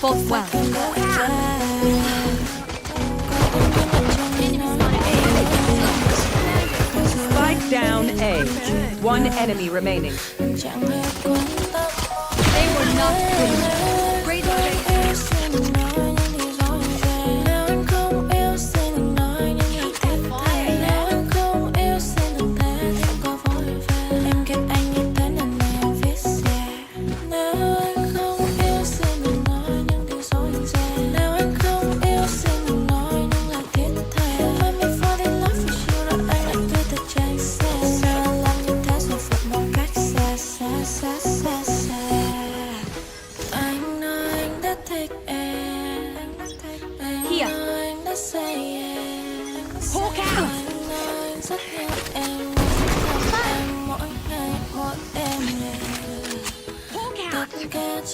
Fought well. Spike down A. One enemy remaining. They were not good. Great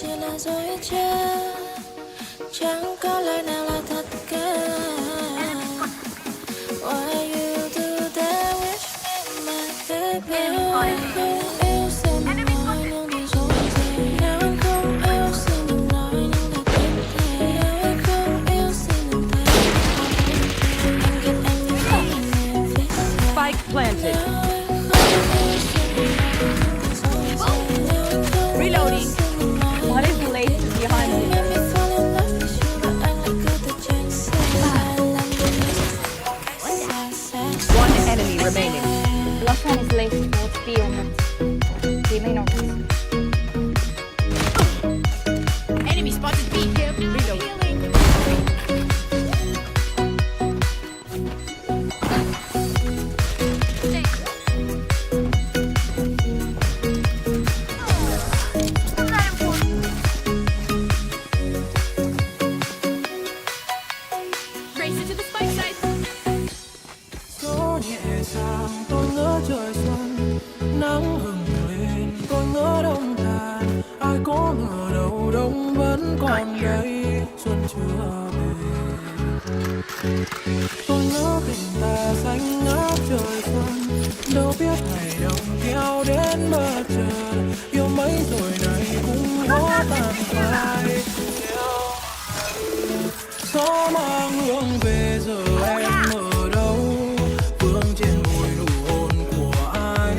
chỉ là dối trá, chẳng có lời nào là thật cả. Why you do that with me, my baby? Anh không yêu xin đừng nói những điều dối dàng. Nếu anh không yêu xin đừng nói những điều tiếc thề. Nếu anh không yêu xin đừng thấy anh ghét anh như thế này viết ra. Spike planted. Reloading. What is the latest behind me? One enemy remaining. Last one is late towards B onwards. We may not. Enemy spotted B. Reload. Race it to the spike side. Gió nhẹ nhàng tôi ngỡ trời xuân, nắng hừng lên tôi ngỡ đông tàn. Ai có ngờ đâu đông vẫn còn đây, xuân chưa về. Tôi ngỡ tình ta xanh ngát trời xuân, đâu biết ngày đông kéo đến bất chợt. Yêu mấy rồi này cũng hóa tan phai. Gió mang hương về giờ em ở đâu, vương trên môi nụ hôn của ai.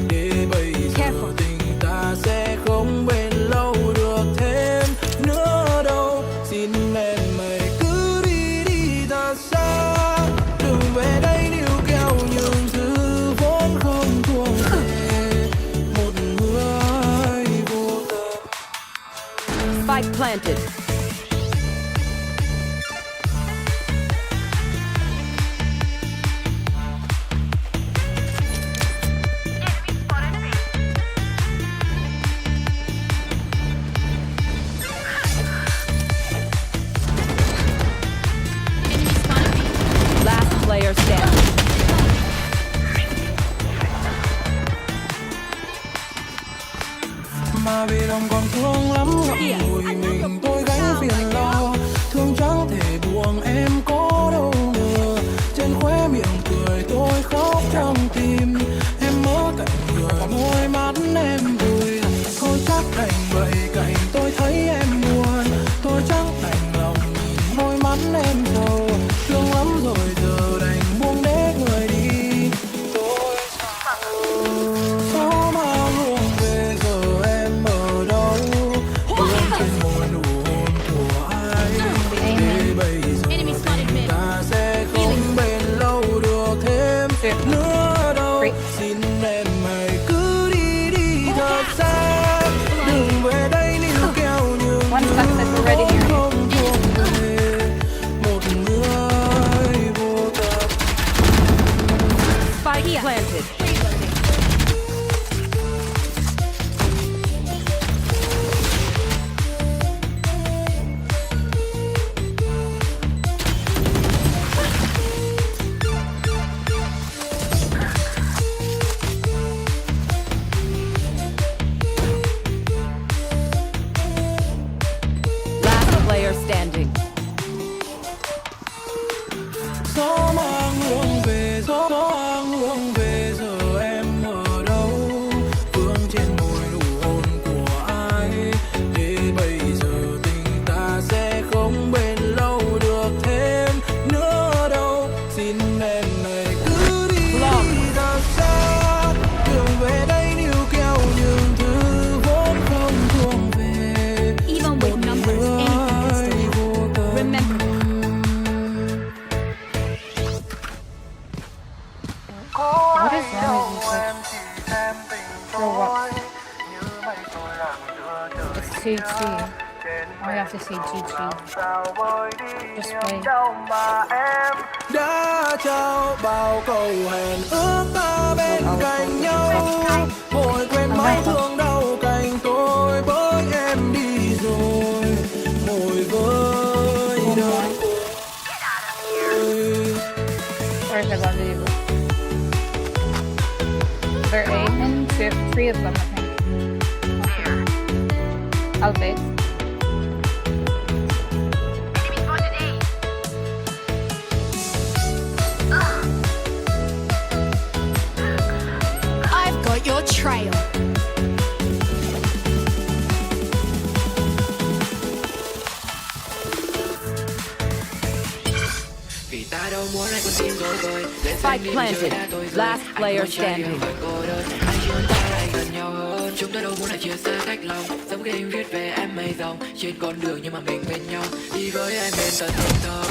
Để bây giờ tình ta sẽ không bền lâu được thêm nữa đâu. Xin em mày cứ đi đi thật xa, đừng về đây níu kéo những thứ vốn không thuộc về một người vô tâm. Spike planted. Last player standing. Mà vì lòng còn thương lắm ngậm ngùi mình tôi gánh phiền lo. Thương chẳng thể buông em có đâu nữa. Trên khóe miệng cười tôi khóc trong tim. Em mơ cạnh người môi mắt em vui. Thôi chắc đành vậy cạnh tôi thấy em buồn. Tôi chẳng đành lòng nhìn môi mắt em sầu. Thương lắm rồi giờ đành buông để người đi. Tôi sao mang hương về giờ em ở đâu, vương trên môi nụ hôn của ai. Để bây giờ tình ta sẽ không bền lâu được thêm nữa đâu. Xin em hãy cứ đi đi thật xa, đừng về đây níu For what? It's CG. Why you have to say GG? Just play. Đã trao bao câu hẹn ước ta bên cạnh nhau, vội quên mãi thương đau cành tôi với em đi rồi, ngồi với đời tôi. Where's the rendezvous? There are 8 and 3 of them, I think. I'll bet. I've got your trail. Vì ta đâu muốn lại con tim rồi vơi. Spike planted. Last player standing. Anh chỉ muốn ta lại gần nhau hơn. Chúng ta đâu muốn lại chia xa cách lòng. Giống cái hình viết về em mây dòng trên con đường nhưng mà mình bên nhau. Đi với em bên tận thâm thấu.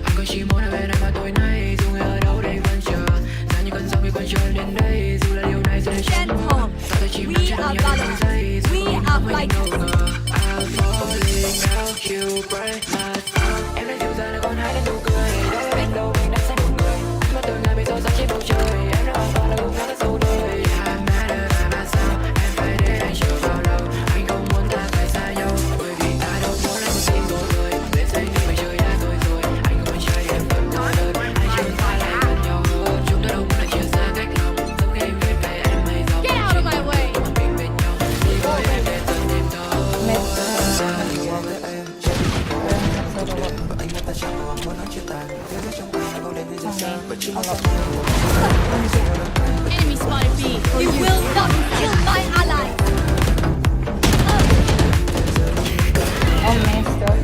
Anh có chỉ muốn ở bên em mà tối nay. Dù người ở đâu đây vẫn chờ. Giá như cơn sóng khi quay trở đến đây. Dù là điều này sẽ chẳng mơ. Ta phải chìm đắm trong những từng giây. Dù không có mình đâu ngờ. I'm falling out, you break my heart. Em đã dịu dàng là con hái lên nụ cười. Đó là lần đầu mình đã sai một người. Anh mất tương lai bị soi sáng trên bầu trời. Em đã hoàn toàn là lúc nắng đã sâu đời. I'm mad at my sao. Em phải để anh chờ bao lâu. Anh không muốn ta phải xa nhau. Bởi vì ta đâu muốn anh con tim đổ vơi. Để xây đi mà trời đã tối rồi. Anh không muốn chơi em vẫn thở đơn. Anh chỉ muốn ta lại gần nhau hơn. Chúng ta đâu muốn lại chia xa cách lòng. Giống khi em viết về em mây dòng. Get out of my way. Nhưng mà mình bên nhau. Đi với em đến tận đêm thâu. Enemy spotted B. You will not kill my ally. On me still.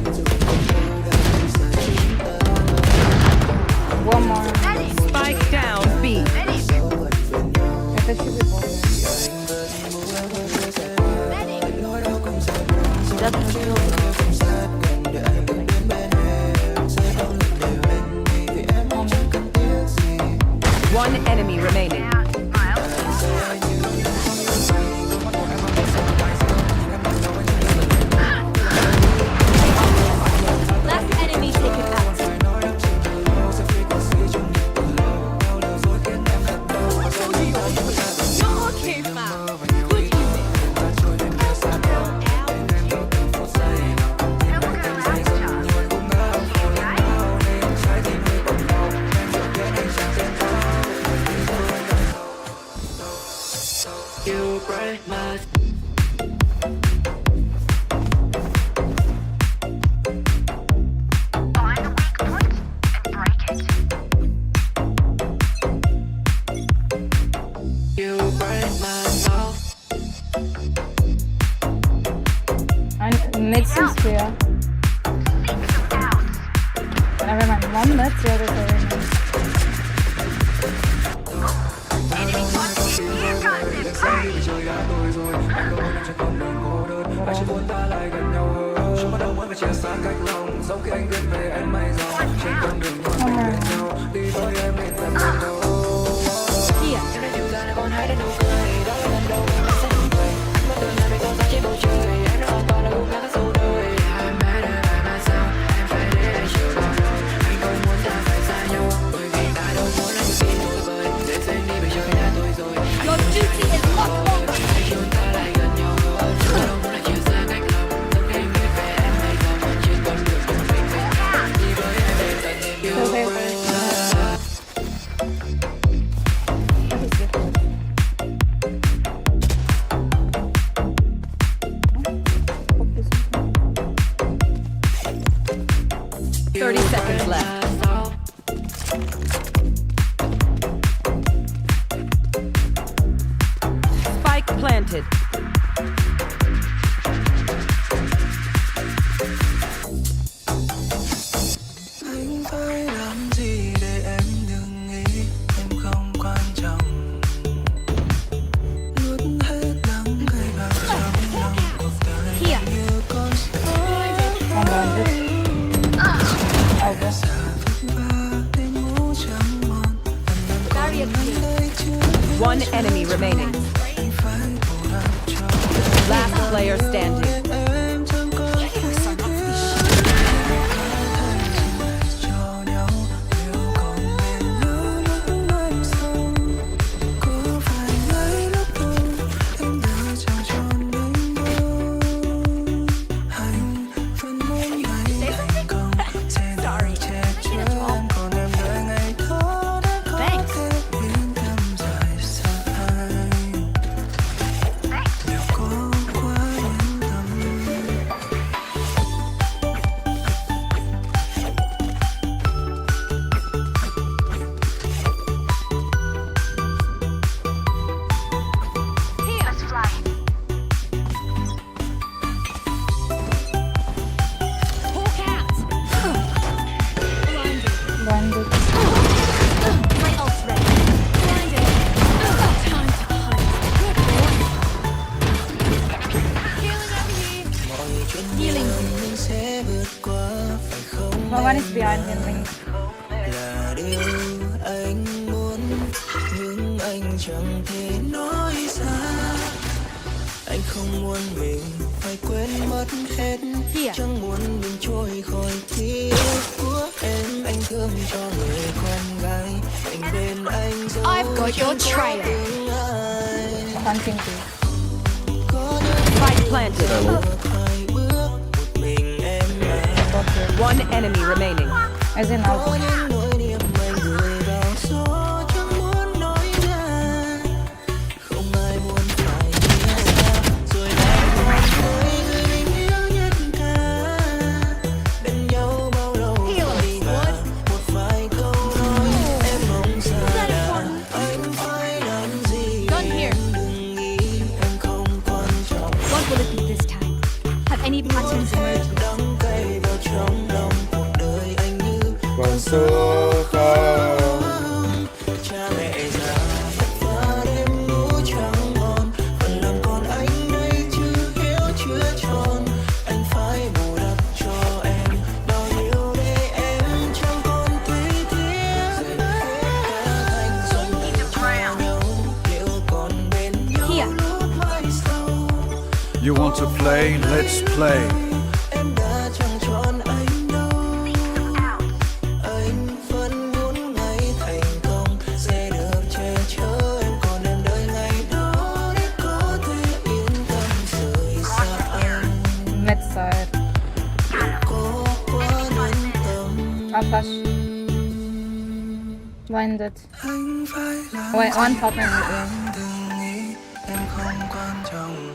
One more. Spike down B. I think should be both. One enemy remaining. Last enemy taken out. You're okay, fam. Good You break my You break my soul. And mid seems clear. Never mind. One mid, the other very nice. Anh chỉ muốn ta lại gần nhau hơn. Chúng ta đâu muốn phải chia xa cách lòng. Giống khi anh viết về em mây dòng trên con đường nhỏ bên nhau. Đi với em đến tận đêm thâu. Em đã dịu dàng là con hái đến nụ cười. Đó là lần đầu mình đã sai một người. Anh mất tương lai bị soi sáng trên bầu trời. Em đã hoàn toàn là lúc nắng đã sâu đời. I'm mad at my sao. Em phải để anh chờ bao lâu. Anh không muốn ta phải xa nhau. Bởi vì ta đâu muốn anh con tim đổ vơi. Để xây đi bởi trời đã tối rồi. Your duty is not over. Anh chỉ muốn ta lại gần nhau hơn. Chúng ta đâu muốn lại chia xa cách lòng. Giống khi anh viết về em mây dòng trên con đường nhưng mà mình bên nhau. Đi với em đến tận đêm yêu. Okay. What is this? 30 seconds left. Spike planted. Anh phải làm gì để em đừng nghĩ em không quan trọng. Nuốt hết đắng cay vào trong lòng cuộc đời như con sóng. One more. Over. One enemy remaining. player standing. em chẳng có cho nhau liệu còn bên nhau lúc mai sau có phải ngay lúc đầu em đã chẳng tròn đến đâu anh vẫn muốn ngày thành công sẽ đợi che chở em còn em đợi ngày đó đã có thể yên tâm rời xa anh liệu có quá yên tâm. Blinded. My ult's ready. Blinded. Time to hunt. Good boy. Healing over here. Mình sẽ vượt qua phải không My one is behind him. Like, là điều anh muốn nhưng anh chẳng thể nói ra anh không muốn mình phải quên mất hết chẳng muốn mình trôi khỏi ký ức của em anh thương cho người con gái anh bên anh dấu I've got your trail. tương lai hunting too. có những Spike planted. hai bước một mình em mà One enemy remaining. As in có out. những nỗi niềm anh gửi vào gió chẳng muốn nói ra không ai muốn phải chia xa rồi lại buồn với người mình yêu nhất cả bên nhau bao lâu vậy mà một vài câu nói em mong xa là anh phải làm gì Gun here. em đừng nghĩ em không quan trọng What will it be this time? Have any patterns emerged? đắng cay vào trong lòng cuộc đời anh như còn số không. cha mẹ già và đêm ngủ chẳng ngon phần làm con anh đây chưa hiểu chưa tròn anh phải bù đắp cho em bao nhiêu để em chẳng còn tùy tiếc dành hết cả thanh xuân cho nhau liệu còn bên nhau Here. lúc mai sau You want to play? Let's play. em đã chẳng tròn anh đâu anh vẫn muốn ngày thành công sẽ được che chở em còn em đợi ngày đó để có thể yên tâm rời xa anh Mid side. có quá yên tâm Up flash. Blinded. anh phải làm Wait, one top and mid. đừng nghĩ em không quan trọng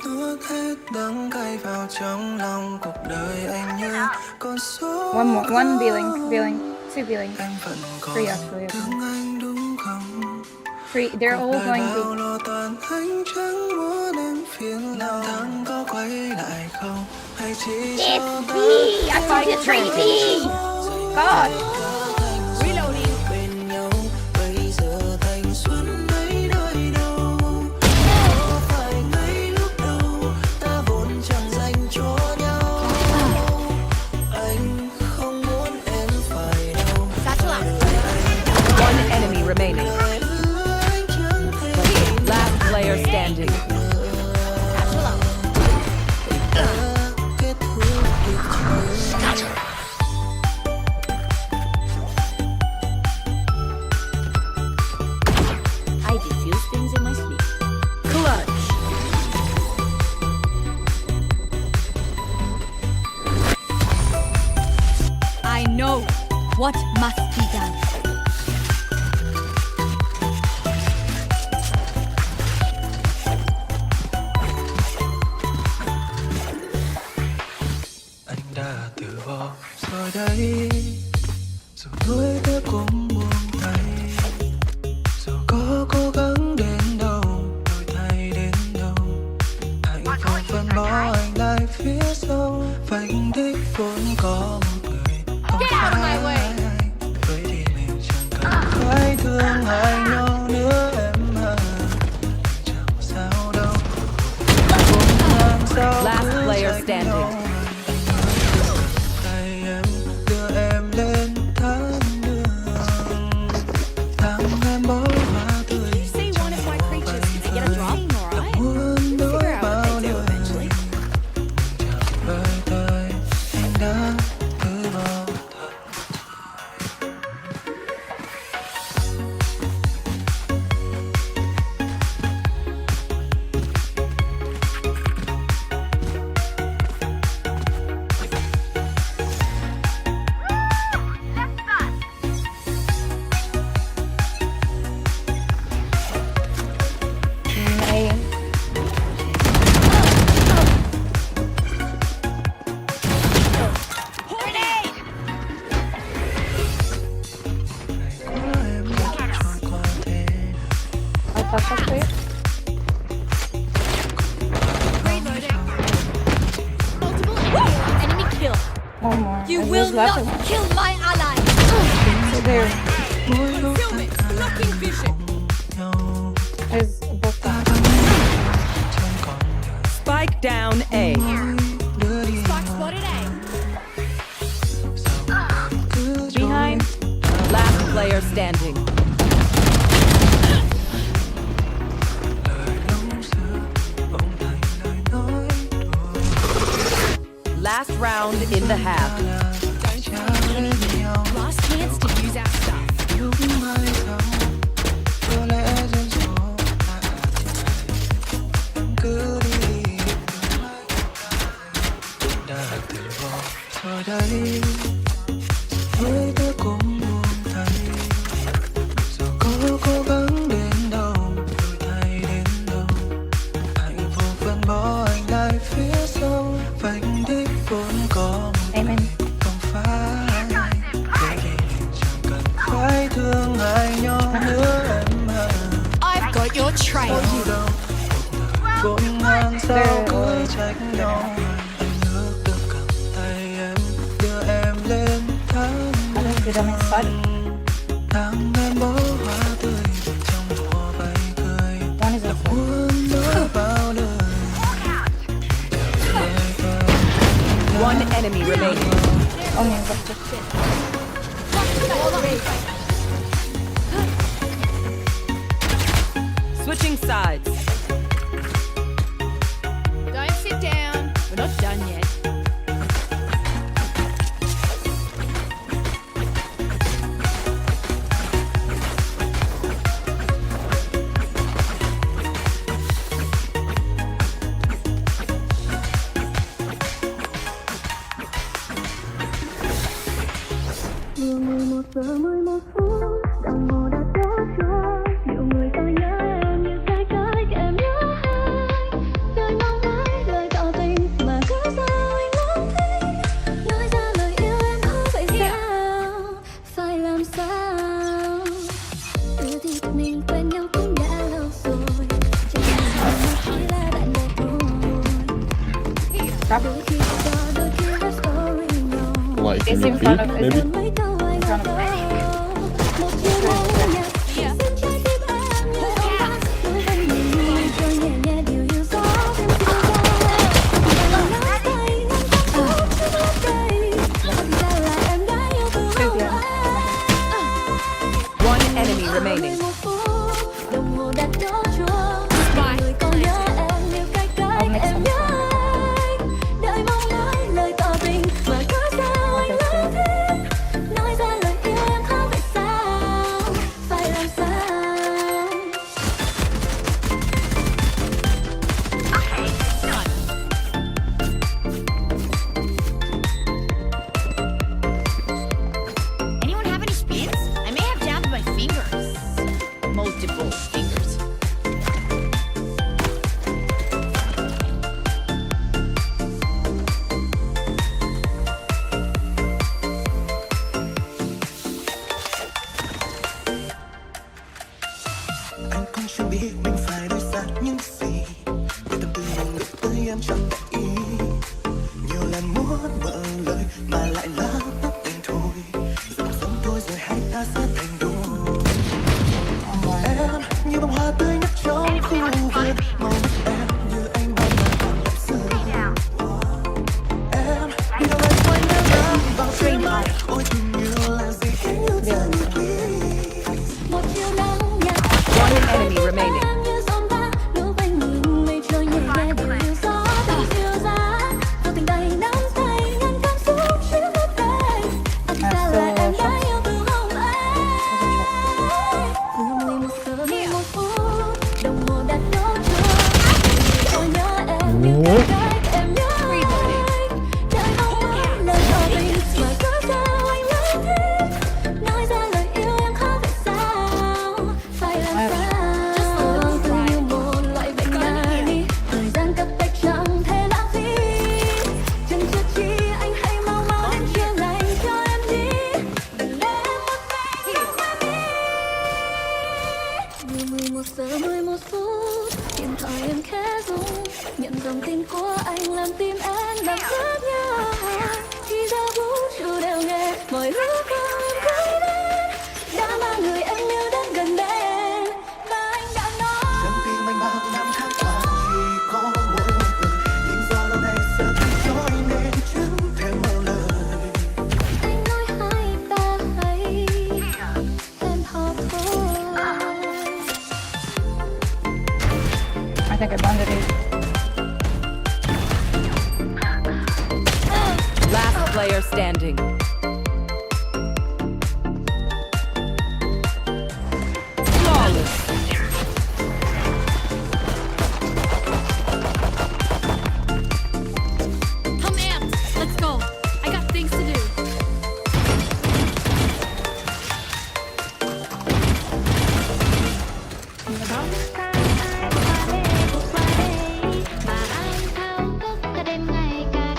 nuốt hết đắng cay vào trong lòng cuộc đời anh như con số One more. One B-link. B-link. Two B-link. anh vẫn còn Three actually. thương anh đúng không Three. They're all đời going bao B. lo toan anh chẳng muốn em phiền lòng thắng có quay lại không hay chỉ cho ta I found it. Three B. God. Reloading. bên nhau bây giờ thanh xuân mấy đời đâu có phải ngay lúc đầu ta vốn chẳng dành cho nhau anh không muốn em phải đâu Satchel out. One enemy remaining. anh chẳng thể Last player standing. Satchel out. kết thúc được chưa I diffuse things in my sleep. Clutch. I know what must be done. anh đã từ bỏ rồi đây dù nuối tiếc cũng buông tay dù có cố gắng đến đâu đổi thay đến đâu hạnh phúc vẫn bỏ anh lại phía sau vành đích vốn có một người không phải anh vậy thì mình chẳng cần phải thương hai nhau nữa em à chẳng sao đâu cũng làm sao Last cứ player trách standing. nhau. Tay em đưa em lên tháng đường tháng em bỏ hoa tươi Say one of my creatures. Can I get a drop? Alright. muốn đâu That's okay. Reloading. Multiple enemy kill. One more. You I will just left not him. kill my ally. There. Concealment. Blocking vision. Is both down. Spike down A. Spike spotted A. Behind. Last player standing. Last round in the half. Last chance to use our stuff. Với tớ cũng buồn thay, dù có cố gắng đến đâu, đổi thay đến đâu, hạnh phúc vẫn bỏ anh lại phía sau. Vành đích vốn có một Amen. không phải, thế thì chẳng cần phải thương ai nhau nữa em à. I've got your trail. Đâu vội ngang sao cứ trách nhau. Anh ước được cầm tay em, đưa em lên tháng I don't do them inside. tháng em bó hoa tươi trong mùa bay cười. One is outside. Muốn nói bao lời. One enemy remaining. Oh, yeah, got it. Switching sides. Don't sit down. We're not done yet. Đồng hồ đã đốt cho nhiều người ta nhớ em như cái em nhớ ai. Đời mong mãi đời tỏ tình mà cứ sao anh lắm thế. Nói ra lời yêu em khó vậy sao? Phải làm sao? Thì mình quen nhau cũng đã lâu rồi. Chẳng chỉ là bạn bè thôi. Đôi khi cho đôi khi hết story nhau. Like in It's the in front of beat, it. maybe? Mấy câu anh In front of nói. Một chiều nay nhạc xin trái tim em như ông ta. Nói với mình trôi nhẹ nhẹ điều yêu gió thêm xin ta. Lòng nắm tay ngăn cách phút trước lớp cây. Thật ra là em đã yêu từ lâu ấy. One enemy remaining. 11 phút, đồng hồ đã đốt chuông. Người còn nhớ em như cái em nhớ anh. Đợi mong nói lời tỏ tình mà cứ sao anh lỡ thế. Nói ra lời yêu em khó vậy sao? Phải làm sao? Anyone have any spins? I may have jammed my fingers. Multiple fingers. Anh cũng chưa biết mình phải đối mặt những gì, để tâm tư mình gửi tới em chẳng để ý. Nhiều lần muốn mở lời mà lại lỡ mất anh thôi. Giờ cuộc sống thôi rồi hai ta sẽ thành đôi. Em như bông hoa tươi nhất trong khu vườn, màu mắt em như anh ban mai còn đẹp xưa. Em đi đâu lại quay nhớ em vào phía mai. Ôi tình yêu là gì khiến yêu thương như thế. Một chiều nắng nhạt. One enemy remaining. Em như giông bão, lúc anh nhìn mây trôi nhẹ nhẹ điều yêu gió từng dịu dàng. Vô tình tay nắm tay ngăn cảm xúc trước lớp cây. Thật ra là em đã yêu từ hôm ấy. Vừa 11 giờ 11 phút, đồng hồ đã đốt chuông. Tôi nhớ em như cái em nhớ anh. Đợi mong mãi lời tỏ tình mà cứ sao anh lỡ thế. Nói ra lời yêu em khó vậy sao? Phải làm sao? Từng như một loại bệnh này, thời gian cấp bách chẳng thể lãng phí. Chừng chút chi anh hãy mau mau đến chiều này cho em đi. Đừng để em một mình trong em đi. Vừa 11 giờ tôi một phút, điện thoại em khẽ rung, nhận dòng tin của anh làm tim em đập rất nhanh. Khi ra vũ trụ đều nghe mọi lúc em quay đến, đã mang người em yêu đến gần bên và anh đã nói. Trong tim anh bao năm tháng qua chỉ có mỗi người, nhưng do lâu nay sợ từ chối nên chẳng thể mở lời. Anh nói hai ta hay em hợp thôi. I think I blended it. Last player standing. Flawless. Come amps, let's go. I got things to do. Mà anh thao thức cả đêm ngày thì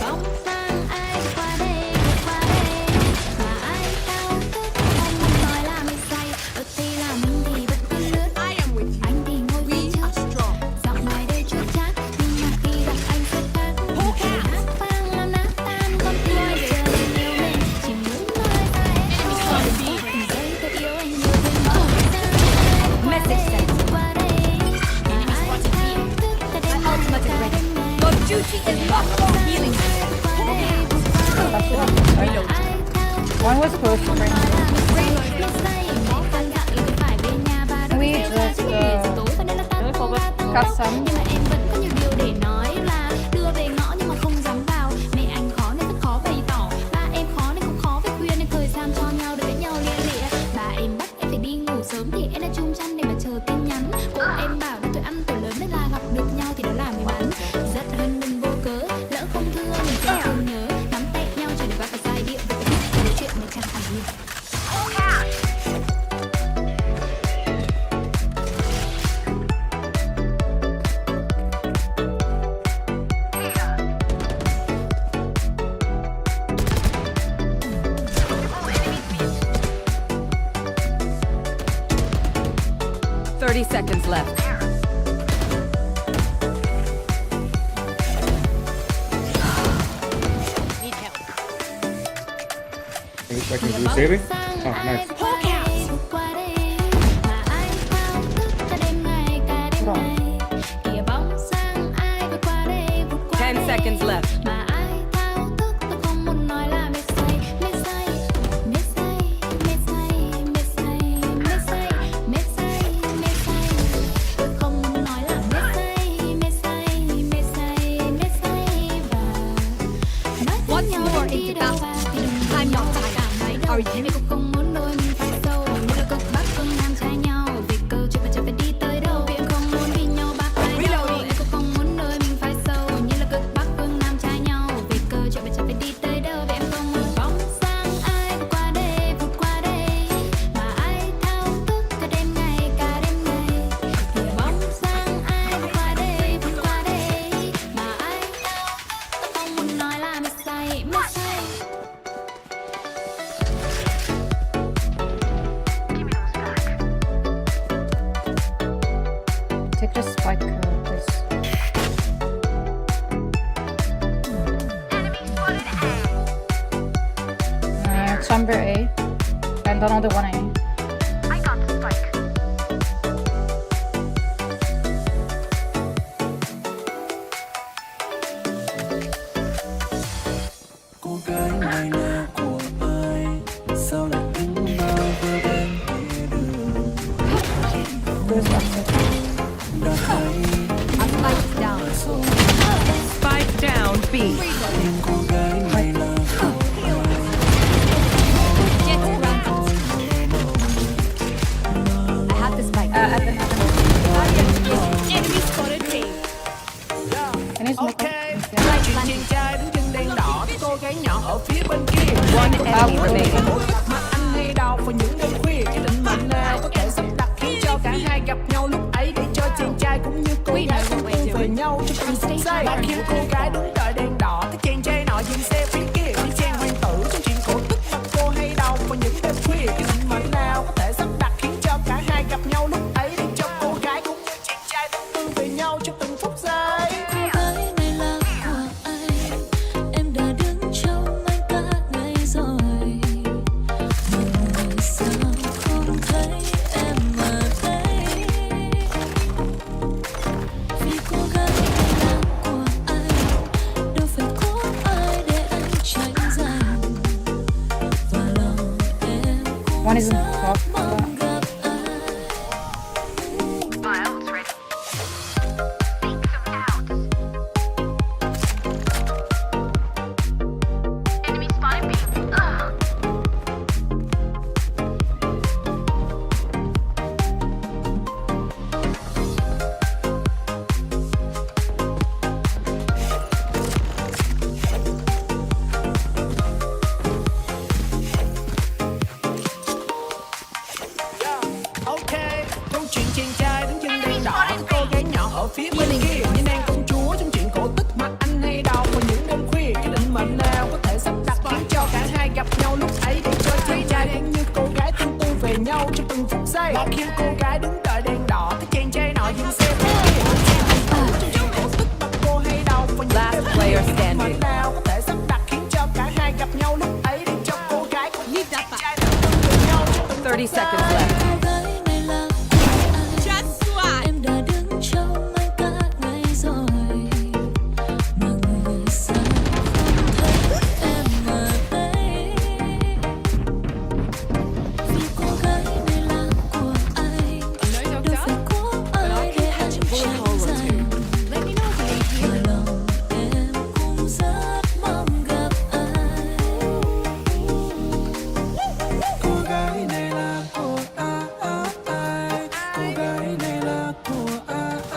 bóng dáng ai qua đây mà anh thao thức không muốn nói là mình say, đôi khi là mình thì vẫn cứ lướt. Anh thì ngồi phía trước, giọng nói đây chưa chắc, nhưng mà khi gặp anh sẽ khác. Hát vang làm nát tan con tim chờ mình yêu mình, chỉ muốn nói ra em thôi. Từng giây tôi yêu anh nhiều thêm bóng dáng ai qua đây qua đây. Your duty is not for healing. One was supposed to bring. We just got some. Nhưng mà em vẫn có nhiều điều để nói, là đưa về ngõ nhưng mà không dám vào. Mẹ anh khó nên rất khó bày tỏ, ba em khó nên cũng khó phải khuyên, nên thời gian cho nhau để với nhau lia lịa. Ba em bắt em phải đi ngủ sớm thì em đã chung chăn để mà chờ tin nhắn. Cô em bảo là tôi ăn tuổi lớn nên là gặp được nhau thì đó là may mắn. Rất hơn đừng vô cớ, lỡ không thương mình sẽ thương nhớ. Nắm tay nhau chờ được vào cả giai điệu về cái chuyện này chẳng phải nhiều. 30 seconds left. I can do saving. Oh, nice. Ten seconds left. Mà ai thao thức tôi không muốn nói là mê say, mê say, mê say, mê say, mê say, mê say, mê say, mê say. Tôi không muốn nói là mê say, mê say, mê say, mê say và nói với nhau đi đâu và thì đừng I'm not tired. Are you? Em cũng không muốn đôi mình phải sâu như là cực bắc phương nam trái nhau. Vì câu chuyện mà chẳng phải đi tới đâu, vì em không muốn đi nhau bạc lại đâu. Em cũng không muốn đôi mình phải sâu như là cực bắc phương nam trái nhau. Vì câu chuyện mà chẳng phải đi tới đâu, vì em không muốn bóng dáng ai vụt qua đây, vụt qua đây. Mà ai thao thức cả đêm ngày, cả đêm ngày. Vì bóng dáng ai vụt qua đây, vụt qua đây. Mà ai thao thức tôi không muốn nói là mê say, mê say. Take the spike, please. Chamber A. And another one A. Cô gái ngày nào của ai sao lại đứng bao với bên kia đường đã thấy Spike down B. nhưng cô gái ngày nào của I have the spike. Enemy spotted A. Can you smoke Chuyện chàng trai đứng chân đèn đỏ, cái cô gái nhỏ ở phía bên kia. One enemy remaining. Mà anh hay đau vào những đêm khuya, cái định mệnh nào có thể sắp đặt khiến cho cả hai gặp nhau lúc ấy, để cho chàng trai cũng như cô gái cùng về nhau trong từng phút giây. Và khi cô gái đứng đợi đèn đỏ, cái chàng trai nọ dừng xe phía kia, đi chàng hoàng tử trong chuyện cổ tích mà cô hay đau vào những đêm khuya, cái định mệnh nào có thể sắp đặt khiến cho cả hai gặp nhau lúc ấy. One is on top. Ok, câu chuyện chàng trai đứng chân đèn đỏ, cô gái nhỏ ở phía bên kia như nàng công chúa trong chuyện cổ tích mà anh hay đọc vào những đêm khuya. Cái định mệnh nào có thể sắp đặt khiến cho cả hai gặp nhau lúc ấy để cho chàng trai cũng như cô gái tương tư về nhau trong từng phút giây. Và khi cô gái đứng đợi đèn đỏ, thì chàng trai nọ dừng xe bên kia. Trong chuyện cổ tích mà cô hay đọc vào những Last đêm player khuya. Định mệnh standing. nào có thể sắp đặt khiến cho cả hai gặp nhau lúc ấy để cho cô gái cũng như chàng trai tương tư về nhau trong từng 30 phút giây. seconds left. Cô gái này là của ai? Em đã đứng trong anh cả ngày rồi, mà người sao không thấy em ở đây? Vì cô gái này là của anh, đâu phải của ai để anh tranh giành. Mà lòng em cũng rất mong gặp ai. Cô gái này là của ai? Cô gái này là của ai?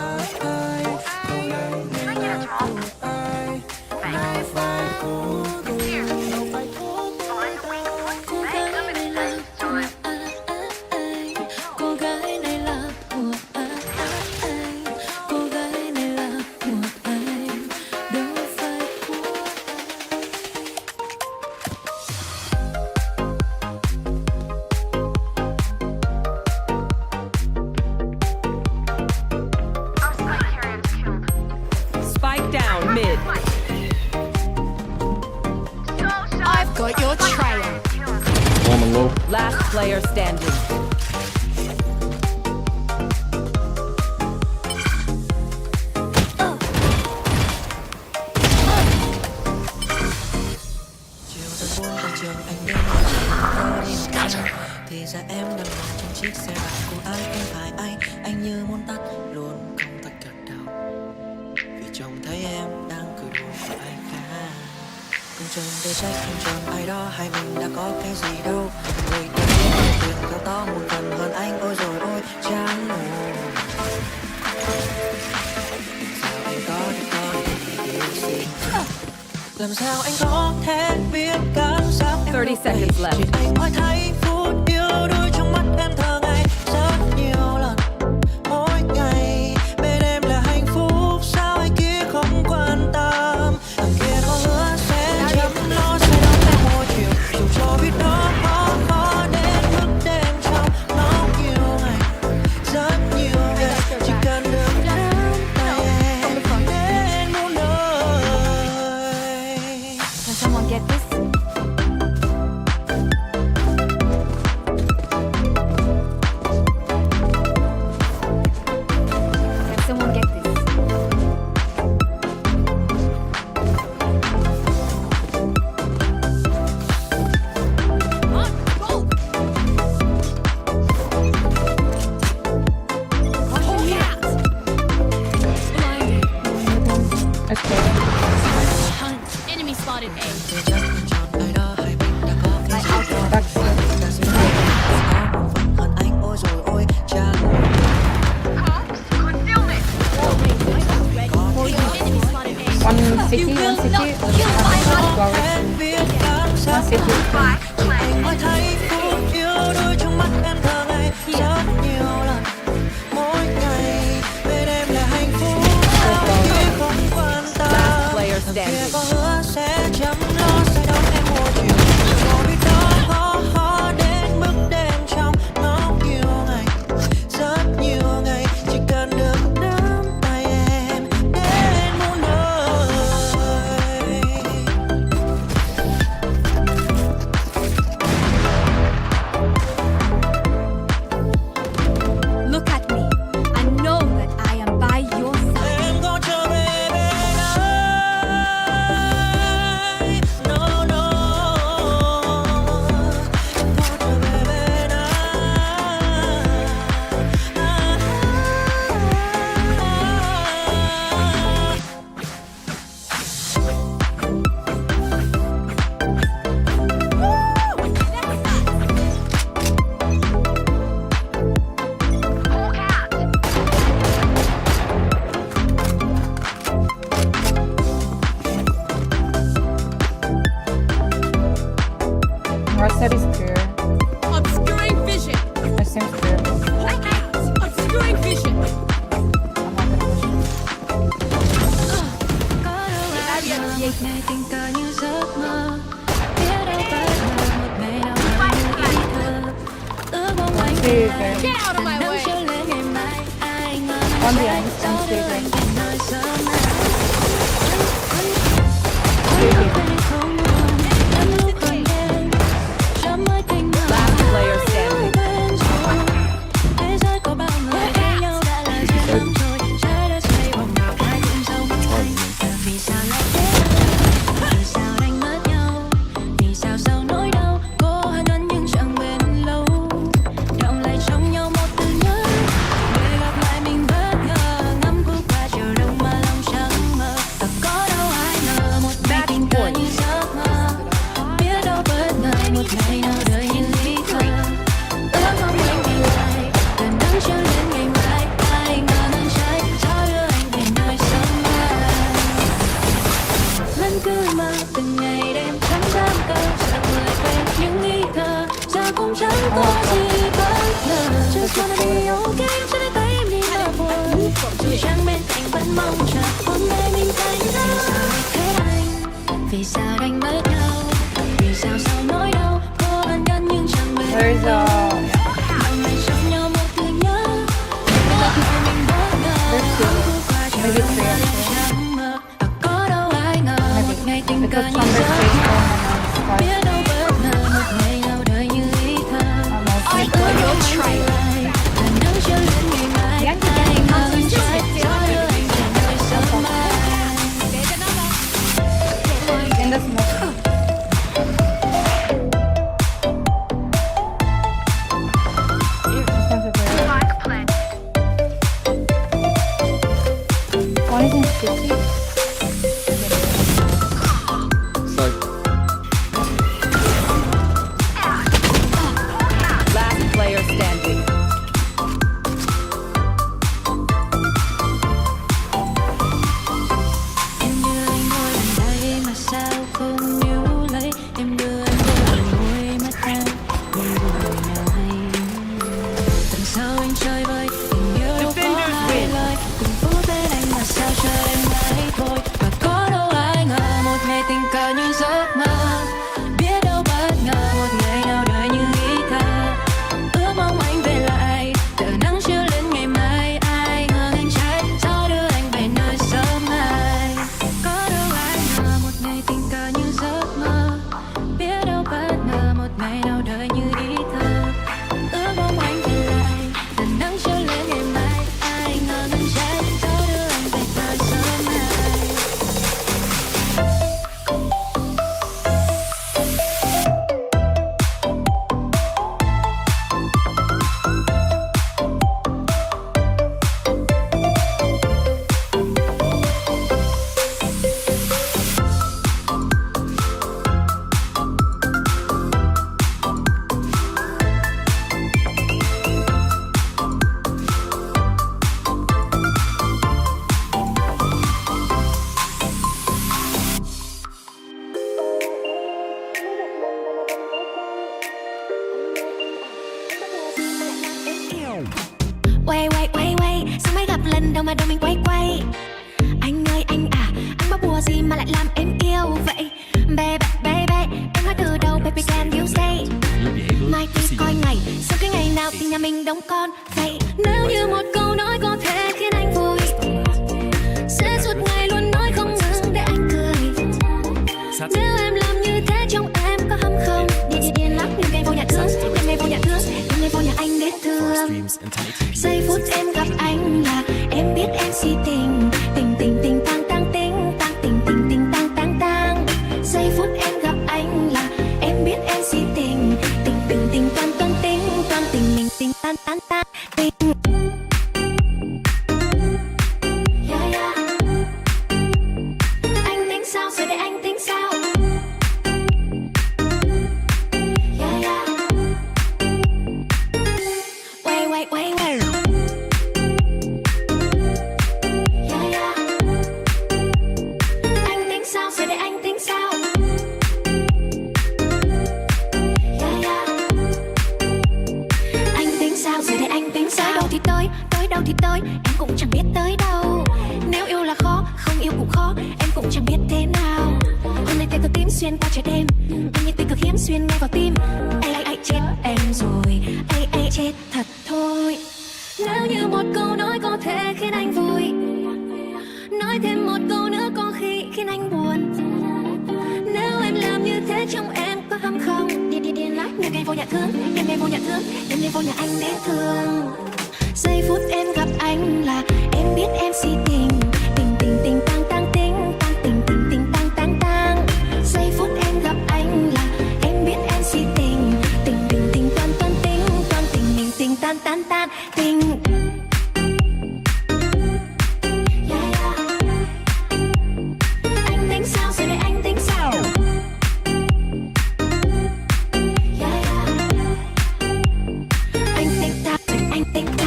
Cô gái này là của ai? Nào phải của tôi, nào phải của tôi. Cô gái này là của ai? Cô gái này là của ai? Cô gái này là của anh, đâu phải của Spike down mid. I've got your trail. Woman low. Last player standing. Chiều thật buồn từ trường anh đến nhà đi thì ra em đang ngồi trong chiếc xe đạp của ai không phải anh như muốn tắt luôn không tắt cật đầu vì trông thấy em đang cười đùa với ai khác. Không chừng để trách không chừng ai đó hay mình đã có cái gì đâu, người ta biết chuyện cao to một phần hơn anh ôi rồi ôi chán ngủ. Sao anh có được điều gì? Làm sao anh có thể biết cảm giác em 30 lúc này? seconds left. Chỉ anh mới thấy phút yêu đuối trong mắt em thơ ngây rất nhiều lần mỗi ngày. Bên em là hạnh phúc sao ai kia không quan tâm. Thằng kia có hứa sẽ chăm lo sẽ đón em mỗi chiều, dù cho biết đó khó đến mức để em trong nó yêu ngày rất nhiều ngày. Chỉ cần được nắm tay em đến muôn nơi. Can someone get this? tình cờ như giấc mơ. Biết đâu bất ngờ một ngày nào đó như ý thơ. Ước mong anh về lại, Get out of my nắng way. chiều lên ngày mai. Ai ngờ On the trái end, gió I'm đưa stay anh there. về nơi sớm mai. Anh không buồn, lắm lúc còn đêm, chớm mới tình ngờ. Last player standing. Bên rồi, thế giới có bao người với nhau đã là duyên lắm rồi. Trái đất xoay vòng nào ai cũng giống anh. Giờ vì sao lại thế này? Vì sao đánh mất nhau? Vì sao sau nỗi đau cố hàn gắn nhưng chẳng bền lâu? Đọng lại trong nhau một từ nhớ, để gặp lại mình bất ngờ. Ngắm khúc qua chiều đông mà lòng chẳng mơ. Và có đâu ai ngờ một ngày tình cờ như giấc mơ. Biết đâu bất ngờ một ngày nào đời như lý thơ. Ước mong anh về lại, từ nắng chiều lên ngày mai. Ai ngờ ngân trái gió đưa anh về nơi sớm mai. Vẫn cứ mơ từng ngày đêm chẳng dám câu sợ người quên những ý thơ. Giờ cũng chẳng có gì bất ngờ. Just wanna be okay, cho đến tay em đi mơ buồn. Dù chẳng bên cạnh vẫn mong chờ hôm nay mình cạnh nhau. Vì sao lại thế anh? Vì sao đánh mất nhau? Vì sao sau nỗi đau cố hàn gắn nhưng chẳng bền There's lâu? a... Đọng lại trong nhau một từ nhớ, để gặp lại mình bất ngờ. Ngắm khúc qua chiều Maybe đông mà three. lòng chẳng mơ. Và có đâu ai ngờ một ngày tình cờ Because như Thunder giấc Face mơ. on Biết đâu bất ngờ một ngày nào đời như ý thơ. Ước mong anh về lại, từ nắng chiều lên ngày mai. Ai ngờ ngân trái gió đưa anh về nơi sớm mai. in the smoke. One is in city. Side. Last player standing. Em đưa anh ngồi lần đây mà sao không níu lấy. Em đưa anh ngồi ngồi mắt em như buổi nào hay. Tầm sau anh chơi vơi tình yêu đâu có hai lời. Cùng phút bên anh mà sao chờ em mãi thôi. Và có đâu ai ngờ một ngày tình cờ như giấc mơ. Biết đâu bất ngờ một ngày nào đời như ý thơ. Ước mong anh về lại, từ nắng chiều lên ngày mai. Ai ngờ anh trái gió đưa anh về nơi sớm mai. Có đâu ai ngờ một ngày tình cờ như giấc mơ. Biết đâu bất ngờ một ngày nào đời như ý thơ. Ước mong anh về lại, từ nắng chiều lên ngày mai. Ai ngờ anh trái gió đưa anh về nơi sớm mai. Quay sao mới gặp lần đầu mà đôi mình quay. Anh ơi anh à, anh có bùa gì mà lại làm em yêu vậy? Baby, em nói từ đầu baby can you say? Mai kia coi ngày, sau cái ngày nào thì nhà mình đóng con vậy? Nếu như một câu nói có thể khiến anh vui, sẽ suốt ngày luôn nói không ngừng để anh cười. Nếu em làm như thế trong em có hâm không? Điên lắm, đêm ngày vô nhà thương, đêm ngày vô nhà thương, đêm ngày vô nhà anh để thương. Giây phút em gặp anh là em biết em si tình, tình tang tang tình tang tình tang tang tang. Giây phút em gặp anh là em biết em si tình, tình toan tình mình tan tình. Yeah, yeah. Anh tính sao rồi để anh tính sao? Yeah, yeah. Wait. Yeah, yeah. Anh tính sao rồi để anh tính sao? Yeah, yeah. Anh tính sao rồi để anh tính sao? Tới đâu thì tới, em cũng chẳng biết tới đâu. Nếu yêu là khó, không yêu cũng khó, em cũng chẳng biết thế nào. xuyên qua trời đêm. Anh như tình cực hiếm xuyên ngay vào tim. Ai chết em rồi, ai chết thật thôi. Nếu như một câu nói có thể khiến anh vui, nói thêm một câu nữa có khi khiến anh buồn. Nếu em làm như thế trong em có hâm không? Điên lắm, đêm nay vô nhà thương, đêm nay vô nhà thương, đêm nay vô nhà anh để thương. Giây phút em gặp anh là em biết em si tình, tình tình tình tang tang tình, tang tình tình tình tang tang tang. Giây phút em gặp anh là em biết em si tình, tình tình tình tan tan tình, tan tình mình tình tan tan tan tình. Anh tính sao rồi để anh tính sao? Anh tính ta rồi anh tính ta.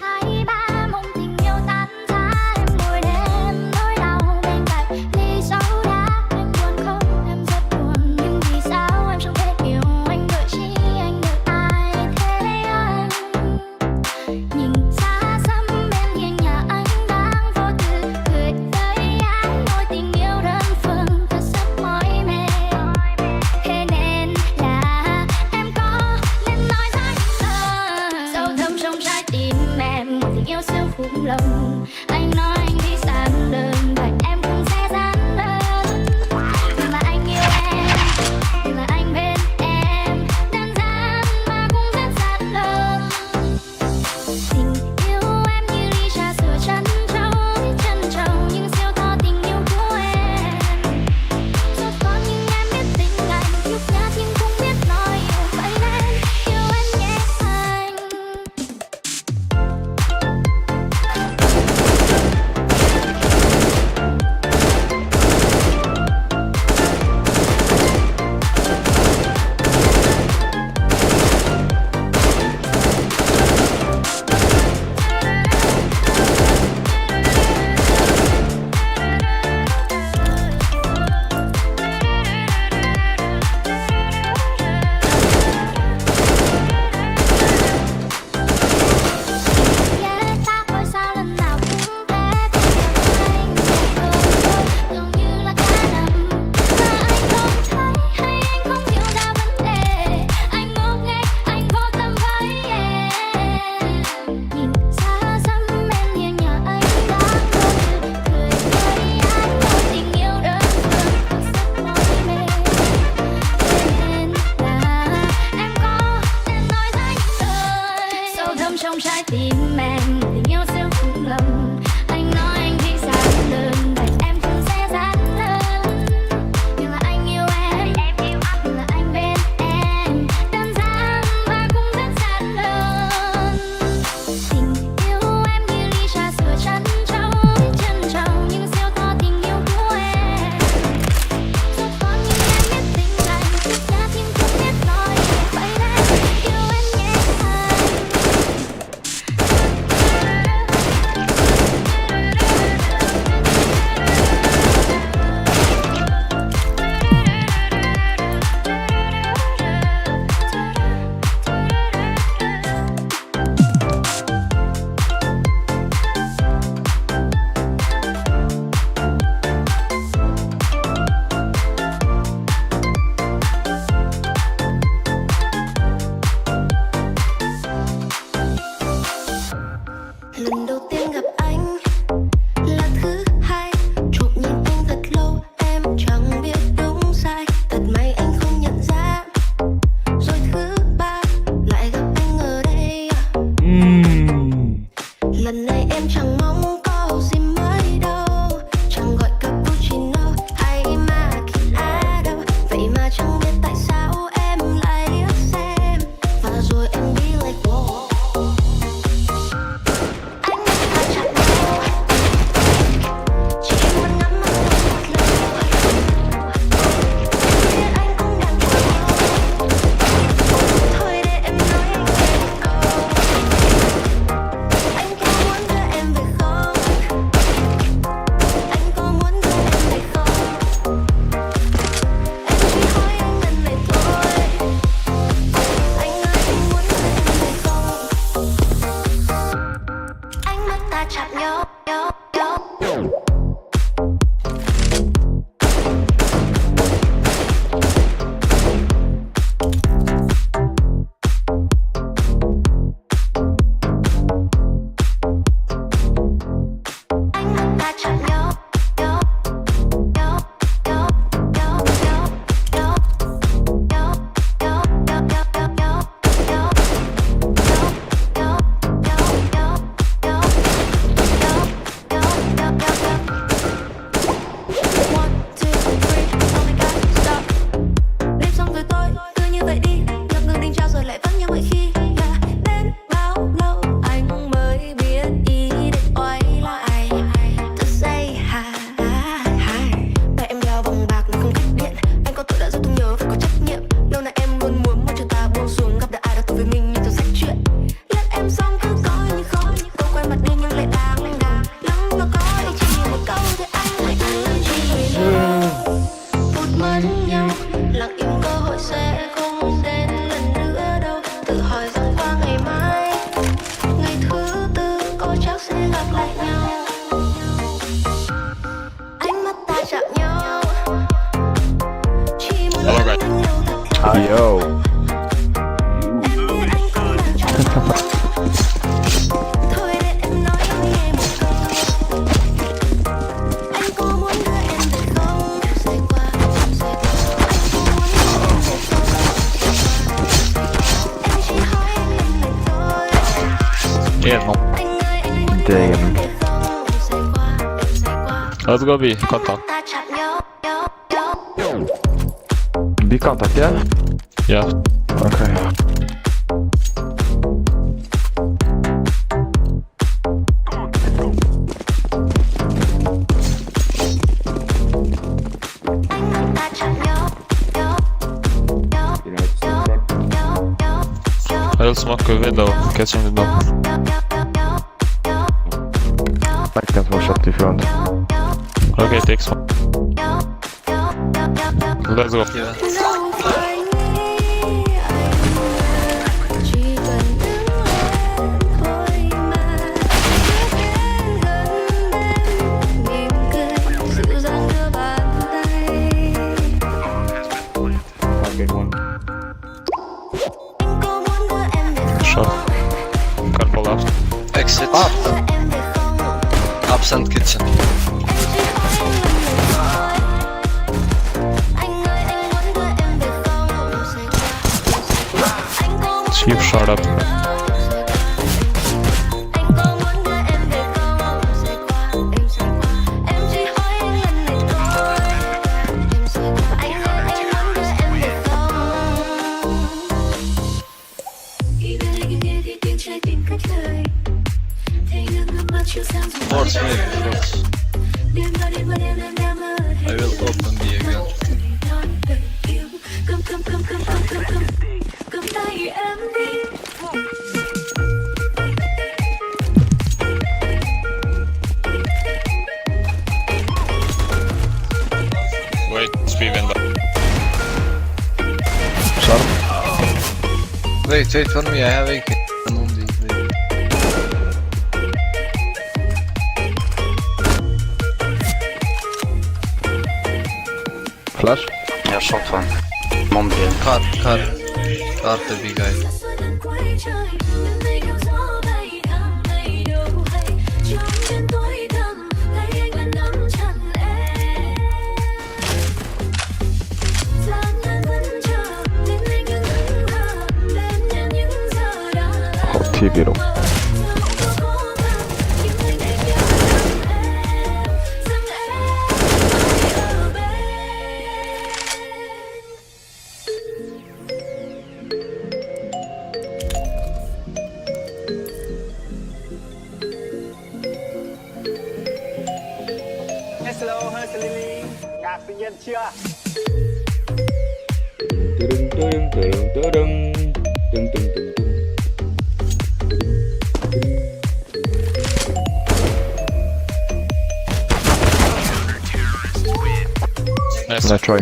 Hai ba mong tình yêu tan giá em ngồi đêm nỗi đau bên cạnh ly sâu đá. Em buồn không em rất buồn, nhưng vì sao em chẳng thể hiểu anh đợi chi, anh đợi ai thế anh. Nhìn xa xăm bên hiên nhà anh đang vô tư cười với anh, mối tình yêu đơn phương thật rất mỏi mệt. Thế nên là em có nên nói ra những lời sâu thẳm trong trái tim em, một tình yêu siêu khủng lòng. Anh nói anh đi sang đơn và em cũng sẽ dán đơn. Nhưng mà anh yêu em, nhưng mà anh bên em đơn giản mà cũng rất giản đơn. Tình yêu em như ly trà sữa trân trâu nhưng siêu to tình yêu của em. Cho con nhưng em biết tình anh lúc nhát nhưng cũng biết nói yêu, vậy nên yêu em nhé anh. Ta hỏi sao lần nào cũng thế, tưởng như là cả năm mà anh không thấy hay anh không hiểu ra vấn đề. Anh ngốc nghếch, anh vô tâm với em. Nhìn xa xăm bên hiên nhà anh đang vô tư cười với anh, mối tình yêu đơn phương thật rất mỏi mệt. Thế nên là em có nên nói ra những lời sâu thẳm trong trái tim em, tình yêu siêu khủng lòng. Anh nói anh đi sang đơn và em cũng sẽ dán đơn. Nhưng là anh yêu em, nhưng là anh bên em đơn giản và cũng rất giản đơn. Tình yêu em như ly trà sữa trân trâu nhưng siêu to tình yêu của em. Cho con nhưng em biết tình anh lúc nhát nhưng cũng biết nói yêu, vậy nên yêu em nhé anh. Lần đầu tiên gặp anh là thứ hai, chụp nhìn anh thật lâu em chẳng biết đúng sai. Thật may anh không nhận ra. Rồi thứ ba lại gặp anh ở đây. Lần này em chẳng mong có gì mới đâu, chẳng gọi cappuccino hay macchiato đâu. Vậy mà chẳng biết tại sao em lại liếc xem và rồi em be like wow. Anh biết là chẳng đâu, chỉ muốn ngắm mặt anh thật lâu. Biết anh cũng đang chờ, thôi để em nói anh thêm câu. Anh có muốn đưa em về không? ta chạm nhau, nhau, nhau. Yo. Damn. Let's go B, contact. B contact, yeah? Yeah. Okay. I'll smoke a window, catching window. I can smoke shot if you want. Okay, take smoke. Let's go. Shot. Careful left. Exit. Absent kitchen. Chief shot up. Force maybe, force. I will open B again. Wait, speed window. Shot. Wait for me, I have AK. I'm on B. Flash. Yeah, shot one. Mom B. Car the big guy. Hot TV로. Hello, Hercules. Ngạc tự nhiên chưa? Nice. Nice try.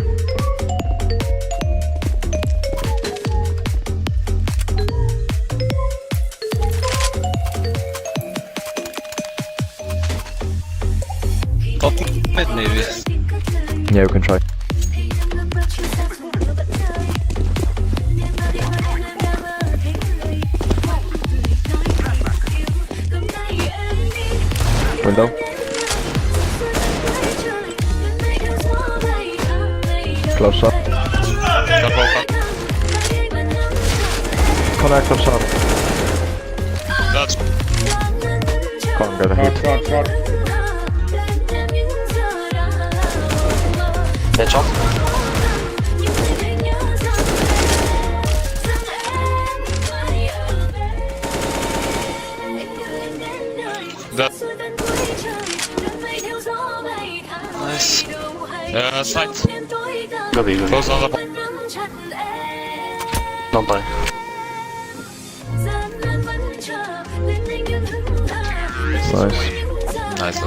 Top mid maybe. Yeah, you can try. Window. Close shot. Careful, cut. Connector shot. That's Can't get a hit. Headshot. that. Nice. Side. Go B, go B. Close on the. Don't die. Nice. Nice.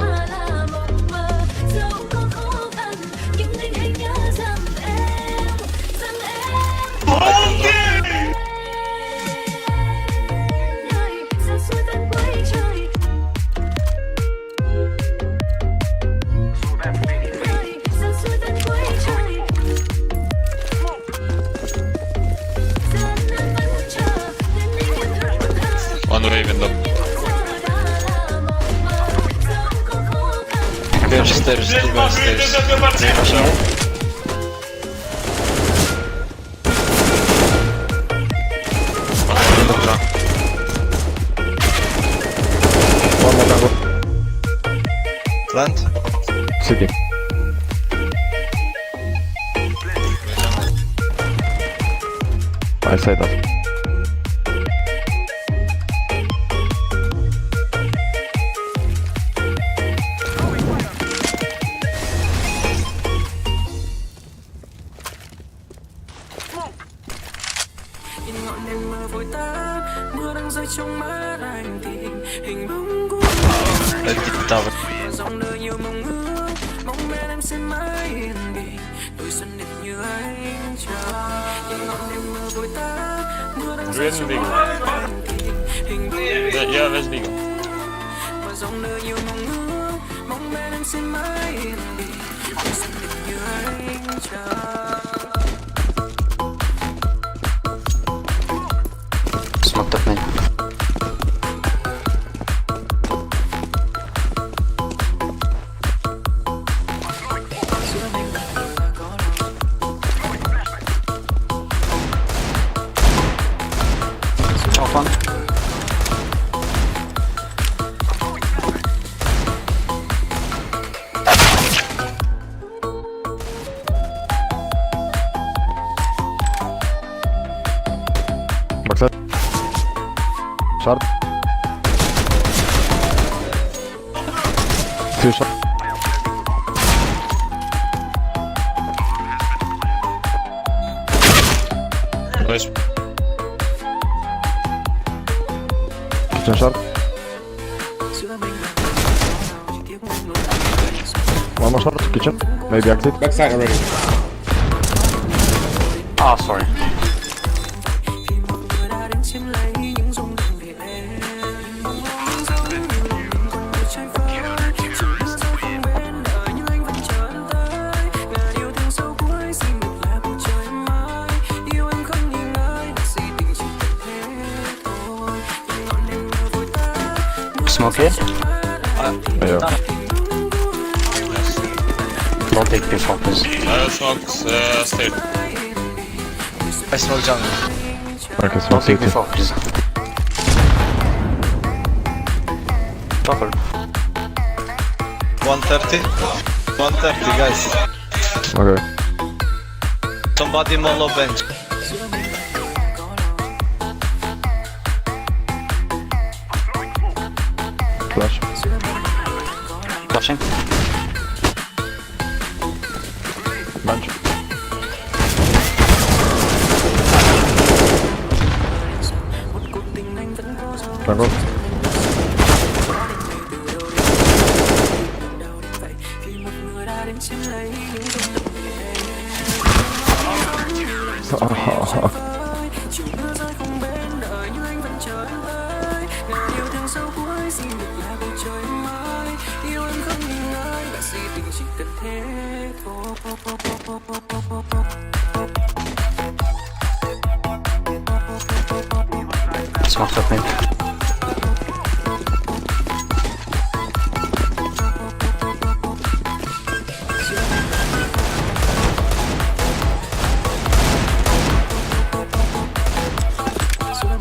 One way window. Pierwszy stairs, drugi stairs. Dobra. One more jungle. Plant. City. I say that. Nhìn ngọn đèn mờ vội tắt, mưa đang rơi trong mắt anh thì hình bóng của Let's get tower. dòng đời nhiều mong ước, mong bên em sẽ mãi yên bình, tuổi xuân đẹp như anh chờ. Nhìn ngọn đèn mờ vội tắt, mưa đang rơi trong mắt anh thì hình bóng Yeah, let's be go. và dòng đời nhiều mong ước, mong bên em sẽ mãi yên bình, tuổi xuân đẹp như anh chờ. Smoke top mid. Off one. Backside. Shot. Two shot. Nice. Kitchen shot. One more shot. Kitchen. Maybe exit. Backside already. Ah, sorry. Smoke here? Yeah. Don't take me focus. Smoked stair. I smoke jungle. Okay, Don't smoke take me city. focus. Topper. 130. 130 guys. Okay. Somebody mollo bench. Flash. Flashing. Bench. Jungle. cần thế thôi. Smokes up mid.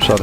Shot.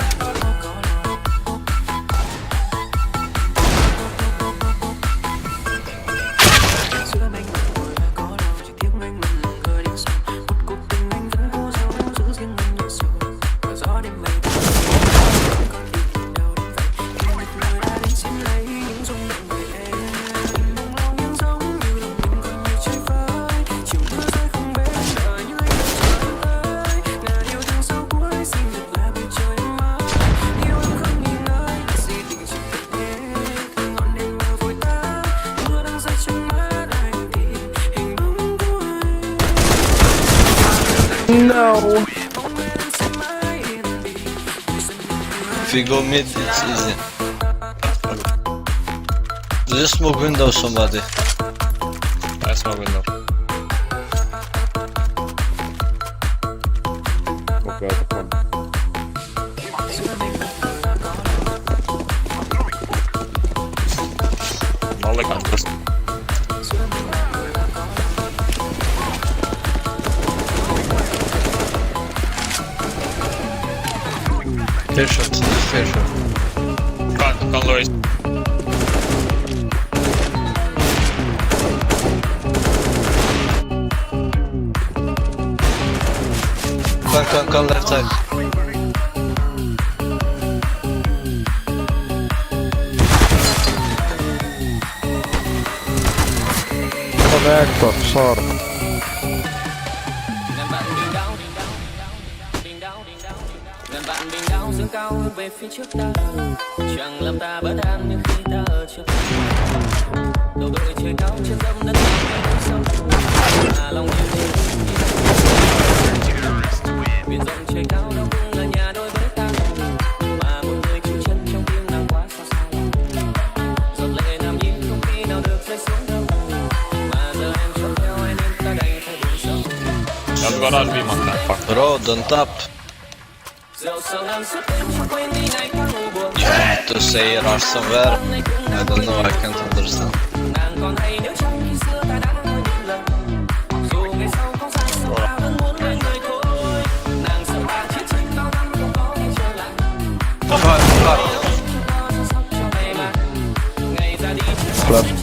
No. If we go mid, it's easy. Just smoke window somebody. I smoke window. Okay, the front. Molly can just. Fair shot, fair shot. Can Loris. Come left side. Connector, sorry. Ngàn vạn bình đao dương cao hướng về phía trước ta, chẳng làm ta bất an như khi ta ở trước đầu đội trời cao trên dâm đất nước sâu là lòng yêu thương biển rộng trời cao đâu cũng là nhà đôi với ta, mà một người chú chân trong tiếng nàng quá xa xa giọt lệ nam nhi không khi nào được rơi xuống đâu, mà giờ em cho theo ai nên ta đành phải buồn sâu. Jag går aldrig man där. Fuck. Bro, don't tap. Dẫu sao nàng suốt đêm cho quên đi ngày tháng u buồn. You want to say rush somewhere? I don't know, I can't understand. Nàng còn hay nhớ trong khi xưa ta đã nói những lần, dù ngày sau có ra sao ta vẫn muốn bên người thôi. Nàng sợ ta chết trên cao năm không có thể trở lại. Sắp cho ngày mai, ngày ra đi Flash.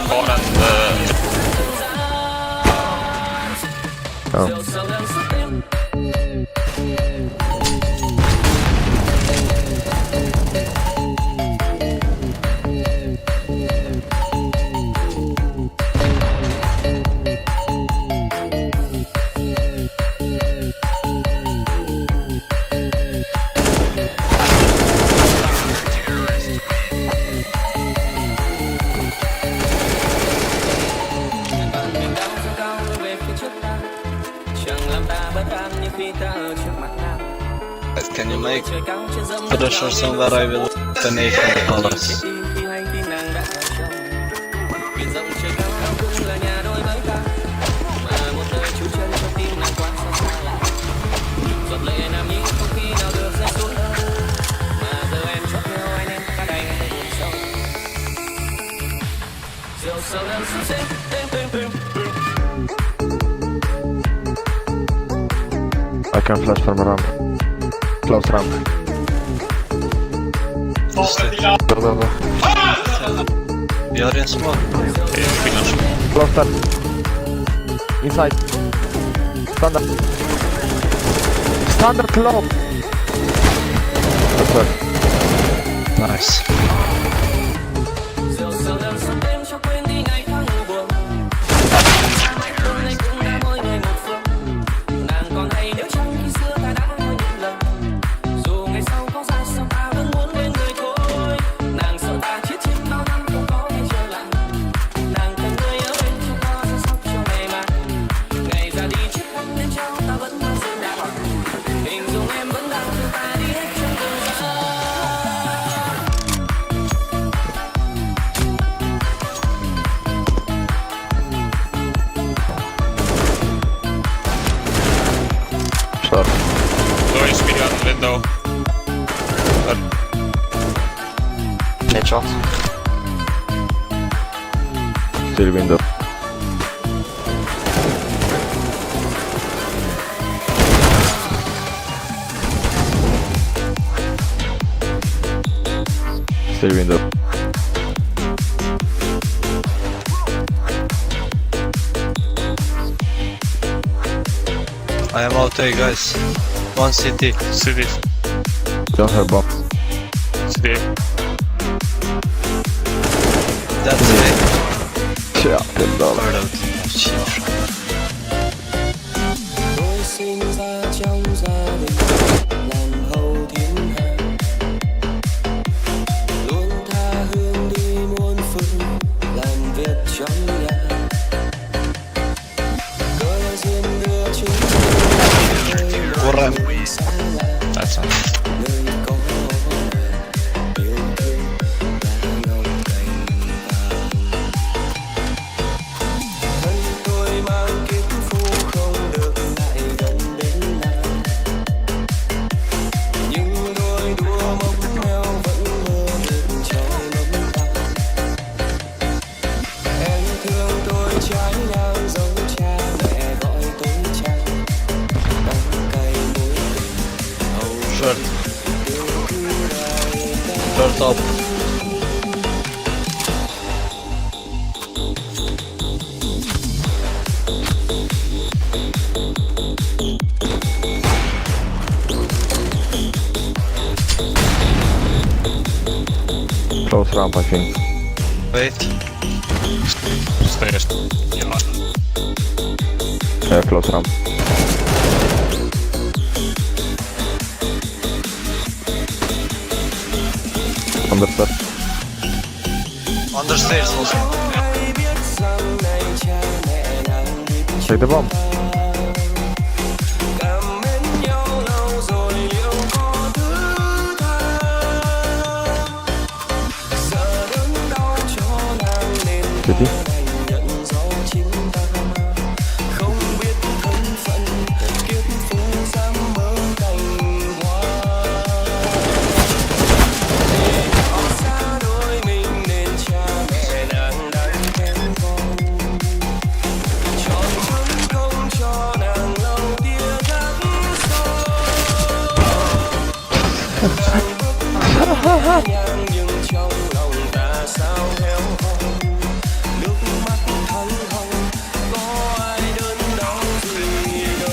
Har en... Oh. dẫu sao nàng suốt đêm. Mình đau dương cao hướng về phía trước ta, chẳng làm ta bất an như khi ta ở trước mặt nàng. Can you make Trời cao trên dâm đất pressure lao somewhere? I will finish the palace. chết đi khi hay tin nàng đã ở trong biển rộng trời cao đâu cũng là nhà đôi với ta, mà một đời chú chân trong tim nàng quá xa xa lạ giọt lệ nam nhi không khi nào được rơi xuống đâu, mà giờ em chót theo ai nên ta đành phải buồn sâu. Dẫu sao nàng suốt đêm. I can flash from a ramp. Close ramp. Go. We are in smoke. Close that. Inside. Standard. Standard low. That's right. Nice. Dẫu sao nàng suốt đêm cho quên đi ngày tháng u buồn. Hôm nay cũng đã mỗi người một phương. Nàng còn hay nhớ trong khi xưa ta đã nói những lần. Dù ngày sau có ra sao ta vẫn muốn bên người thôi. Nàng sợ ta chết trên bao năm không có thể trở lại. Nàng cần người ở bên cho ta chăm sóc cho ngày mai. Ngày ra đi chiếc khăn lên trao ta vẫn mang dương đạo. Hình dung em vẫn đang theo ta đi hết trên đường xa. Mid shot. Still window. Still window. I am out A, guys. One CT. City. Don't have bomb. City. That's A. Tja, till då. Third out. Shit. Tôi sinh ra trong gia đình làm hậu thiên hạ, luôn tha hương đi muôn phương làm việc trong nhà. Cơ duyên đưa chúng Corre. tôi xa lạ That's it. nơi có yêu thương và ngọc cành vàng. Thân tôi mang kiếp phu không được lại gần đến nàng, nhưng đôi đua móc meo vẫn mơ được trong nấm tan. Em thương tôi trái ngang dấu cha mẹ gọi tôi chàng, đắng cay mối tình hầu Short. yêu cứ đời ta. Short top. Close ramp, I think. Wait. Stairs. Yeah. Yeah, close ramp. Understood. Understairs also. Hãy biết rằng này cha mẹ nàng biết Take the bomb. cảm mến nhau lâu rồi liệu có thứ tha. Giờ đớn đau cho nàng nên ta City. đành nhận rõ chính ta không biết thân phận kiếp phu dám mơ cành hoa. Để họ xa đôi mình nên cha mẹ nàng đang kén con, chọn chấm không cho nàng lâu tia gắt sâu. Nàng bước nhẹ nhàng nhưng trong lòng ta sao héo hon, nước mắt thăng hồng có ai đớn đau gì đâu.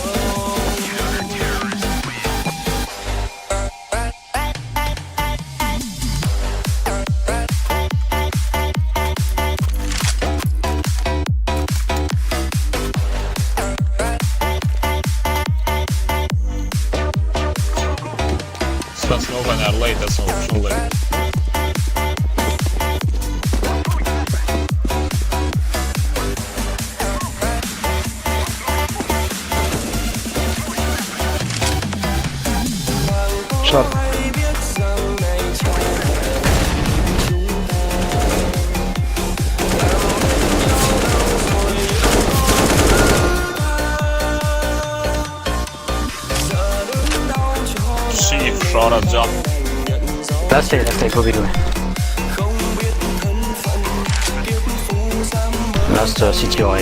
That's no when they're late, that's no too late. Short. Hãy biết rằng này cha mẹ chúng ta làm bên nhau lâu rồi giờ đớn đau cho Chief shot at jump. nhận rõ Let's take Kobe doing. không biết thân phận kiếp phu dám mơ Last CTO.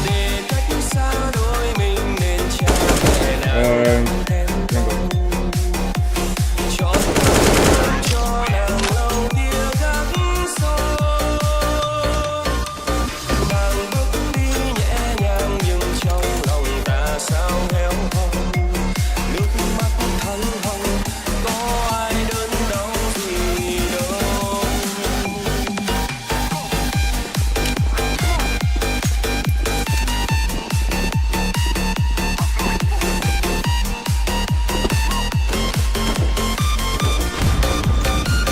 để cách xa đôi mình nên cha mẹ nàng thèm con, chọn cho nàng lâu tia gắt sâu. Nàng bước đi nhẹ nhàng nhưng trong lòng ta sao héo hon, nước mắt thăng hồng có ai đớn đau gì đâu.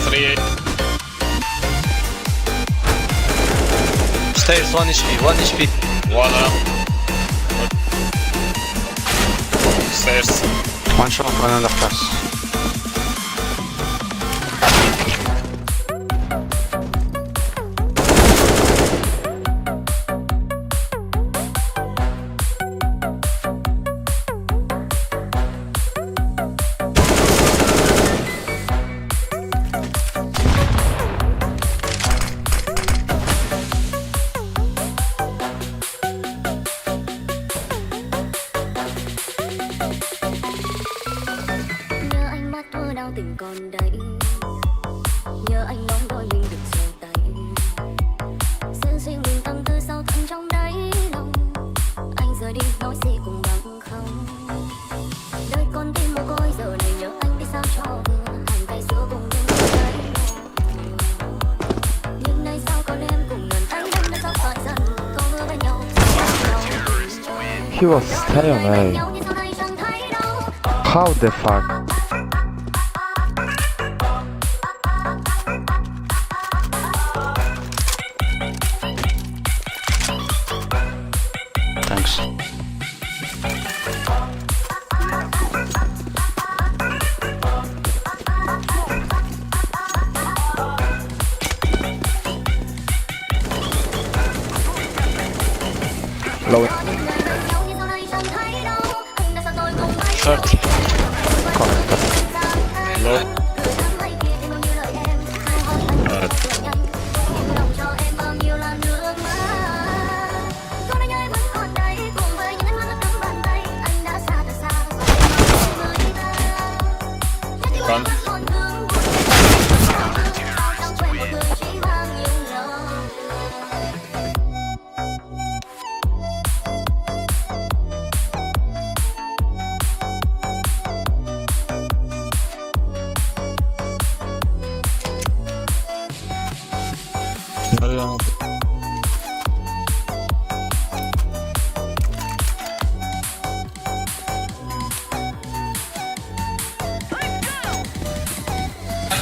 Three. Stairs, 1 HP, 1 HP. One up. Stairs. One shot, one and a press. bao tình còn đây. Nhớ anh nói đôi mình được rồi tay. Sự suy mình tâm tư sâu thẳm trong đáy lòng. Anh rời đi nói gì cũng bằng không. Đời con tim mồ côi giờ này nhớ anh đi sao cho vừa. Hàng tay xưa cùng những người đấy. Nhưng nay sao còn em cùng ngần anh đâm đã sao phải dần. Câu hứa bên nhau. He was stay on A. How the fuck? Thanks. Low. Short. Low. Run.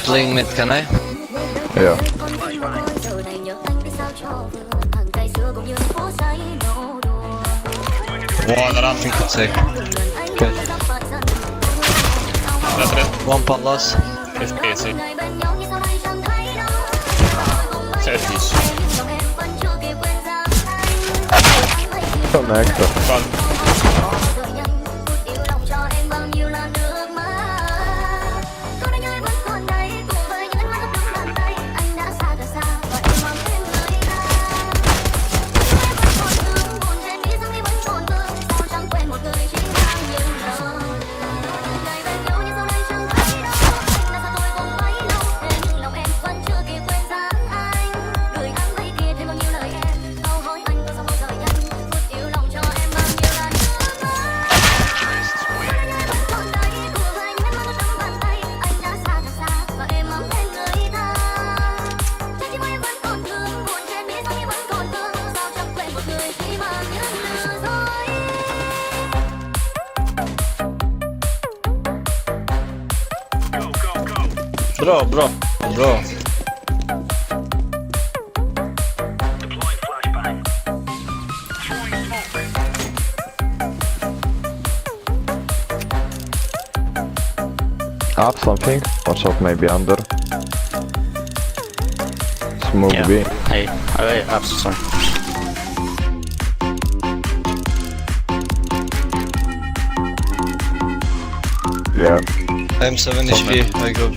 Playing mid, can I? Yeah. One ramp. Sick. Okay. That's it. One palace. FPC. Selfies. Next. Run. Bro. Up something. Watch out, maybe under. Smoke B. Hey, up some. Yeah. I'm 7 HP, I go B.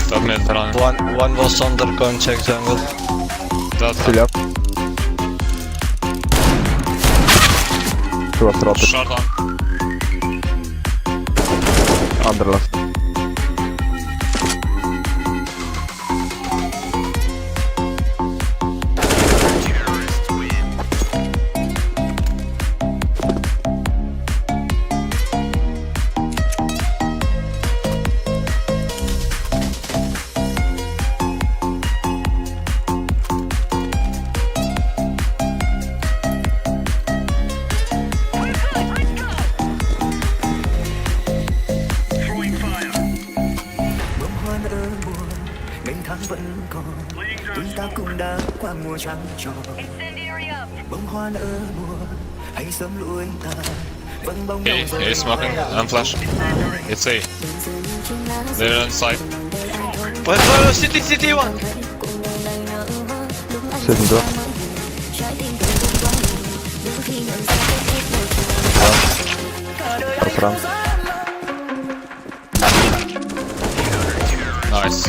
Top mid, run. One was under, go and check jungle. That's Still up. He was rotted. short on. Under last. Okay, he's smoking. I'm flash. It's A. They're inside. City one. Sitting drop. That's run. Nice.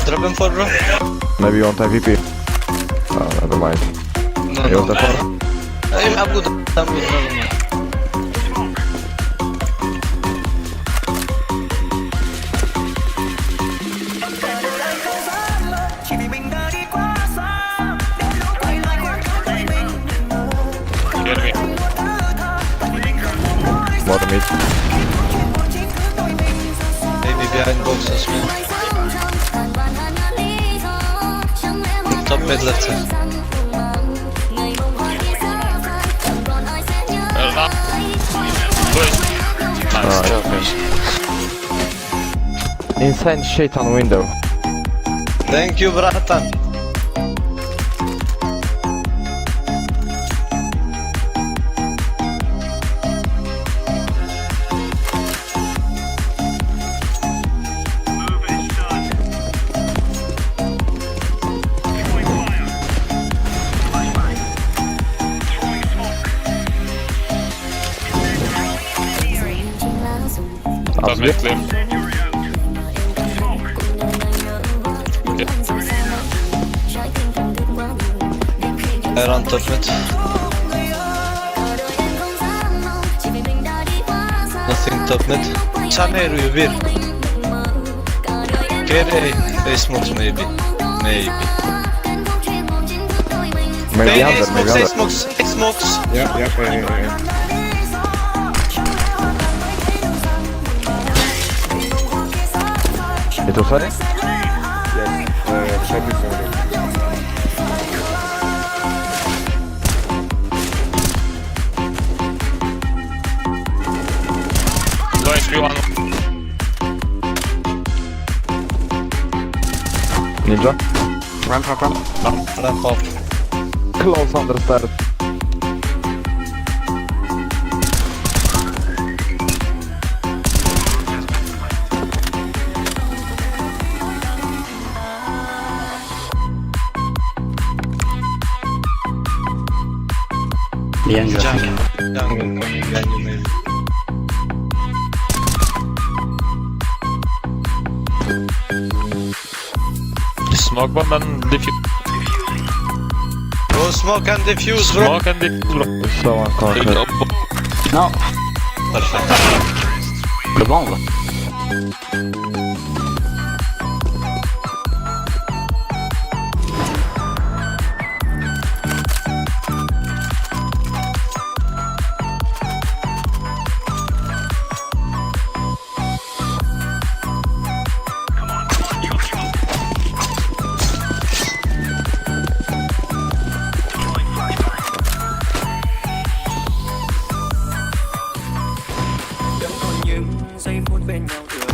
Drop him for bro. Maybe you want MVP. Never mind. No, You no. want the 4? I'm good. I'm good. Never mind. Hear me. Bottom mid. Maybe behind box as well. Top mid left side. Push. Nice. Insane shit on window. Thank you, bratan. Top mid clear. I run top mid. Nothing top mid. Sameru bir. Carry face smokes maybe. Maybe. Maybe under, maybe Smokes, under. smokes, smokes. Yeah. It was ready? Low HP one. Ninja? Ramp off. Close under stairs. Jungle behind you maybe. Smoke bomb and defuse. Go smoke and defuse, bro. Smoke and defuse, bro. So unconscious. Perfect. Le bombe.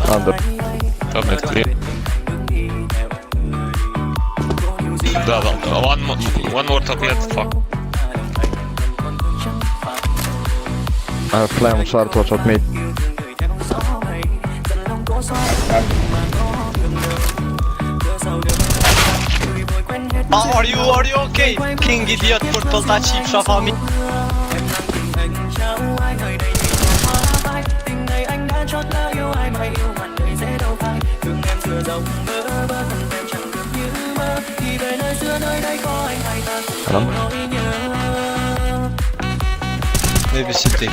Under. Top mid clear. One more top yet. Fuck. I have flame short, watch out mid. Are you okay? King idiot purple ta cheap shop on me. Maybe city.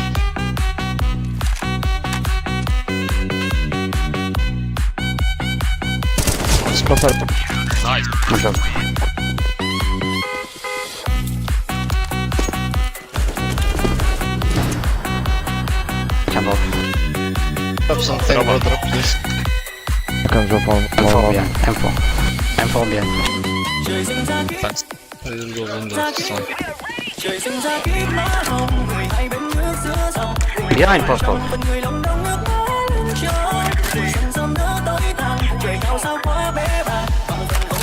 Spotter. Nice. Drop something, bro, drop please. I can drop on one. M4 bien. Thanks. I will go window. So. Behind postal.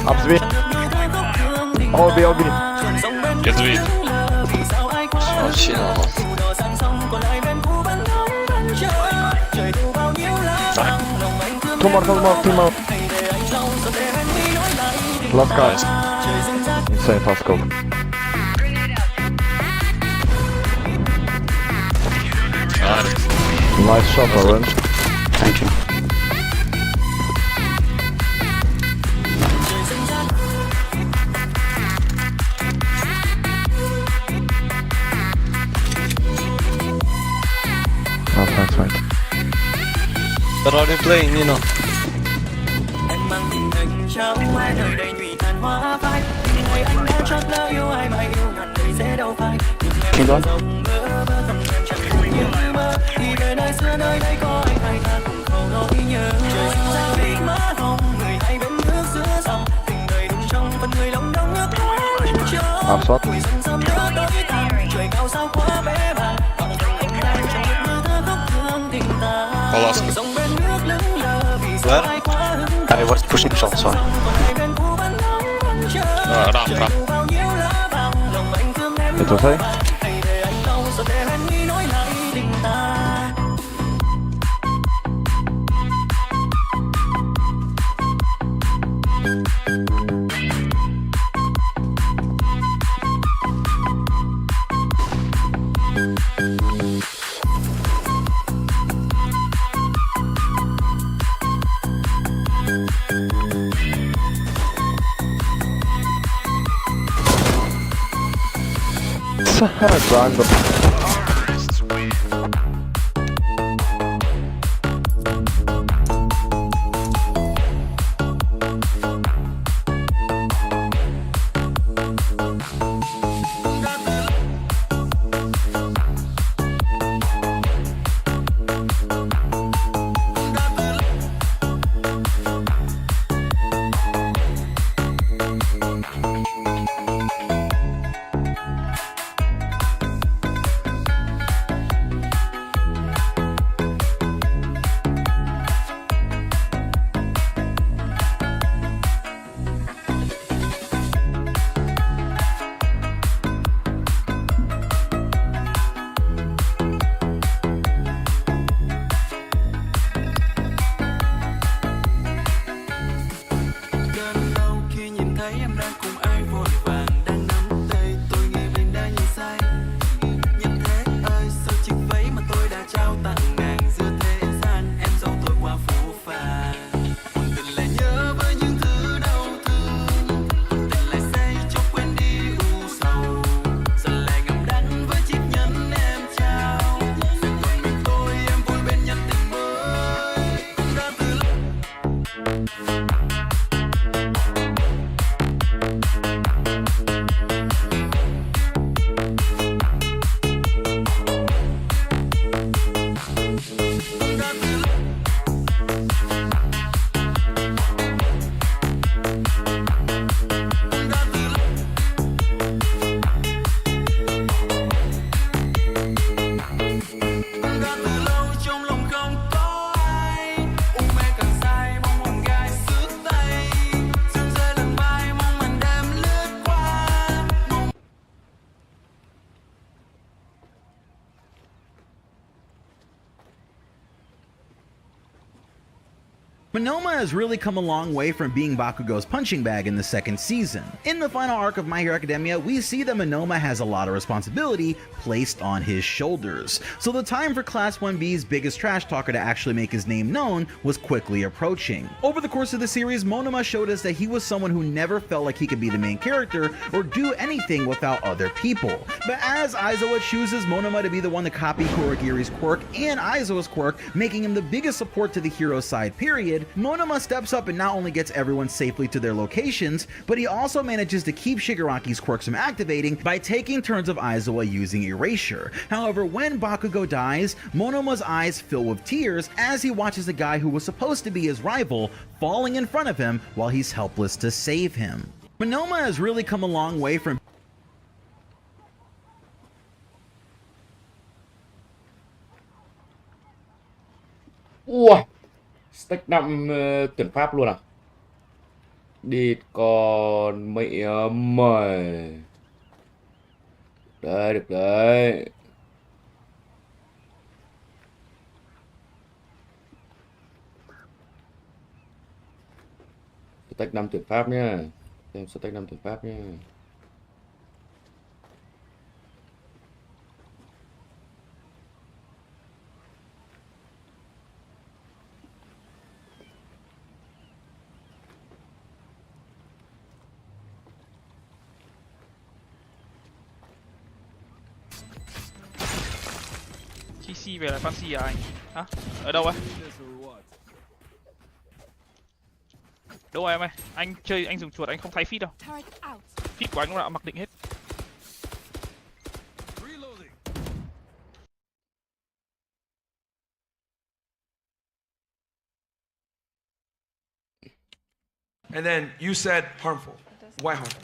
Ups B. All B. Get the weed. Oh, shit, no. Two more. Last guy. Insane fast scope. Nice shot, Orange. Thank you. What are they playing, you know? Em mang tình hình trao ai nơi đây nhụy tàn hoa phai. Ngày anh đã chót lỡ yêu ai mà yêu ngàn đời sẽ đâu phai. Keep going. Dòng mơ mơ thầm ngàn chẳng vui như mơ. Thì về nơi xưa nơi đây có anh ta cùng khâu nỗi nhớ. Trời sinh ra vì má hồng người hay bên nước giữa dòng. Tình đời đụng trong phần người lòng đông ước quên cho. Tuổi xuân sớm nhớ tới ta. Trời cao sao quá bé bàng. Bằng tình anh đang trong giấc mơ thơ khóc thương tình ta. Dòng bên nước lững lờ vì sao ai quá hứng. I was pushing short, sorry. Ramp. It's okay. Random. Monoma has really come a long way from being Bakugo's punching bag in the second season. In the final arc of My Hero Academia, we see that Monoma has a lot of responsibility placed on his shoulders. So the time for Class 1B's biggest trash talker to actually make his name known was quickly approaching. Over the course of the series, Monoma showed us that he was someone who never felt like he could be the main character or do anything without other people. But as Aizawa chooses Monoma to be the one to copy Kurogiri's quirk and Aizawa's quirk, making him the biggest support to the hero side period, Monoma steps up and not only gets everyone safely to their locations, but he also manages to keep Shigaraki's quirks from activating by taking turns of Aizawa using Erasure. However, when Bakugo dies, Monoma's eyes fill with tears as he watches the guy who was supposed to be his rival falling in front of him while he's helpless to save him. Monoma has really come a long way from Ui, stack 5 tuyển Pháp luôn à? Địt con mẹ mày. Đấy, được đấy. Stack 5 tuyển Pháp nhá. Xem stack 5 tuyển Pháp nhá. TC về lại fancy à anh? Hả? Ở đâu ấy? Đúng rồi em ơi, anh chơi anh dùng chuột anh không thay feed đâu. Feed của anh cũng đã mặc định hết. And then you said harmful. Why harmful?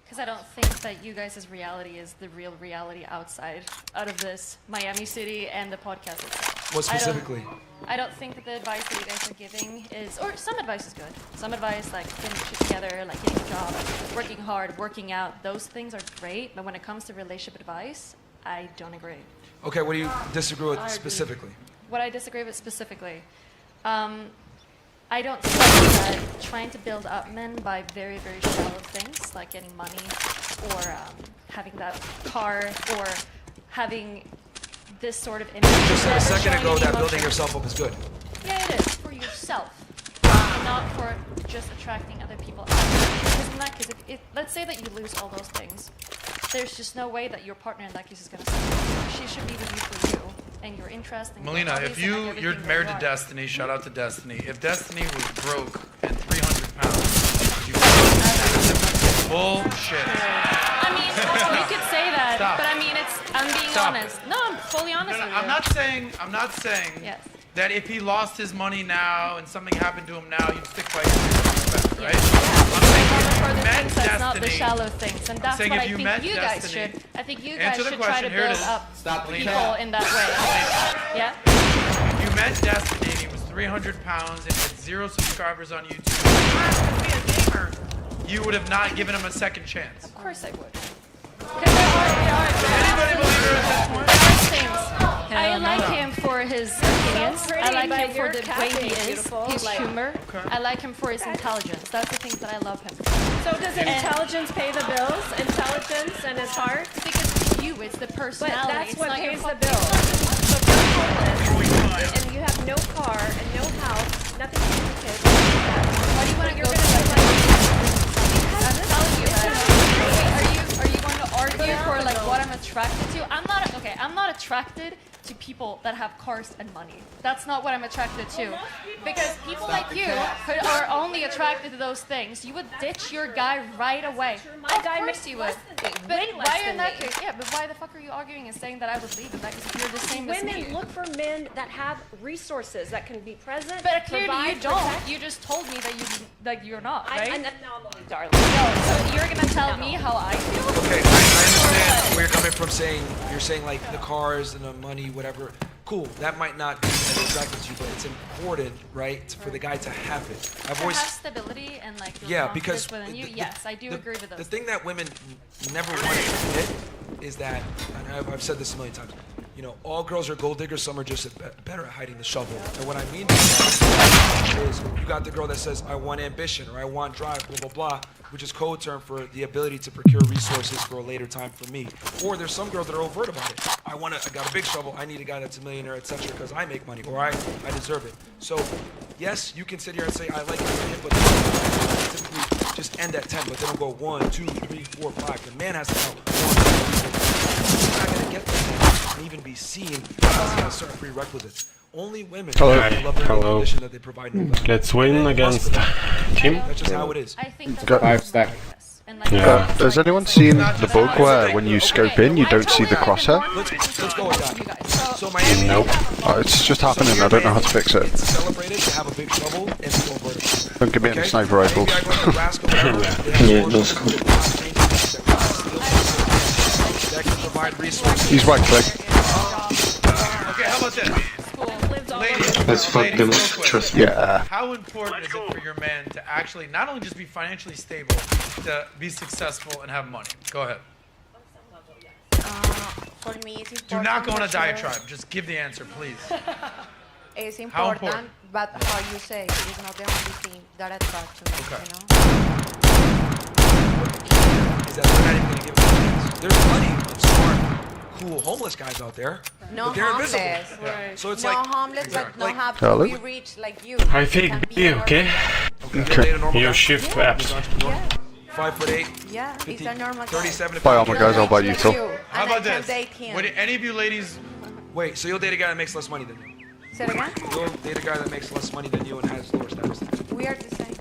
Because I don't think that you guys' reality is the real reality outside out of this Miami City and the podcast itself. What specifically? I don't think that the advice that you guys are giving is, or some advice is good. Some advice like getting shit together, like getting a job, working hard, working out, those things are great. But when it comes to relationship advice, I don't agree. Okay, what do you disagree with specifically? What I disagree with specifically, I don't think that trying to build up men by very, very shallow things like getting money or having that car or having this sort of image. You said a second ago that building yourself up is good. Yeah, it is for yourself, not for just attracting other people out. Because in that case, if let's say that you lose all those things, there's just no way that your partner in that case is going to support you. She should be with you for you and your interest. And Melina, your if you're married to Destiny, shout out to Destiny. If Destiny was broke and 300 pounds, you bullshit. I mean, you could say that, Stop. but I mean, I'm being Stop honest. No, I'm fully honest with you. I'm not saying Yes. that if he lost his money now and something happened to him now, you'd stick by his respect, right? For the things that's not the Destiny, shallow things, and that's saying what if I you think met you guys Destiny- should. I think you guys Answer the should try to question. Here it build is. up Stop the people chat. in that way. Yeah. If you met Destiny and he was 300 pounds and had 0 subscribers on YouTube, be a gamer, you would have not given him a second chance. Of course I would. Because there are things. I like him for his opinions. I like him for the way he is, his humor. I like him for his intelligence. That's the things that I love him for. So does intelligence pay the bills? Intelligence and his heart? Because it's you, it's the But personality. that's it's what not your pays the fucking- bills. So if you're homeless and you have no car and no house, nothing to do with kids. Why do you want to go to I'm telling you that. Are you going to argue for like what I'm attracted to? I'm not attracted to people that have cars and money. That's not what I'm attracted to. Because people like you are only attracted to those things. You would ditch your guy right away. Of course you would. But why in that case? Yeah, but why the fuck are you arguing and saying that I would leave in that case if you're the same as me? Women look for men that have resources that can be present. But clearly provide, you don't. protect. You just told me that you're not, right? I'm not, darling. No, so you're gonna tell me how I feel? Okay, I understand where you're coming from saying, you're saying like the cars and the money, whatever. Cool, that might not be as attractive to you, but it's important, right, for the guy to have it. I've always... have stability and like your Yeah, confidence because within you. Yes, I do agree with those. The thing that women never want to admit is that, and I've said this a million times, you know, all girls are gold diggers, some are just better at hiding the shovel. And what I mean by that is you got the girl that says, I want ambition, or I want drive, blah, blah, blah, which is code term for the ability to procure resources for a later time for me. Or there's some girls that are overt about it. I got a big shovel, I need a guy that's a millionaire, etc., because I make money, or I deserve it. So, yes, you can sit here and say, I like it, but typically just end at 10, but they don't go 1, 2, 3, 4, 5. The man has to know 1, 2, 3. He's not going to get that and even be seen unless he has certain prerequisites. Only women love the condition that they provide. Let's win against team. That's just how it is. I think Got 5 stack. Yeah. Has anyone seen the bug where when you scope in, you don't see the crosshair? Let's go with that. So Miami, Nope. Oh, it's just happening. I don't know how to fix it. it's celebrated to have a big shovel and to go vertical. Don't give me any sniper rifles. Yeah, those that can provide resources. He's right click. Okay, how about this? Ladies, Let's fuck them real up, quick. trust me. Yeah. How important is it for your man to actually not only just be financially stable, to be successful and have money? Go ahead. For me, it's important. Do not go on a for sure. diatribe. Just give the answer, please. It's How important, important? but how you say it is not the only thing that attracts me. Okay. You know? Is that they're not even going to give it a chance. There's plenty of smart, cool homeless guys out there, No but they're homeless. invisible. Right. So it's no like homeless, but like, not have Hello? to be rich like you. I Can think be you normal. okay? Okay. You shift apps. Yeah. 5'8", Yeah, it's a normal guy. 37 to Buy all my guys, I'll buy you too. How And about I can this? date him. Would any of you ladies... Wait, so you'll date a guy that makes less money than you? Say it again? You'll date a guy that makes less money than you and has lower status than you? We are the same.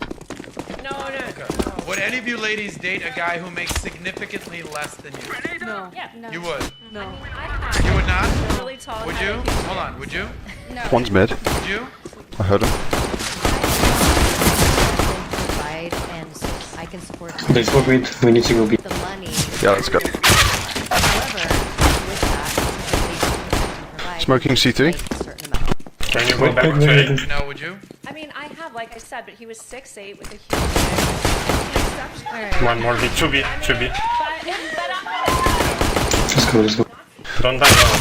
Would any of you ladies date a guy who makes significantly less than you? No. Yeah, no. You would? No. You would not? Really tall. Would you? Hold on, would you? No. One's mid. Would you? I heard him. Provide and I can support. Let's go mid. We need to go mid. The money. Yeah, let's go. However, with that, Smoking CT. Can you go back to it? No, would you? I mean, I have, like I said, but he was 6'8" with a huge. One more B, 2B, 2B. Let's go. Don't die now.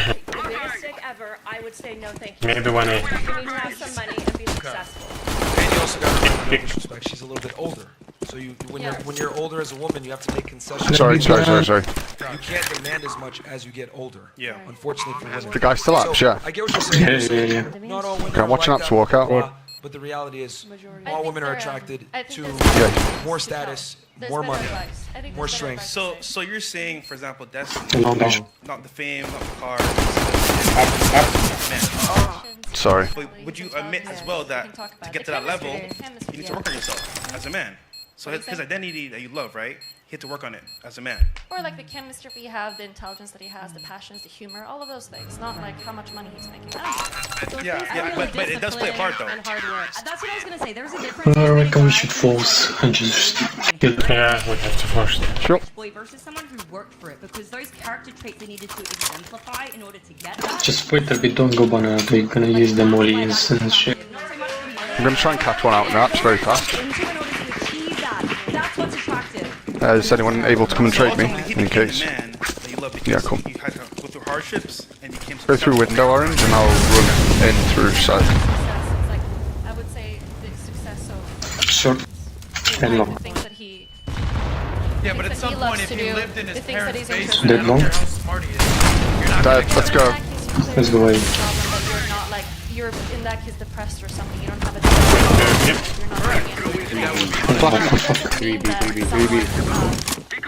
The biggest stick ever, I would say no thank you. Maybe 1A. You need to have some money and be successful. And you also got to remember, respect, she's a little bit older. So when you're older as a woman, you have to make concessions. Sorry. You can't demand as much as you get older. Yeah. Unfortunately for women. The guy still up, So, yeah. I get what you're saying. Yeah. Not all women Okay, I'm are watching like up to that, walk out. But the reality is, I all think women are they're, attracted I think to there's more status, There's more better money, advice. I think more there's better strength. advice. So you're saying, for example, Destiny, No. not the fame, not the car. Sorry. But would you admit as well that to get to that level, you need to work on yourself as a man? So his identity that you love, right? He had to work on it as a man. Or like the chemistry he has, the intelligence that he has, the passions, the humor, all of those things. Not like how much money he's making. Yeah, but it does play a part though. and hard work. That's what I was gonna say. There's a difference. I reckon we should force and just kill. Yeah, we have to force it. Sure. Boy versus someone who worked for it, because those character traits they needed to exemplify in order to get that. Just wait a bit, don't go banana. They're gonna use the mollies and shit. I'm going to try and catch one out now. It's very fast. That's what's attractive. Is anyone able to come and trade me? In case. Man that you love because Yeah, cool. you had to go through hardships and you came Go through window orange and I'll run in through side. It's like, I would say the success of Short and long. the things that he Yeah, but at that some he loves point, if to he do, lived in his the things that parents' he's basement, Dead I don't long? care how smart he is, you're not gonna Let's go. Let's go away. problem that you're not like you're in that case depressed or something. You don't have a job. You're not doing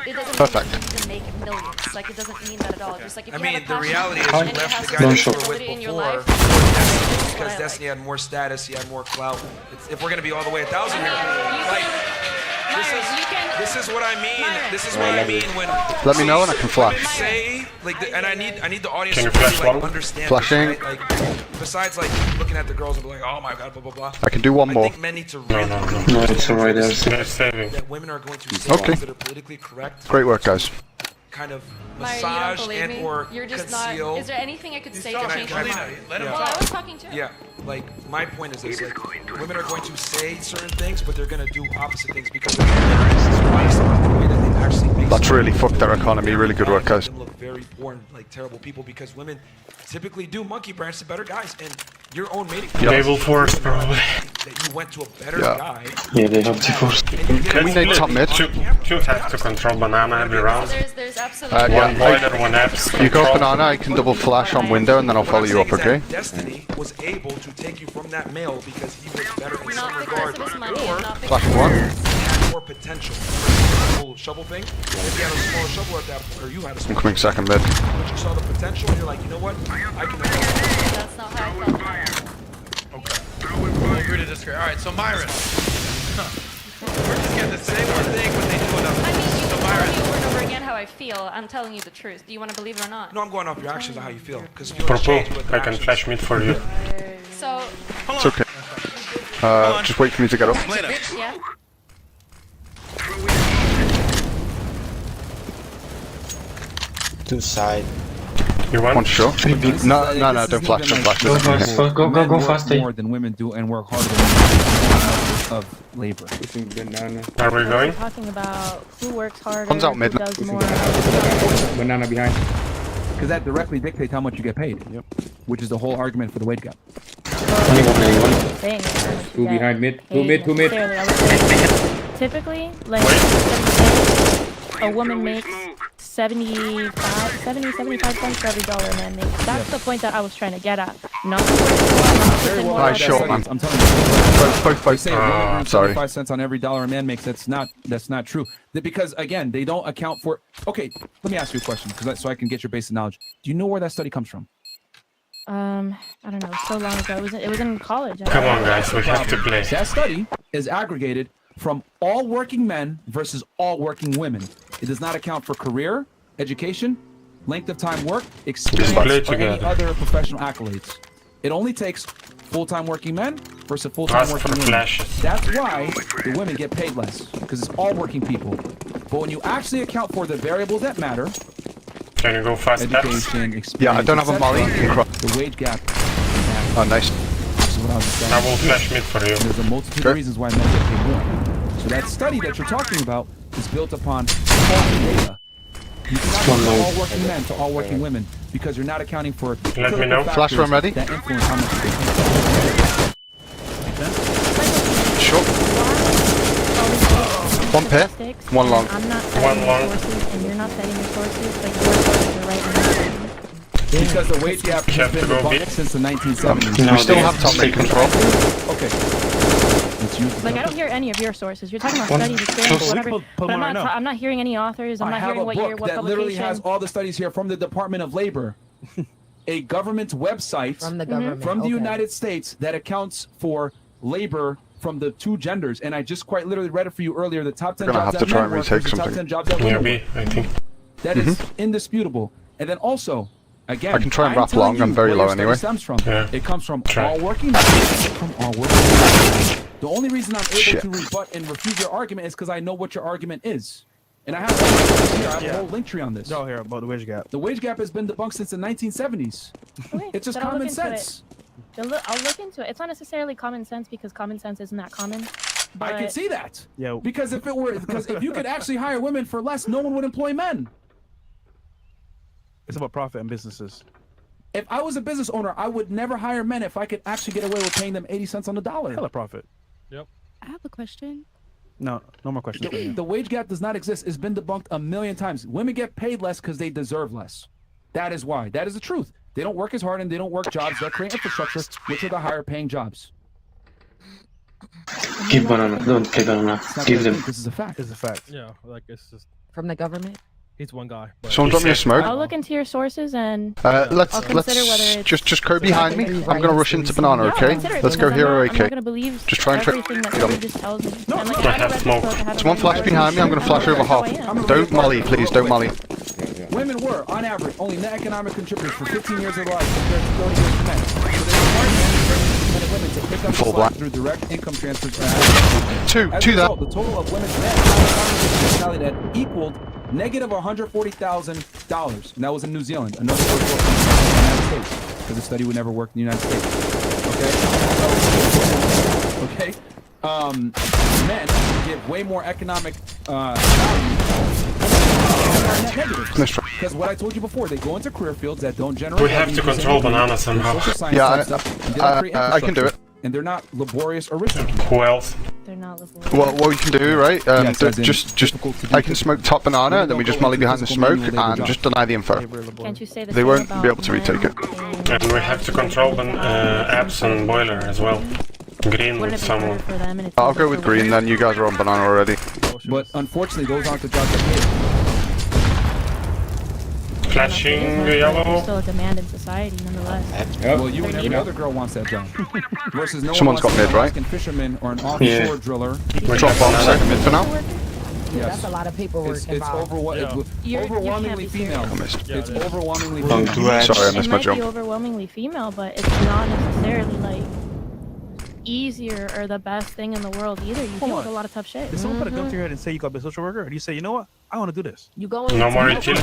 it doesn't Perfect. mean you can make millions. Like it doesn't mean that at all. Just like if I you mean, have a the passion reality is and you it left has the guy that you some were with stability in your before life, because Destiny had more status, he had more clout. If we're gonna be all the way 1,000 here, like, this is what I mean. This is what I mean when. Let me know and I can flash. Say like, and I need the audience Can you to really, flash like, one? understand. Flashing. This, right? Like, besides like looking at the girls and be like, oh my god, blah blah blah. I can do one I more. think men need to really No, it's alright. They're saving. that women are going to say Okay. things that are politically correct, Great work, guys. kind of Maya, you don't massage believe and me. or You're just conceal. not. Is there anything I could say to talking, change your Kalina. mind? Let him Well, I was talking too. Yeah, like my point is this: like women are going to say certain things, but they're going to do opposite things because of the way that they actually make. That's really fucked their economy. Really good work, guys. Them look very poor and like terrible people because women typically do monkey branch to better guys, and your own mating. They will force probably. That you went to a better Yeah. guy. Yeah, they have to force. Can we name top mid? Two have to control banana every round. There's absolutely. One boiler, one apps. You go banana, I can double flash on window and then I'll follow you up, okay? Destiny was able to take you from that male because he was better in some Not regard, because of his money, or and not Flash because one. had more potential. The whole shovel thing. If you had a smaller shovel at that point, or you had a I'm smaller coming second mid. but you saw the potential and you're like, you know what? I can. that's not how I felt. Okay. We'll agree to disagree. All right, so Myron. We're just getting the same thing when they do it up. I mean, you So can tell Myron. me over and over again how I feel. I'm telling you the truth. Do you want to believe it or not? No, I'm going off your actions and how you feel. Because Purple, I can flash mid for you. So, It's okay. Just wait for me to get up. yeah. To side. You want? One shot. No, don't flash, don't flash. Go fast, go fast. More than women do and work harder than of labor. Are we going? Talking about who works harder, One's out who mid. does more. Banana behind. Because that directly dictates how much you get paid. Yep. Which is the whole argument for the wage gap. Saying it, how much you Two get behind mid. paid Two mid. Two mid. necessarily. I would say typically, like a woman makes 75 cents for every dollar a man makes. That's the point that I was trying to get at. Not Nice shot, man. I'm telling you. Both. They say a woman earns Sorry. 75 cents on every dollar a man makes. That's not true. Because again, they don't account for. Okay, let me ask you a question, so I can get your basic knowledge. Do you know where that study comes from? I don't know. So long ago, it was in college. Come on, guys, we have to play. That study is aggregated from all working men versus all working women. It does not account for career, education, length of time worked, experience, or any other professional accolades. It only takes full-time working men versus full-time working women. That's why the women get paid less, because it's all working people. But when you actually account for the variables that matter, can you go fast? Education, experience, Yeah, I don't have a molly. the wage gap. Oh, nice. I will flash mid for you. There's a multitude of reasons why men get paid more. So that study that you're talking about is built upon false data. You cannot compare all working men to all working women because you're not accounting for Let me know. Flash room ready? that influence how much you get. Sure. One pair, one long. I'm not One setting long. your sources, and you're not setting your sources, but your sources are right in the Because the wage gap has been debunked since the 1970s. We still have top mid control. Okay. Let's use Like, I don't hear any of your sources. You're talking about studies, experience, whatever. But I'm not hearing any authors. I'm I not have hearing a what book year, what that literally has publication. all the studies here from the Department of Labor, a government website From the government, from the okay. United States that accounts for labor from the two genders. And I just quite literally read it for you earlier. The top 10 We're gonna jobs have to that try men and work retake versus the top something. 10 jobs that Near women B, work. I think. That is indisputable. And then also, again, I can try and I'm wrap telling long, I'm you very where low your study anyway. Stems from. Yeah. It comes from Try. all working men, from all working men. The only reason I'm able Shit. to rebut and refute your argument is because I know what your argument is. And I have all my links here. I have a whole link tree on this. Y'all hear about the wage gap? The wage gap has been debunked since the 1970s. Okay, It's just then I'll common look into it. sense. I'll look into it. It's not necessarily common sense because common sense isn't that common. I can but- see that. Yeah. Because if you could actually hire women for less, no one would employ men. It's about profit and businesses. If I was a business owner, I would never hire men if I could actually get away with paying them 80 cents on the dollar. Hella profit. I have a question. No more questions. for you. The wage gap does not exist. It's been debunked a million times. Women get paid less because they deserve less. That is why. That is the truth. They don't work as hard and they don't work jobs that create infrastructure, which are the higher paying jobs. Give banana. Don't play banana. It's not Give that them. deep. This is a fact. It's a fact. Yeah, like it's just From the government? he's one guy. Someone drop me a smoke. I'll look into your sources and Let's I'll consider whether it's just go behind me. I'm gonna rush into banana, Yeah, okay? consider it Let's go because hero I'm not AK. gonna believe Just try and trick. everything that somebody just tells me. And like, I have smoke. Someone flash behind me. I'm gonna flash over half. Don't molly, please. Don't molly. Women were, on average, only net economic contributors for 15 years of their life compared to 30 years for men. So there's a hard men and women to pick up the Full slack black. through direct income transfers. Two As a that. result, the total of women's net economic tallied that equaled negative $140,000. And that was in New Zealand. Another source in the United States, because the study would never work in the United States. Okay. Men give way more economic value. Because what I told you before, they go into career fields that don't generate. We have to revenue, control generate banana somehow. social science Yeah, type stuff, and they don't create I can do it. infrastructure, and they're not laborious or risky. Who else? They're not laborious. What we can do, right? Yes, as in Just difficult to do. I can smoke top banana, Women then we don't just go molly into behind the physical smoke manual labor and jobs. just deny the info. Can't you say the They same won't about be able to retake men it. And we have to control apps and boiler as well. Green Wouldn't with it be someone. harder for them and it's I'll easier go with for green women? then. You guys are on banana already. But unfortunately, those aren't the jobs that pay. Flashing There's yellow. still a demand in society, nonetheless. Well, you They're and every needed. other girl wants that job. Versus no Someone's one got wants mid, an right? Alaskan fisherman or an offshore Yeah. driller. Drop bomb second mid for now. Yeah, that's a lot of paperwork It's involved. overwhelmingly female. It's overwhelmingly Don't female. do that. Sorry, I missed It my might jump. be overwhelmingly female, but it's not necessarily like easier or the best thing in the world either. You deal with a lot of tough shit. Did someone put a gun to your head and say you got to be a social worker? Or do you say, you know what? I want to do this. You go No more utility.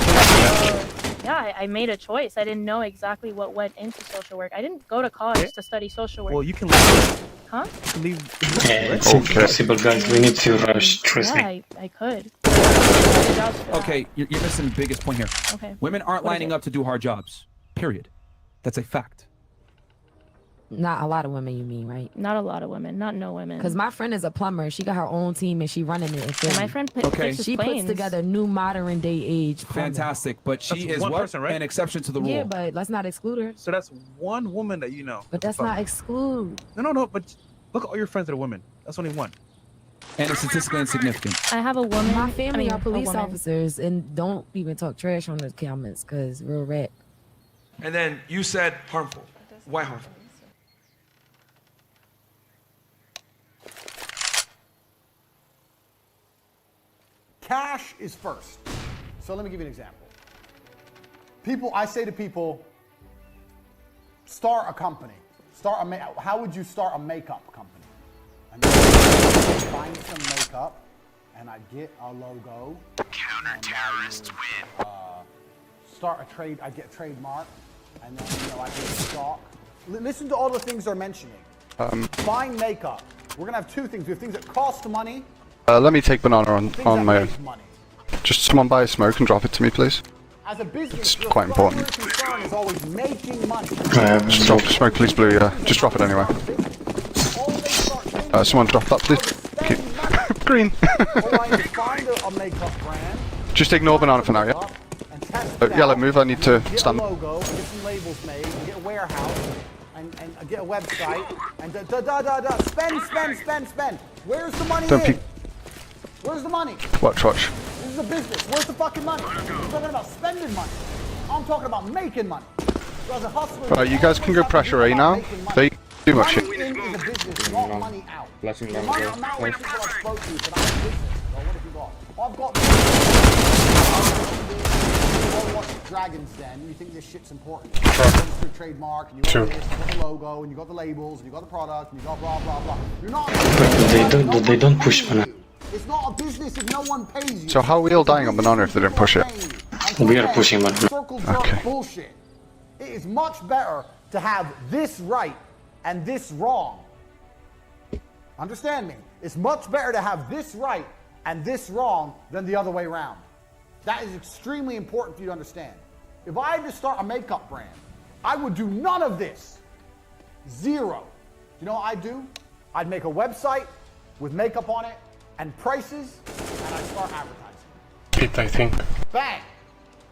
Yeah, I made a choice. I didn't know exactly what went into social work. I didn't go to college to study social work. Well, you can leave. Huh? You can leave. Yeah, it's impossible, guys. We need to rush. Trust Yeah, me. I could. Okay, you're missing the biggest point here. Okay. Women aren't What is lining it? up to do hard jobs. Period. That's a fact. Not a lot of women, you mean, right? Not a lot of women. Not no women. Because my friend is a plumber. She got her own team and she running it. in Philly. my friend Okay. She planes. puts together new modern day age. plumbing. Fantastic. But she That's is one what? person, right? An exception to the rule. Yeah, but let's not exclude her. So that's one woman that you know. But that's not exclude. No. But look at all your friends that are women. That's only one. And it's statistically insignificant. I have a woman. My family are a police woman. officers and don't even talk trash on the comments because real rat. And then you said harmful. Why harmful? cash is first. So let me give you an example. I say to people, start a company. How would you start a makeup company? And find some makeup, and I get a logo. Counter-terrorists win. Start a trade. I get a trademark, and then I get stock. Listen to all the things they're mentioning. Find makeup. We're gonna have two things. We have things that cost money. Let me take banana on my own. Just someone buy a smoke and drop it to me, please. As a business, It's quite important. concern is always making money. Just drop smoke, please, blue. Yeah, just drop it anyway. Someone drop that, please. Okay. Green. Find a makeup brand. Just ignore banana for now, yeah. Yellow, move. I need to Get a stand. logo, and get some labels made, and get a warehouse, and get a website, and spend. Where's the money Don't in? peek. Where's the money? Watch. This is a business. Where's the fucking money? I'm talking about spending money. I'm talking about making money. So as a hustler, Right, you guys can go pressure A now. They do much shit. money in is a business, not money out. Flashing The down money there. I'm not with people I spoke to, but I'm a business. Well, what have you got? I've got. You all watch Dragon's Den. You think this shit's important? You register a trademark, and you got this, you got the logo, and you got the labels, and you got the product, and you got blah blah blah. You're not. They don't push banana. It's not a business if no one pays you. So how are we all dying on banana if they didn't push it? We are pushing banana. Circle jerk bullshit. It is much better to have this right and this wrong. Understand me? It's much better to have this right and this wrong than the other way around. That is extremely important for you to understand. If I had to start a makeup brand, I would do none of this. Zero. You know what I'd do? I'd make a website with makeup on it and prices, and I'd start advertising. Pit, I think. Bang!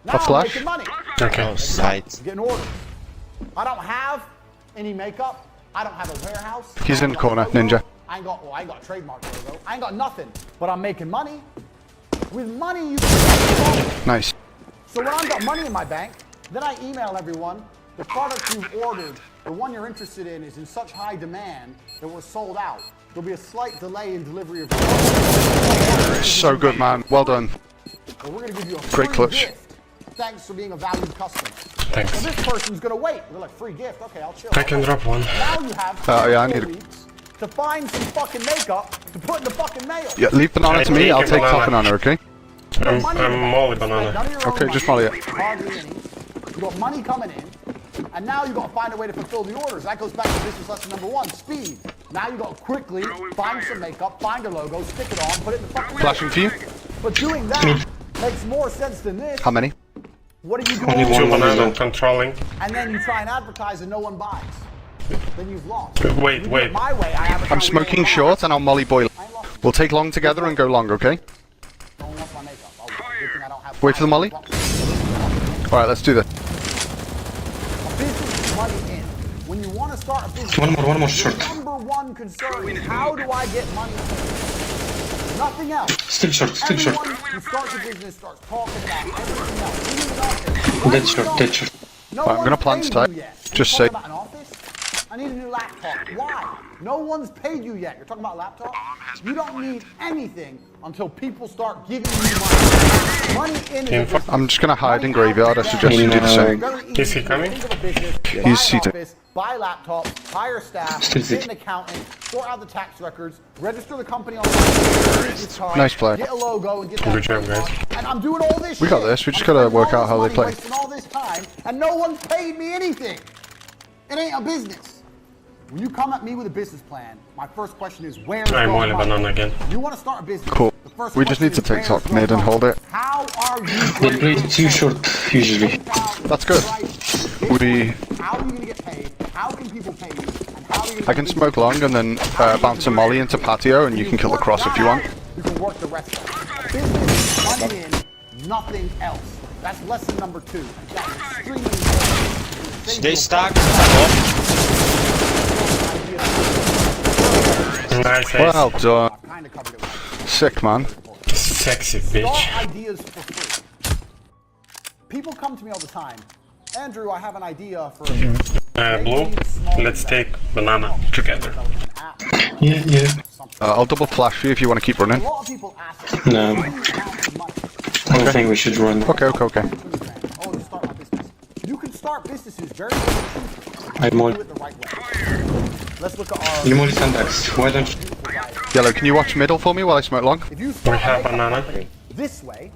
Now A I'm flash? making money. Okay. I'm getting orders. I don't have any makeup. I don't have a warehouse. He's in the corner, Ninja. I ain't got a trademark logo. I ain't got nothing, but I'm making money. With money, you can. Nice. So when I've got money in my bank, then I email everyone, the product you've ordered, the one you're interested in is in such high demand that we're sold out. There'll be a slight delay in delivery of So good, man. Well done. Well, we're gonna give you a Great free clutch. gift. Thanks for being a valued customer. Thanks. So this person's gonna wait. They're like, free gift. Okay, I'll chill. I can drop one. Now you have Yeah, I 4 need weeks to find some fucking makeup to put in the fucking mail. Yeah, leave banana to me. I'll take top banana, okay? I'm molly banana. Okay, just molly it. Hardly any. You got money coming in, and now you got to find a way to fulfill the orders. That goes back to business lesson number 1: speed. Now you got to quickly find some makeup, find a logo, stick it on, put it in the fucking. Flashing for you. But doing that makes more sense than this. How many? What are you Only doing? one Banana controlling. And then you try and advertise and no one buys. Then you've lost. Wait. You do it my way, I advertise I'm smoking short and I'll molly boiler. We'll take long together and go long, okay? No one wants my makeup. Oh, good thing I don't have Wait for the molly. Alright, let's do this. A business is money in. When you want to start a business, One more short. your number one concern is how do I get money? Nothing else. Still short. Everyone who starts a business starts talking about everything else. You need nothing. Dead short. No Right, I'm gonna one's plant paid type. you yet. Just You're say. talking about an office? I need a new laptop. Why? No one's paid you yet. You're talking about a laptop? You don't need anything until people start giving you money. Money in is a business. I'm just gonna hide in graveyard. I suggest you do the same. Is he coming? Think of a business, buy He's an seated. office, buy laptops, hire staff, Still get seated. an accountant, sort out the tax records, register the company on Nice play. Get a logo and get that Good job, trademark. guys. And I'm doing all this We got shit. this, we just I'm gotta spending work all out how this they money, play. Wasting all this time, and no one's paid me anything. It ain't a business. When you come at me with a business plan, my first question is where's I'm the molly money? banana again. You want to start a business. Cool. The first We just question need to is, take top where's mid the and hold money? it. How are you They play too short usually. That's good. We. How are you going to get paid? How can people pay you? And how are you I can smoke long and then bounce a molly into patio and you can kill the cross if you want. You can work the rest of it. Business, money in, nothing else. That's lesson number 2. That is extremely important. Stay stacked. Nice. Well done. Sick, man. Sexy bitch. Start ideas for free. People come to me all the time. Andrew, I have an idea for Blue, let's take banana together. Yeah. I'll double flash for you if you want to keep running. A lot of people ask No. I don't think we should run. Okay. Oh, to start my business. You can start businesses very cheap. I'm all. Do it the right way. Let's look at our. Limoli sandbags. Why don't you? Yellow, can you watch middle for me while I smoke long? If you start We have a makeup banana. company this way,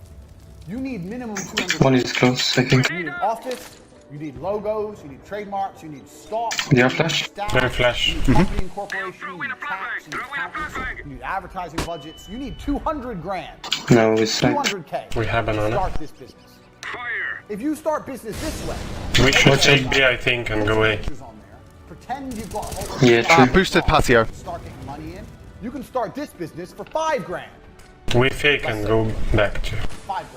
you need minimum 200. One is close, I think. You need an office. You need logos, you need trademarks, you need stock. They are flash? They're flash. You need company incorporation, you need tax, you need accountants, you need advertising budgets. You need 200 grand. No, it's like 200K. We have to banana. start this business. If you start business this way, We should take B, I think, and go A. pretend you've got a whole bunch Yeah, of true. Boosted patio. start getting money in. You can start this business for 5 grand. We fake and go back to. 5 grand.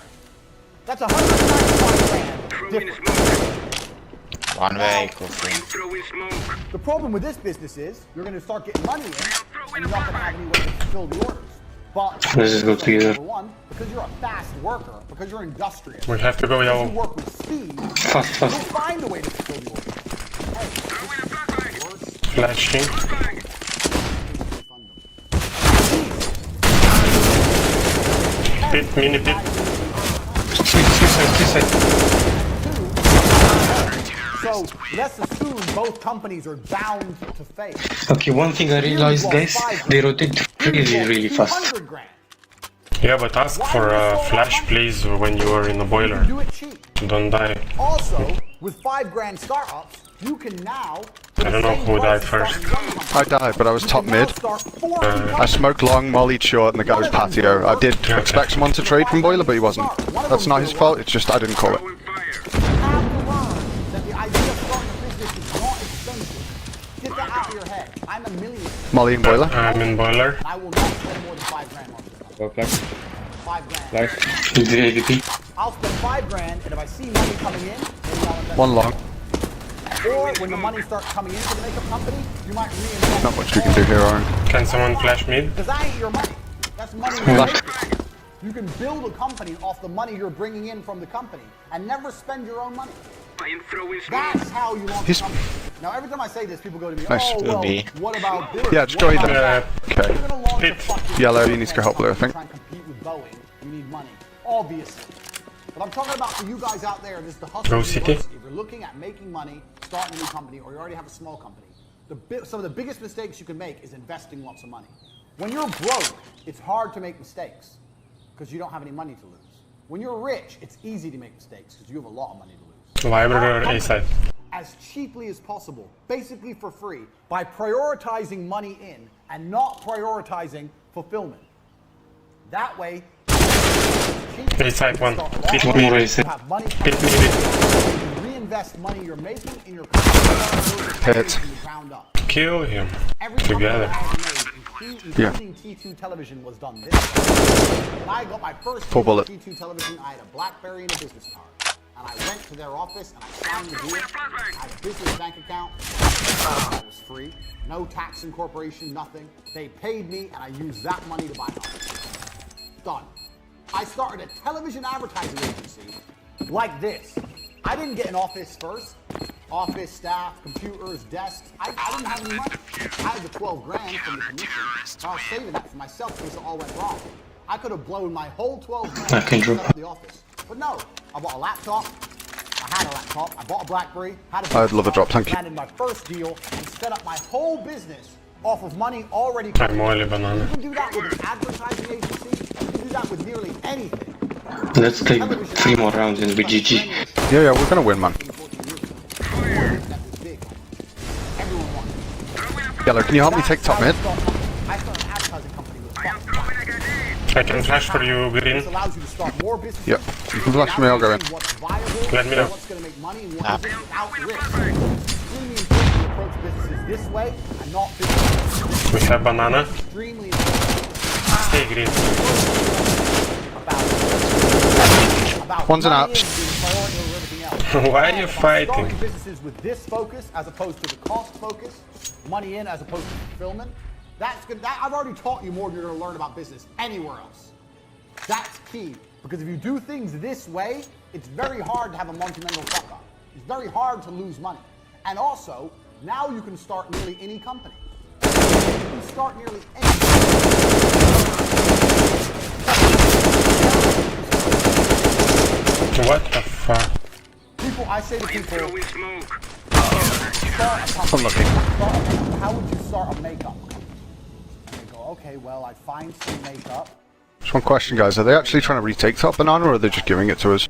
That's 195 grand difference. One way, The problem with this business is you're going to start getting money in, and you're not going to have any way to fulfill the orders. But Let's just go together. number one, because you're a fast worker, because you're industrious, We have to go because yellow. you work with speed, fast. you'll find a way to fulfill the orders. Flashing. Pit, mini pit. So let's assume both companies are bound to fail. Okay, one thing I realized, guys, they rotate really fast. 200 grand. Yeah, but ask for a flash, please, when you are in a boiler. Do it cheap. Don't die. Also, with 5 grand startups, you can now. I don't know who died first. I died, but I was top mid. I smoked long, mollied short, and the guy was patio. I did expect someone to trade from boiler, but he wasn't. That's not his fault, it's just I didn't call it. You have to learn that the idea of starting a business is not expensive. Get that out of your head. I'm a millionaire. Molly and boiler. I'm in boiler. And I will not spend more than 5 grand on this. Go flash. 5 grand. Flash. The AVP. I'll spend 5 grand, and if I see money coming in, maybe I'll invest. One long. Or when the money starts coming into the makeup company, you might reinvest. Not much we can do here, Aaron. Can someone flash mid? Because that ain't your money. That's money you're making. You can build a company off the money you're bringing in from the company and never spend your own money. That's how you launch a company. Now, every time I say this, people go to me, Nice. oh, well, what about this? Yeah, just go What either. about that? Okay. You're gonna launch a Pit. fucking Yellow, you business need to go help Blue, I think. try and compete with Boeing. You need money, obviously. But I'm talking about for you guys out there, this is the hustle. Go City. If you're looking at making money, starting a new company, or you already have a small company, some of the biggest mistakes you can make is investing lots of money. When you're broke, it's hard to make mistakes because you don't have any money to lose. When you're rich, it's easy to make mistakes because you have a lot of money to lose. Library A side. As cheaply as possible, basically for free, by prioritizing money in and not prioritizing fulfillment. That way, A side one. Pit One mid. more is you have money Pit coming mid. in, you reinvest money you're making in your company Hit. from the ground up. Kill him. Every company Together. I ever made, including T2 television, was done this way. When I got my first Full bullet. T2 television, I had a BlackBerry and a business card. And I went to their office and I signed the deal. I had a business bank account. That was free. No tax incorporation, nothing. They paid me and I used that money to buy an office. Done. I started a television advertising agency like this. I didn't get an office first. Office, staff, computers, desks. I didn't have any money. I had the 12 grand from the commission. So I was saving that for myself in case it all went wrong. I could have blown my whole 12 grand I can to drop. set up the office. But no, I bought a laptop. I had a laptop. I bought a BlackBerry. Had a I'd love a drop, thank you. landed my first deal and set up my whole business off of money already I'm coming. oily You banana. can do that with an advertising agency. You can do that with nearly anything. Let's take 3 more rounds and we GG. Yeah, we're gonna win, man. Yellow, can you help me take top mid? I started an advertising company with I can flash for you, green. This allows you to start more businesses. Yep. You can flash me, I'll go in. What's viable, Let me know. what's going to make money, and what isn't without risk. It's extremely important to approach businesses this way and not businesses. We have banana. Extremely important. Stay green. About One's an money apps. is being priority over everything else. Why are you And by fighting? starting businesses with this focus as opposed to the cost focus, money in as opposed to fulfillment, that's good. I've already taught you more than you're going to learn about business anywhere else. That's key. Because if you do things this way, it's very hard to have a monumental fuck up. It's very hard to lose money. And also, now you can start nearly any company. You can start nearly any company. What the fuck? People, I say to people, I'm start lucky. how would you start a makeup company? And they go, okay, well, I find some makeup. Just one question, guys. Are they actually trying to retake top banana, or are they just giving it to us?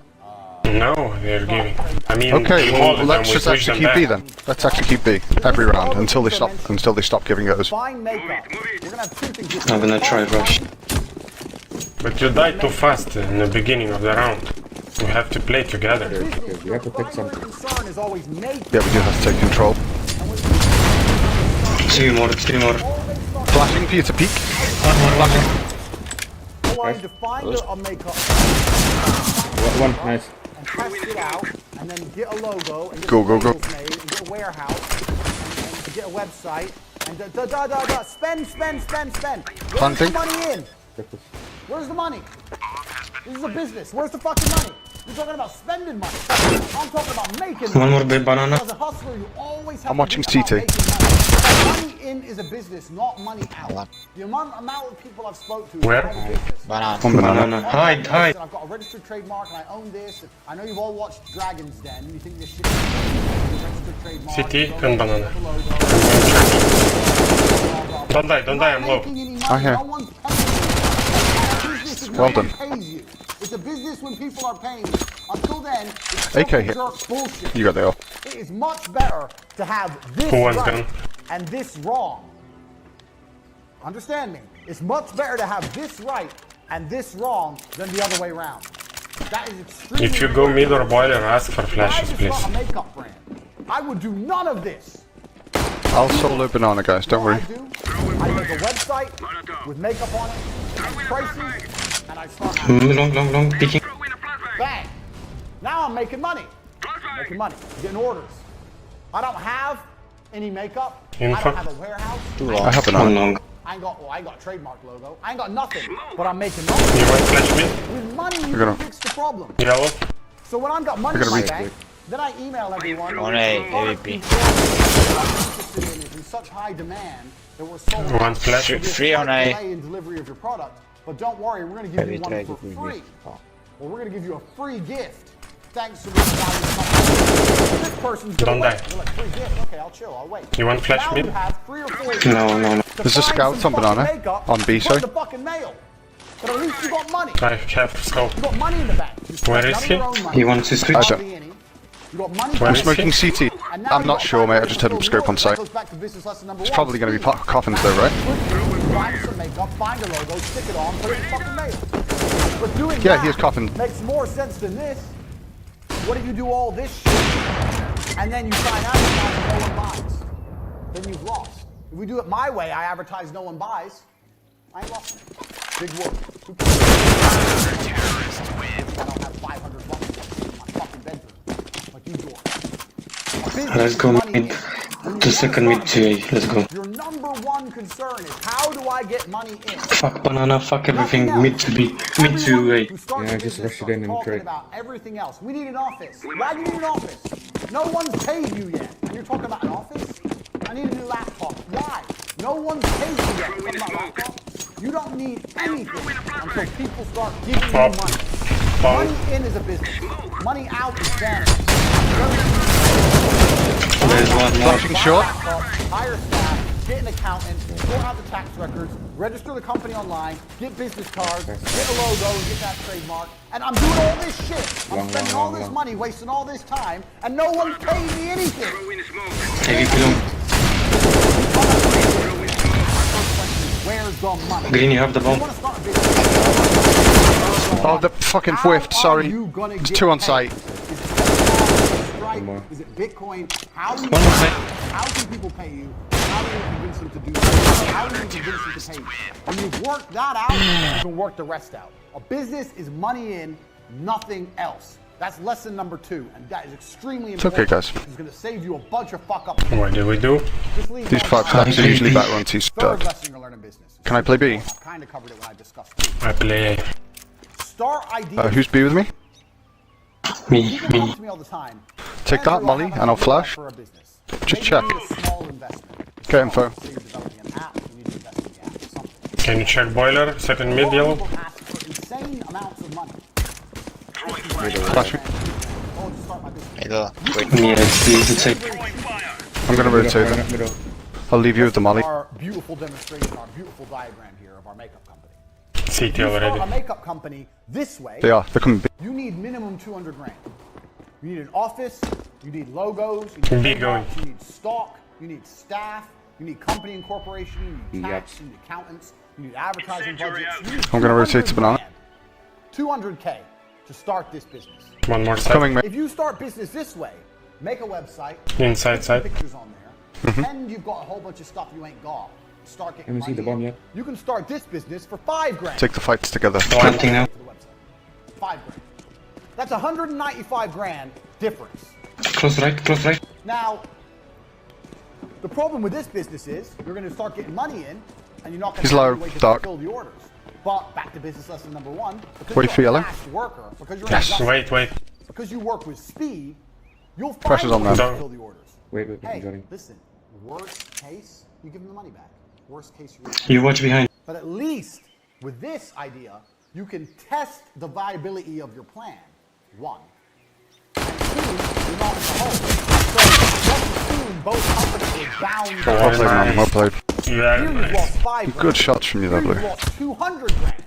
No, they're giving. I mean, Okay, we well, hold it let's and we just switch actually them keep B back. then. Let's actually keep B every round until they stop giving it us. Find makeup. We're gonna have two things. I'm gonna try rush. But you died too fast in the beginning of the round. We have to play together. We have to pick something. Concern is always make. Yeah, we do have to take control. 3 more, 3 more. Flashing for you to peek. Flashing. Going to find a makeup. One, nice. And test it out, and then get a logo, and get Go, go, go. labels made, and get a warehouse, and get a website, and spend. Where's Planting. the money in? Where's the money? This is a business. Where's the fucking money? You're talking about spending money. I'm talking about making money. One more big banana. As a hustler, you always have I'm to watching think about CT. making money. Money in is a business, not money out. The amount of people I've spoke to. Where? One banana. Hide. I've got a registered trademark and I own this. I know you've all watched Dragon's Den. You think this shit is registered trademark. City and banana. Don't die, I'm low. I hear. Well done. It's a business when people are paying. Until then, it's AK hit. bullshit. You got the off. It is much better to have this Who wants right gun? and this wrong. Understand me? It's much better to have this right and this wrong than the other way around. That is extremely If you go mid or boiler, ask for flashes, please. a makeup brand. I would do none of this. I'll solo banana, guys. Don't worry. I make a website with makeup on it, and prices, and I start Long, picking. bang. Now I'm making money. Making money. Getting orders. I don't have any makeup. I Info. don't have a warehouse. I have banana. Long. I ain't got a trademark logo. I ain't got nothing. But I'm making money. You want flash mid? With money, you You're gonna- can fix the problem. Yellow? So when I've got money You're in my gonna bank, then I email everyone. On A, product AVP. people I'm interested in is in such high demand that we're sold out. One flash. There's Free on A. delay in delivery of your product. But don't worry, we're going to give you one for free. Well, we're going to give you a free gift. Thanks to this value. This person's going Don't to wait. die. You're like, free gift? Okay, I'll chill. I'll wait. You want flash Now mid? you have 3 or 4 No. There's a scout on banana. On B, sorry. The fucking mail. But at least you got money. I have scope. You got money in the bank. You spent Where is none of he? your own money. He wants to switch. I don't. You got money Where I'm is smoking he? CT. and now I'm you not got sure, mate. I five just had him minutes scope on to site. goes back to business lesson number It's one. probably going to be coffins though, right? Find some makeup, find a logo, stick it on, put it in fucking mail. But doing Yeah, that he is coffin. makes more sense than this. What if you do all this shit and then you sign advertising no one buys? Then you've lost. If we do it my way, I advertise no one buys. I ain't lost. Big whoop. I don't have 500 bucks in my fucking bedroom like you do. Let's go mid. The second mid to A. Let's go. Your number one concern is how do I get money in? Fuck banana, fuck everything. Mid to B. Mid to A. Yeah, just rush it in and Talking trade. about everything else. We need an office. Why do you need an office? No one's paid you yet. And you're talking about an office? I need a new laptop. Why? No one's paid you yet. You're talking about laptop? You don't need anything until people start giving you money. Money in is a business. Money out is vanity. There's one more. Flashing short. Hire staff, get an accountant, sort out the tax records, register the company online, get business cards, get a logo, and get that trademark. And I'm doing all this shit. I'm spending all this money, wasting all this time, and no one's paying me anything. AVP long. Where's the money? Green, you have the bomb. Oh, the fucking whiffed. Sorry. There's 2 on site. Is it Bitcoin? How do you One more side. how can people pay you? How do you convince them to do that? How do you convince them to pay you? When you've worked that out, you can work the rest out. A business is money in, nothing else. That's lesson number 2, and that is extremely It's okay, important. guys. It's going to save you a bunch of fuck up. What do we do? Just leave These that 5 aside. stacks are usually better on T Third stud. lesson you're learning business. Can I play B? I've kind of covered it when I discussed B. I play. Start ideas. Who's B with me? Me. People come to me all the time. Take that, Andrew, I Molly, have an and I'll idea flash. for a business. Just Maybe check. you need a small investment. Get info. Say you're developing an app, you need to invest in the app or something. Can you check boiler? Second mid yellow? People ask for insane amounts of money. Flash me. I'm gonna rotate them. I'll leave you with the molly. Our beautiful demonstration, our beautiful diagram here of our makeup company. CT You start a already. makeup company this way. They are. They're coming big. You need minimum 200 grand. You need an office. You need logos. You need Big going. trademarks, you need stock. You need staff. You need company incorporation. You need tax. Yep. You need accountants. You need advertising budgets. You need I'm gonna rotate to 200 banana. grand. 200K to start this business. One more side. Coming, mate. If you start business this way, make a website. Inside put some side. pictures on there. Pretend you've got a whole bunch of stuff you ain't got. Start getting Let me see money the bomb in. yet. You can start this business for 5 grand. Take the fights together. Planting now. 5 grand. That's 195 grand difference. Close right, close right. Now, the problem with this business is you're going to start getting money in, and you're not going He's to low, have any way to dark. fulfill the orders. But back to business lesson number 1. Because Wait you're for a yellow. fast worker, because you're Yes, an wait, wait. because you work with speed, you'll find Pressure's on a way to them. fulfill the orders. Wait, Hey, I'm joining. listen. Worst case, you give them the money back. Worst case, You watch behind. But at least with this idea, you can test the viability of your plan. 1. And 2, you're not in the hole. So let's assume both companies are bound. Well played, man. Well played. Yeah, Here you've lost 5 grand. Good shots from you there, Here Blue. you've lost 200 grand.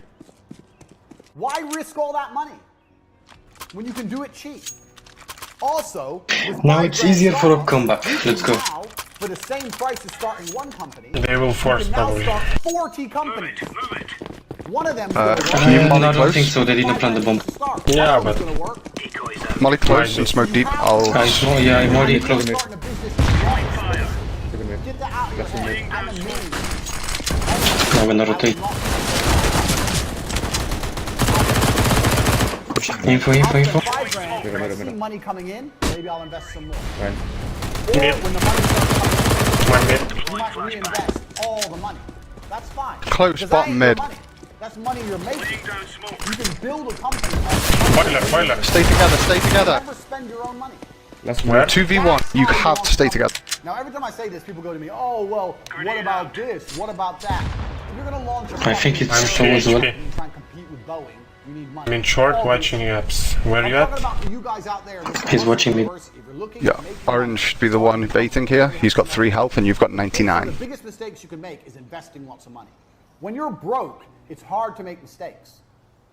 Why risk all that money when you can do it cheap? Also, with Now 5 it's grand easier for a startup, comeback. you can Let's go. now, for the same price as starting one company, They will force you can now probably. start 40 companies. One of them Can you molly I don't close? think so. They didn't plant the bomb. Yeah, but Molly close and smoke deep. I'll. Yeah, I'm already close. Get that out of your head. I'm a meme. I'm gonna rotate. Info. After 5 grand, when I see money coming in, maybe I'll invest some more. Right. Or when the money starts One coming mid. in, you might reinvest all the money. That's fine. Close, Because bottom that ain't your mid. money. That's money you're making. You can build a company off Boiler, boiler. Stay together. Stay together. never spend your own money. Last Where? 2v1. You have to stay together. Now, every time I say this, people go to me, oh, well, what about this? What about that? If you're going to launch a I think company, it's I'm so as well. PHP. you try and compete with Boeing, you need money. I'm in short All watching this- apps. Where I'm you talking at? about you guys out there. He's watching me. If you're looking Yeah, to make Orange should be the one baiting here. He's got 3 health and you've got One of 99. the biggest mistakes you can make is investing lots of money. When you're broke, it's hard to make mistakes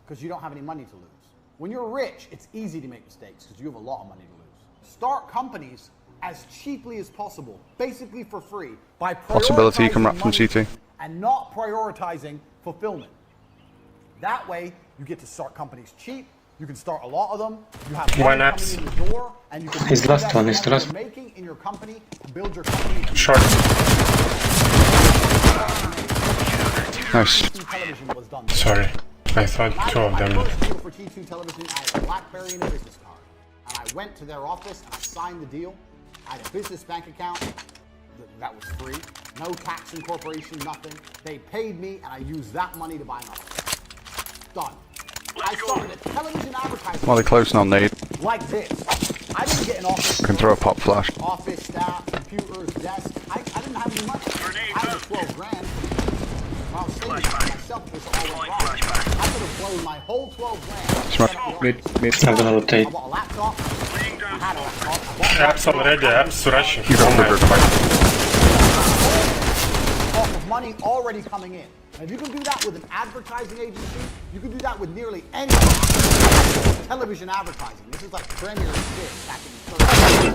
because you don't have any money to lose. When you're rich, it's easy to make mistakes because you have a lot of money to lose. Start companies as cheaply as possible, basically for free, by Possibility you can prioritizing wrap from money CT. and not prioritizing fulfillment. That way, you get to start companies cheap. You can start a lot of them. You have One money apps. coming in the door, and you can His last invest one, the his money last you're making in your company to build your company. Short. Nice. Television was done. Sorry. I thought 2 of them. My first deal for T2 Television, I had a BlackBerry and a business card. And I went to their office and I signed the deal. I had a business bank account that was free. No tax incorporation, nothing. They paid me and I used that money to buy an office. Done. I started a television advertising Molly close and I'll nade. like this. I didn't get an office. Can throw a pop flash. Office staff, computers, desk. I didn't have any money. I had 12 grand. When I was saving myself, this all went wrong. I could have blown my whole 12 grand. Smash. I'm gonna rotate. I bought a laptop. I had a laptop. I bought Apps already. Apps rushing. You got the Oh off of money already coming in. And if you can do that with an advertising agency, you can do that with nearly any television advertising. This is like Premier did back in the 30s.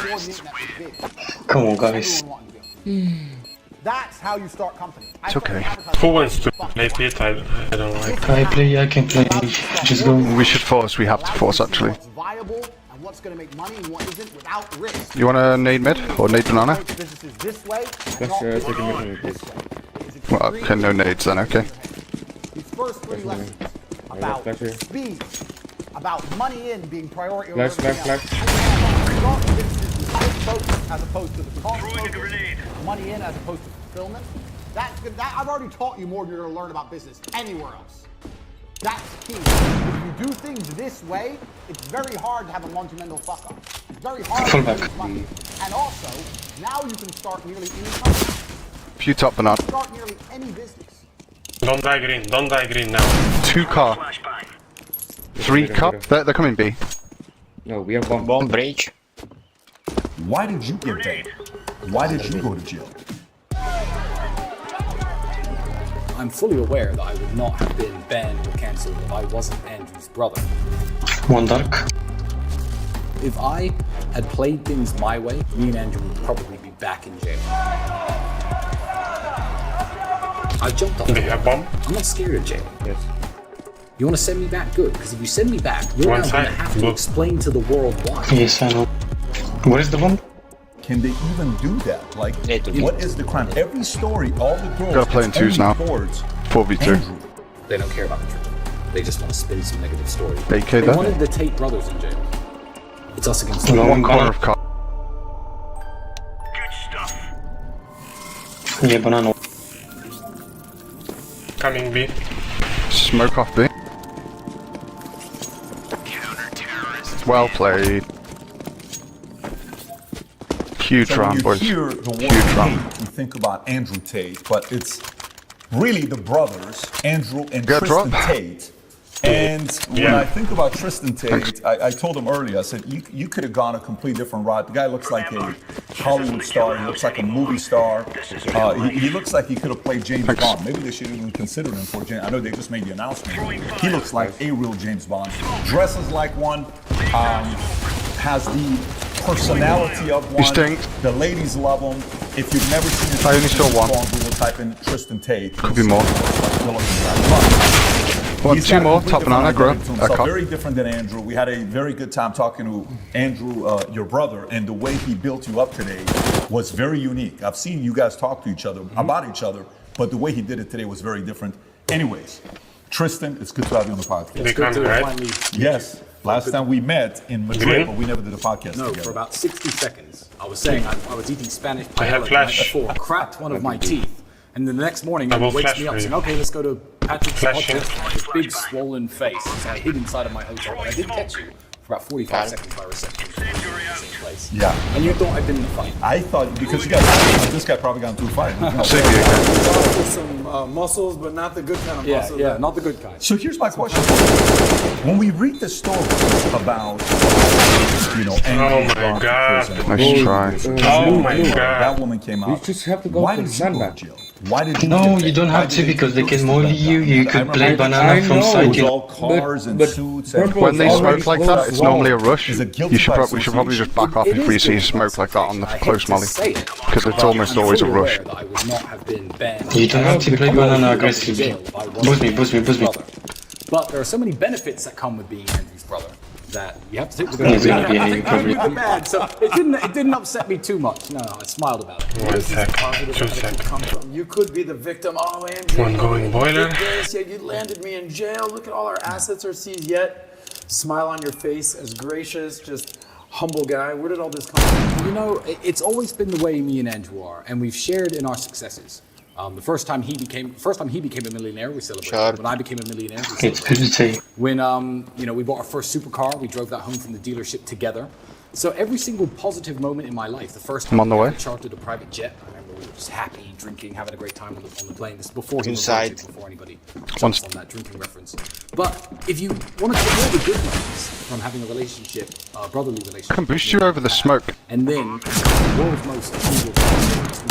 Before the internet was big. Come on, guys. Everyone wanted to do it. That's how you start companies. It's okay. Who wants to play Pit? I don't like. I can play. Just go. We should force. We have to force actually. What's viable and what's going to make money and what isn't without risk. You want to nade mid or nade banana? Businesses this way and Let's not take a this minute, please. way. Well, okay, no nades then, okay. These first 3 lessons about flash here. speed, about money in being priority over Flash, everything flash, else. Start businesses with risk focus as opposed to the cost focus, money in as opposed to fulfillment. That's good. That I've already taught you more than you're going to learn about business anywhere else. That's key. If you do things this way, it's very hard to have a monumental fuck up. It's very hard Full to back. lose money. And also, now you can start nearly any company, Few top banana. start nearly any business. Don't die green. Don't die green now. 2 car. 3 cup. They're coming B. No, we have bomb breach. Why did you get banned? Why did you go to jail? I'm fully aware that I would not have been banned or cancelled if I wasn't Andrew's brother. One dark. If I had played things my way, me and Andrew would probably be back in jail. I jumped off. They have bomb? I'm not scared of jail. Yes. You want to send me back? Good, because if you send me back, you're One now going to side, have to blue. explain to the world why. Yes, I know. Where is the bomb? Can they even do that? Like, what is the crime? Every story, all the girls. Gotta play in twos now. 4v2. They don't care about the truth. They just want to spin some negative story. AK They that? wanted the Tate brothers in jail. It's us against One them. corner of cup. Yeah, banana. Coming B. Smoke off B. Well played. Huge So when round, you boys. hear the word Huge round. Tate, you think about Andrew Tate, but it's really the brothers, Andrew and Good Tristan drop. Tate. And when Yeah. I think about Tristan Tate, I told him earlier, I said, you could have gone a complete different route. The guy looks like a Hollywood star. He looks like a movie star. He looks like he could have played James Bond. Maybe they should even consider him for James. I know they just made the announcement. He looks like a real James Bond. Dresses like one. Has the personality of one. He stinks. The ladies love him. If you've never seen his I only saw one. Google, type in Tristan Tate. Could be more. One, He's two got a more. completely Top banana, different grow. identity to himself, very different than Andrew. We had a very good time talking to Andrew, your brother, and the way he built you up today was very unique. I've seen you guys talk to each other about each other, but the way he did it today was very different. Anyways, Tristan, it's good to have you on the podcast. They come, right? Yes. Last time we met in Madrid, but we never did a podcast No, together. for about 60 seconds. I was saying I was eating Spanish I have paella the night flash. before, cracked one of my teeth, and then the next morning I he will wakes flash me up for you. saying, okay, let's go to Patrick's Flash hotel. him. This big swollen face. So I hid inside of my hotel, but I did catch you for about 45 seconds by reception. Same place. Yeah. And you thought I'd been in a fight. I thought, because you guys, this guy probably got into a fight. With some muscles, but not the good kind of muscles. Yeah, not the good kind. So here's my question. When we read the story about, Oh my god. Nice try. Oh my god. that woman came out. You just have to go Why to did the you go to sandbag. jail? Why did you No, get you don't banned? have Why to did they because they do can this molly like you. that? You I could remember play it banana from was side. all cars and suits. And When they smoke like that, it's normally a rush. Is You it guilty should by we should probably just back off It if we is see guilty by smoke like that on the association. I close hate to molly. say it, Because it's but almost I'm always a fully rush. aware that I would not have been banned. You don't have to play banana aggressively. Boost me, boost me, boost me. But there are so many benefits that come with being Andrew's brother that you have to take the Yeah, benefit. yeah, you probably- I'm mad, so it didn't upset me too much. No, I smiled about it. One sec. 2 seconds. Come from. You could be the victim. Oh, Andrew. One going boiler. You did this, yet you landed me in jail. Look at all our assets are seized. Yet, smile on your face, as gracious, just humble guy. Where did all this come from? You know, it's always been the way me and Andrew are, and we've shared in our successes. The first time he became a millionaire, we celebrated. When I became a millionaire, we It's good to say. When we bought our first supercar, we drove that home from the dealership together. So every single positive moment in my life, the first time I'm on the we way. ever chartered a private jet, I remember we were just happy, drinking, having a great time on the plane. This is before he was Inside. voted, before anybody Once- jumps on that drinking reference. But if you want to take all the good moments from having a relationship, a brotherly relationship, Can boost you over the smoke. and then the world's most evil person,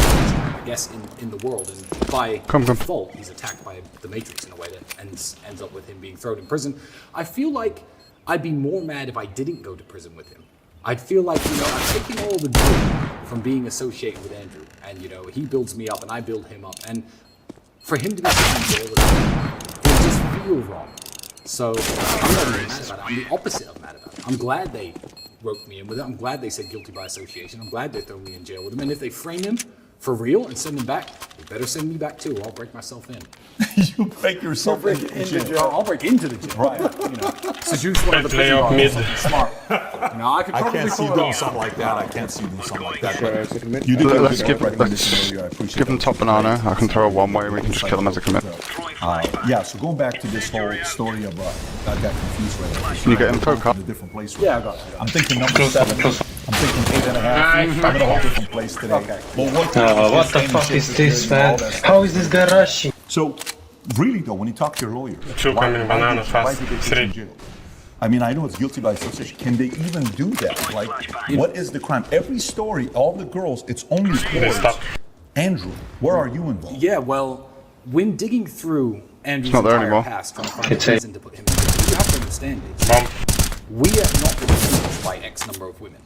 I guess, in the world, and by default, he's attacked by the Matrix in a way that ends up with him being thrown in prison. I feel like I'd be more mad if I didn't go to prison with him. I'd feel like, I'm taking all the good from being associated with Andrew, and, he builds me up and I build him up, and for him to be put in jail with me, it just feels wrong. So I'm not even mad about it. I'm the opposite of mad about it. I'm glad they roped me in with it. I'm glad they said guilty by association. I'm glad they throw me in jail with him. And if they frame him for real and send him back, they better send me back too, or I'll break myself in. You break yourself into jail. I'll break into the jail. Right. Seduce one of the Play prison off guards. mid. Smart. I could I probably can't see pull you it doing off. something like that. I can't see you doing something like that. But You did a let's good give job recommending earlier. I appreciate give them that. top banana. I can throw a one way and we can just kill them as a commit. Yeah, so going back to this whole story of, I got confused right now. Can you get info, Cup? A different place. Yeah, I got it. I'm thinking number 7. I'm thinking 8.5. I'm in a whole different place today. Okay. But What the fuck is this, man? How is this guy rushing? So, really though, when you talk to your lawyer, Two coming banana fast. why did they put you 3. in jail? I mean, I know it's guilty by association. Can they even do that? Like, what is the crime? Every story, all the girls, it's only boys. Andrew, where are you involved? Yeah, well, when digging through Andrew's not there entire anymore. past, trying to find a reason to put him in, you have to understand it. We have not been accused by X number of women.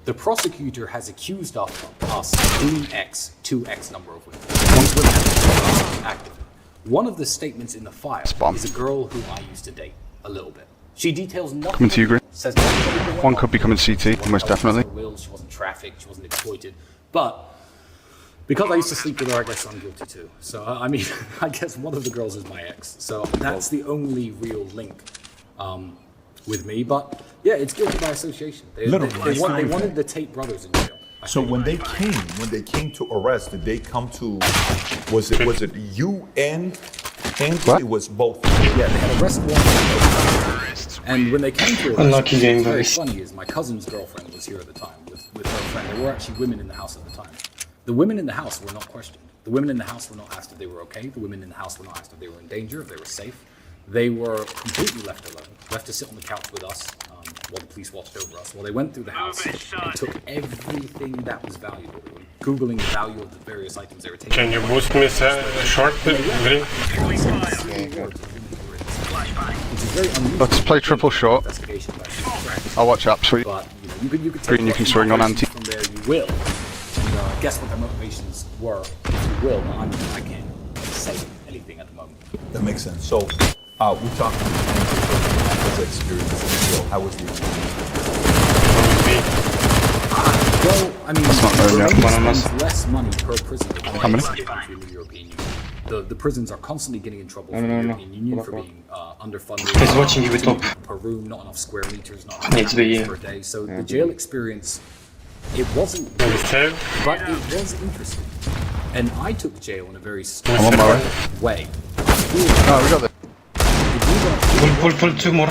The prosecutor has accused us doing X to X number of women. These women have been active. One of the statements in the file is a girl who I used to date a little bit. She details nothing. Coming to you, Green. Says One could be coming CT, most definitely. She wasn't trafficked, she wasn't exploited. But because I used to sleep with her, I guess I'm guilty too. So, I mean, I guess one of the girls is my ex. So that's the only real link with me. But yeah, it's guilty by association. They wanted the Tate brothers in jail. So when they came to arrest, did they come to? Was it you and Andrew? It was both. Yeah, they had arrest warrant. And when they came to arrest, Unlucky game, what's very guys. funny is my cousin's girlfriend was here at the time with her friend. There were actually women in the house at the time. The women in the house were not questioned. The women in the house were not asked if they were okay. The women in the house were not asked if they were in danger, if they were safe. They were completely left alone, left to sit on the couch with us while the police watched over us. While they went through the house and took everything that was valuable. They were Googling the value of the various items they were taking. Can you boost me short, Green? Let's play triple short. I'll watch up, sweet. But you could Green, you can swing on anti. from there. You will. And guess what their motivations were? If you will, I can't say anything at the moment. That makes sense. So we talked about his experience. So how was the Well, I mean, That's not very Romania yet. spends less money per prisoner than How many? any other country in the European Union. The prisons are constantly getting in trouble No, from no, the no. European Union Hold for up, being underfunded. He's watching you with top. Per room, not enough square meters, not Needs to be, enough per day. So the jail experience, it wasn't good, but it was interesting. And I took jail in a very I'm on my way. way. Oh, we got this. Pull 2 more.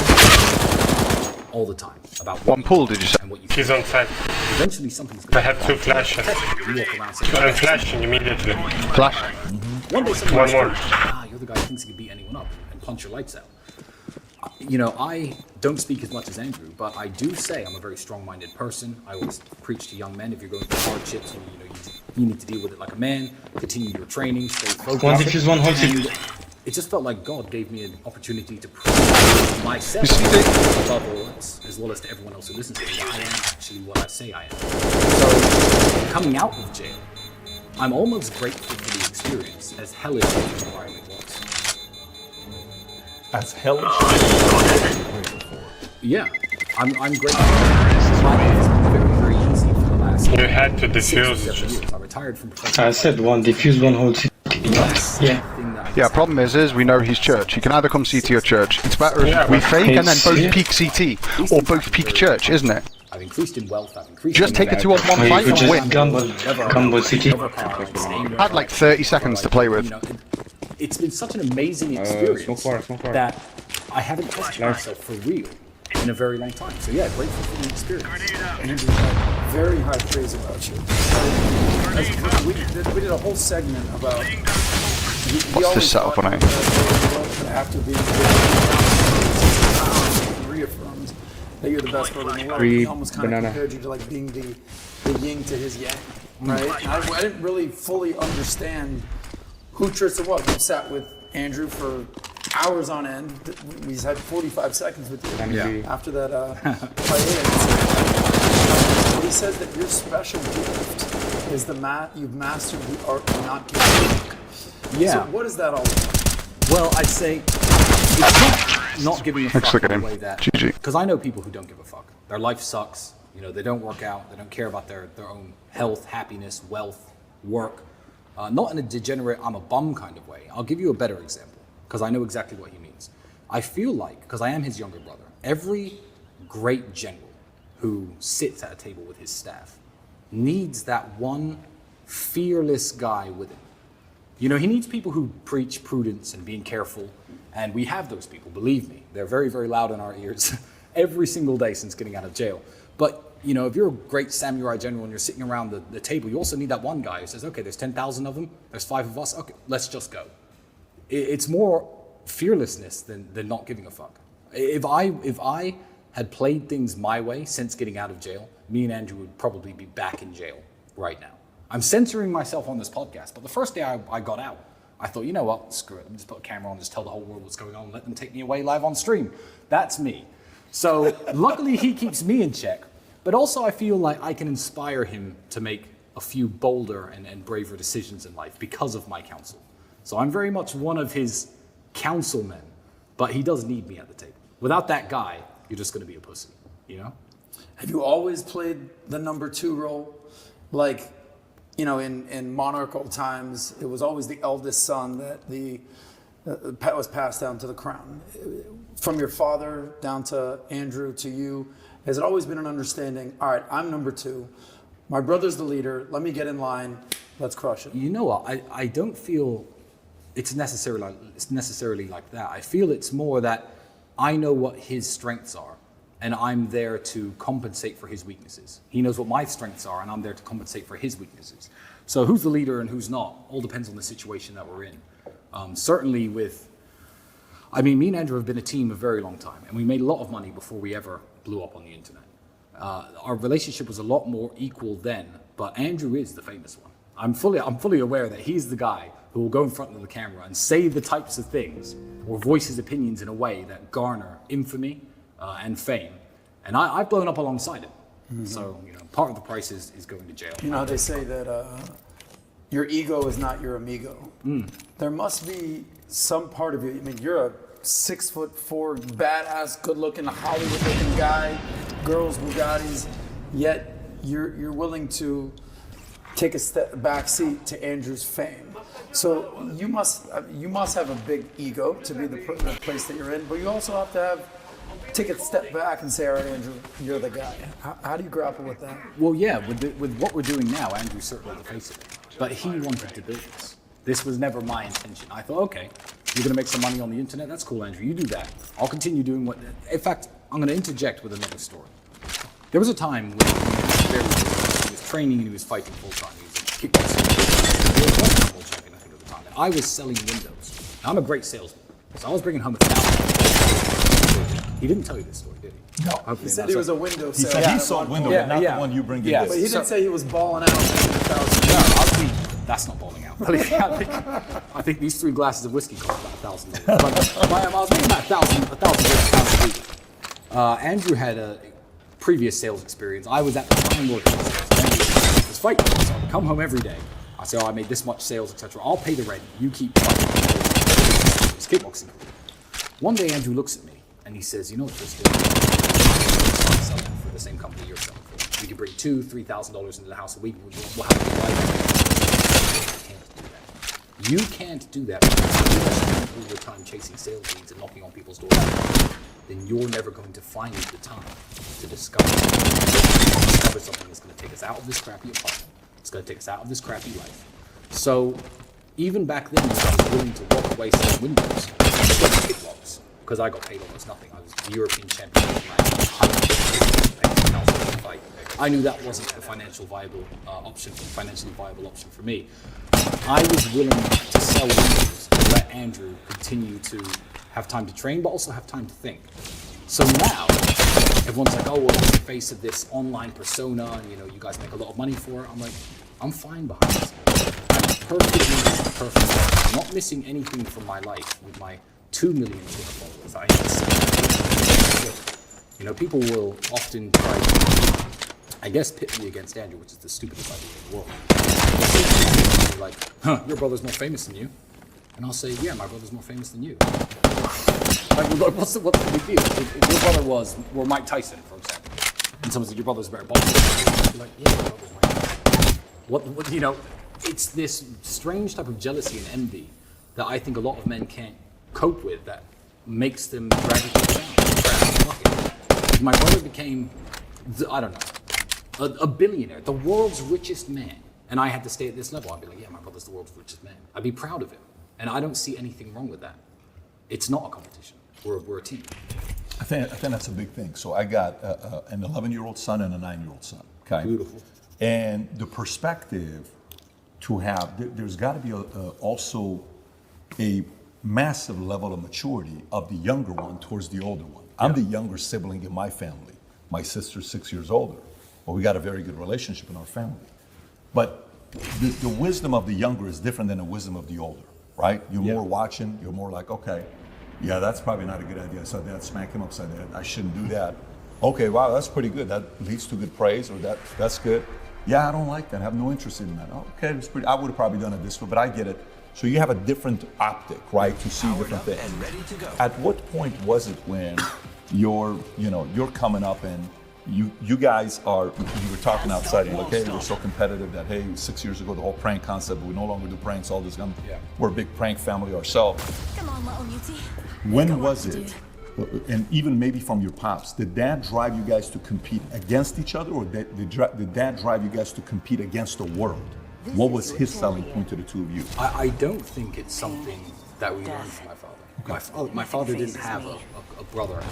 All the time about One pull, did you say? He's on side. Eventually something's I had 2 flashes. I'm flashing immediately. Flash. One day someone One was more. like, you're the guy who thinks he can beat anyone up and punch your lights out. You know, I don't speak as much as Andrew, but I do say I'm a very strong-minded person. I always preach to young men, if you're going through hardships, you need to deal with it like a man, continue your training, stay focused. One defuse, one hold it. It just felt like God gave me an opportunity to prove myself above all else, as well as to everyone else who listens to me, that I am actually what I say I am. So, coming out of jail, I'm almost grateful for the experience, as hellish as the environment was. As hellish? Yeah, I'm grateful. My life has been very, very easy for the last. You had to 6 or defuse. 7 years. I retired from professional. I said one defuse, one hold it. Yeah. Yeah, problem is we know he's church. He can either come CT or church. It's better if we fake and then both peak CT or both peak church, isn't it? I've increased in wealth. I've increased. Just take a 2-on-1 Or you fight could and just win. gamble city. Had like 30 seconds to play with. It's been such an amazing experience smoke far. that I haven't tested myself for real in a very long time. So yeah, grateful for the experience. Andrew had very high praise about you. We did a whole segment about. What's this setup on it? After being reaffirmed that you're the best brother in the world, he almost kind of compared you to like being the yin to his yang, right? I didn't really fully understand who Tristan was. We sat with Andrew for hours on end. We had 45 seconds with you after that fight. He says that your special gift is you've mastered the art of not giving a fuck. Yeah. So what is that all about? Well, I'd say it's not giving a fuck in the way that, GG. because I know people who don't give a fuck. Their life sucks. You know, they don't work out. They don't care about their own health, happiness, wealth, work. Not in a degenerate, I'm a bum kind of way. I'll give you a better example, because I know exactly what he means. I feel like, because I am his younger brother, every great general who sits at a table with his staff needs that one fearless guy with him. You know, he needs people who preach prudence and being careful, and we have those people, believe me. They're very, very loud in our ears every single day since getting out of jail. But, you know, if you're a great samurai general and you're sitting around the table, you also need that one guy who says, okay, there's 10,000 of them, there's 5 of us, okay, let's just go. It's more fearlessness than not giving a fuck. If I had played things my way since getting out of jail, me and Andrew would probably be back in jail right now. I'm censoring myself on this podcast, but the first day I got out, I thought, you know what, screw it. Let me just put a camera on, just tell the whole world what's going on, and let them take me away live on stream. That's me. So luckily he keeps me in check, but also I feel like I can inspire him to make a few bolder and braver decisions in life because of my counsel. So I'm very much one of his councilmen, but he does need me at the table. Without that guy, you're just going to be a pussy, you know? Have you always played the number 2 role? Like, you know, in monarchical times, it was always the eldest son that was passed down to the crown. From your father down to Andrew to you, has it always been an understanding, all right, I'm number 2, my brother's the leader, let me get in line, let's crush it? You know what, I don't feel it's necessarily like that. I feel it's more that I know what his strengths are, and I'm there to compensate for his weaknesses. He knows what my strengths are, and I'm there to compensate for his weaknesses. So who's the leader and who's not, all depends on the situation that we're in. Certainly me and Andrew have been a team a very long time, and we made a lot of money before we ever blew up on the internet. Our relationship was a lot more equal then, but Andrew is the famous one. I'm fully aware that he's the guy who will go in front of the camera and say the types of things or voice his opinions in a way that garner infamy and fame. And I've blown up alongside him. Mm-hmm. So, you know, part of the price is going to jail. You know how they say that your ego is not your amigo. Mm. There must be some part of you. I mean, you're a 6'4", badass, good-looking, Hollywood-looking guy, girls, Bugattis, yet you're willing to take a back seat to Andrew's fame. So you must have a big ego to be the place that you're in, but you also have to take a step back and say, all right, Andrew, you're the guy. How do you grapple with that? Well, yeah, with what we're doing now, Andrew's certainly the face of it. But he wanted to build this. This was never my intention. I thought, okay, you're going to make some money on the internet? That's cool, Andrew. You do that. I'll continue doing what... In fact, I'm going to interject with another story. There was a time when he was training and he was fighting full-time. He was a kickboxer. He was a world champion, I think, at the time. And I was selling Windows. Now, I'm a great salesman. So I was bringing home $1,000. He didn't tell you this story, did he? No. He said he was a Windows salesman. He said he sold Windows, but not the one you bring in. But he didn't say he was balling out $1,000. No, that's not balling out. I think these 3 glasses of whiskey cost about $1,000. But I was making about $1,000 a week. Andrew had a previous sales experience. I was at the time working in sales. Andrew was fighting. So I would come home every day. I say, oh, I made this much sales, etc. I'll pay the rent. You keep fighting. It's kickboxing. One day, Andrew looks at me and he says, you know what, Tristan? I'm selling for the same company you're selling for. We can bring $2,000, $3,000 into the house a week. We'll have a life. You can't do that because you spend all your time chasing sales leads and knocking on people's doors. Then you're never going to find the time to discover something that's going to take us out of this crappy apartment. It's going to take us out of this crappy life. So even back then, I was willing to walk away selling Windows because I got paid almost nothing. I was the European champion. I knew that wasn't a financially viable option for me. I was willing to sell Windows and let Andrew continue to have time to train, but also have time to think. So now, everyone's like, oh, well, it's the face of this online persona, and you guys make a lot of money for it. I'm like, I'm fine behind this. I'm perfect. I'm not missing anything from my life with my 2 million Twitter followers. People will often try to, I guess, pit me against Andrew, which is the stupidest idea in the world. They're like, your brother's more famous than you. And I'll say, yeah, my brother's more famous than you. Like, what's the big deal? If your brother were Mike Tyson, for example, and someone said, your brother's better boxer, you'd be like, yeah, my brother's Mike Tyson. It's this strange type of jealousy and envy that I think a lot of men can't cope with that makes them drag each other down. My brother became, I don't know, a billionaire, the world's richest man. And I had to stay at this level. I'd be like, yeah, my brother's the world's richest man. I'd be proud of him. And I don't see anything wrong with that. It's not a competition. We're a team. I think that's a big thing. So I got an 11-year-old son and a 9-year-old son. Okay. Beautiful. And the perspective to have, there's got to be also a massive level of maturity of the younger one towards the older one. I'm the younger sibling in my family. My sister's 6 years older. Well, we got a very good relationship in our family. But the wisdom of the younger is different than the wisdom of the older, right? You're more watching, you're more like, okay, yeah, that's probably not a good idea. I saw Dad smack him upside the head. I shouldn't do that. Okay, wow, that's pretty good. That leads to good praise, or that's good. Yeah, I don't like that. I have no interest in that. Okay, that's pretty. I would have probably done it this way, but I get it. So you have a different optic, right, to see different things. At what point was it when you're coming up and you guys are, you were talking outside, and like, hey, we're so competitive that, hey, 6 years ago, the whole prank concept, we no longer do pranks, all this, we're a big prank family ourselves. Come on, little Newty. When was it, and even maybe from your pops, did Dad drive you guys to compete against each other, or did Dad drive you guys to compete against the world? What was his selling point to the two of you? I don't think it's something that we learned from my father. Okay. My father didn't have a brother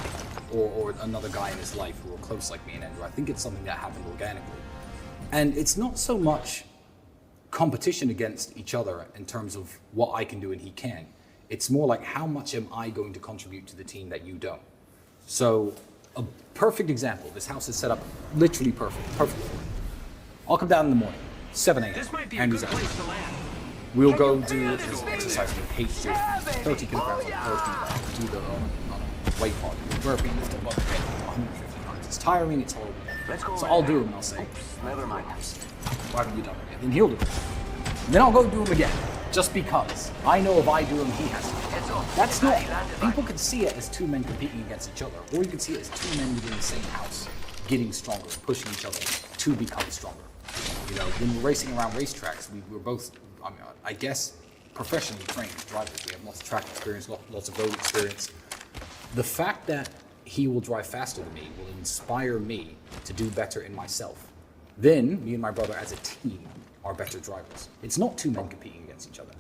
or another guy in his life who were close like me and Andrew. I think it's something that happened organically. And it's not so much competition against each other in terms of what I can do and he can. It's more like, how much am I going to contribute to the team that you don't? So a perfect example, this house is set up literally perfectly. I'll come down in the morning, 7 a.m. Andrew's out. We'll go do this exercise we hate doing. 30 kilograms on 30 kilograms. Do the weight part. Burpee, lift above the head, 150 times. It's tiring, it's horrible. So I'll do them and I'll say, why haven't you done it yet? And he'll do it. And then I'll go do them again, just because. I know if I do them, he has to. That's not, people can see it as two men competing against each other, or you can see it as two men within the same house, getting stronger, pushing each other to become stronger. You know, when we're racing around racetracks, we're both, I guess, professionally trained drivers. We have lots of track experience, lots of road experience. The fact that he will drive faster than me will inspire me to do better in myself. Then, me and my brother as a team are better drivers. It's not two men competing against each other.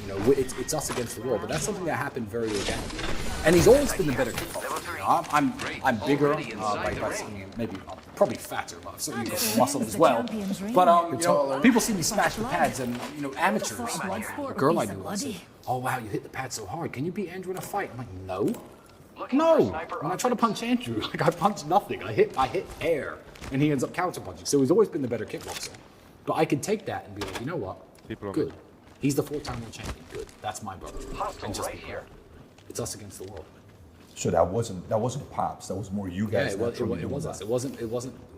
You know, it's us against the world, but that's something that happened very organically. And he's always been the better kickboxer. You know, I'm bigger, maybe I'm probably fatter, but I've certainly got muscle as well. But you know, people see me smash the pads, and you know, amateurs. A girl I knew said, "Oh wow, you hit the pad so hard. Can you beat Andrew in a fight?" I'm like, no. When I try to punch Andrew, like I punch nothing. I hit air, and he ends up counter punching. So he's always been the better kickboxer. But I can take that and be like, you know what? Good. He's the 4-time world champion. Good. That's my brother. And just be here. It's us against the world. So that wasn't Pops. That was more you guys. Yeah, it was us. It wasn't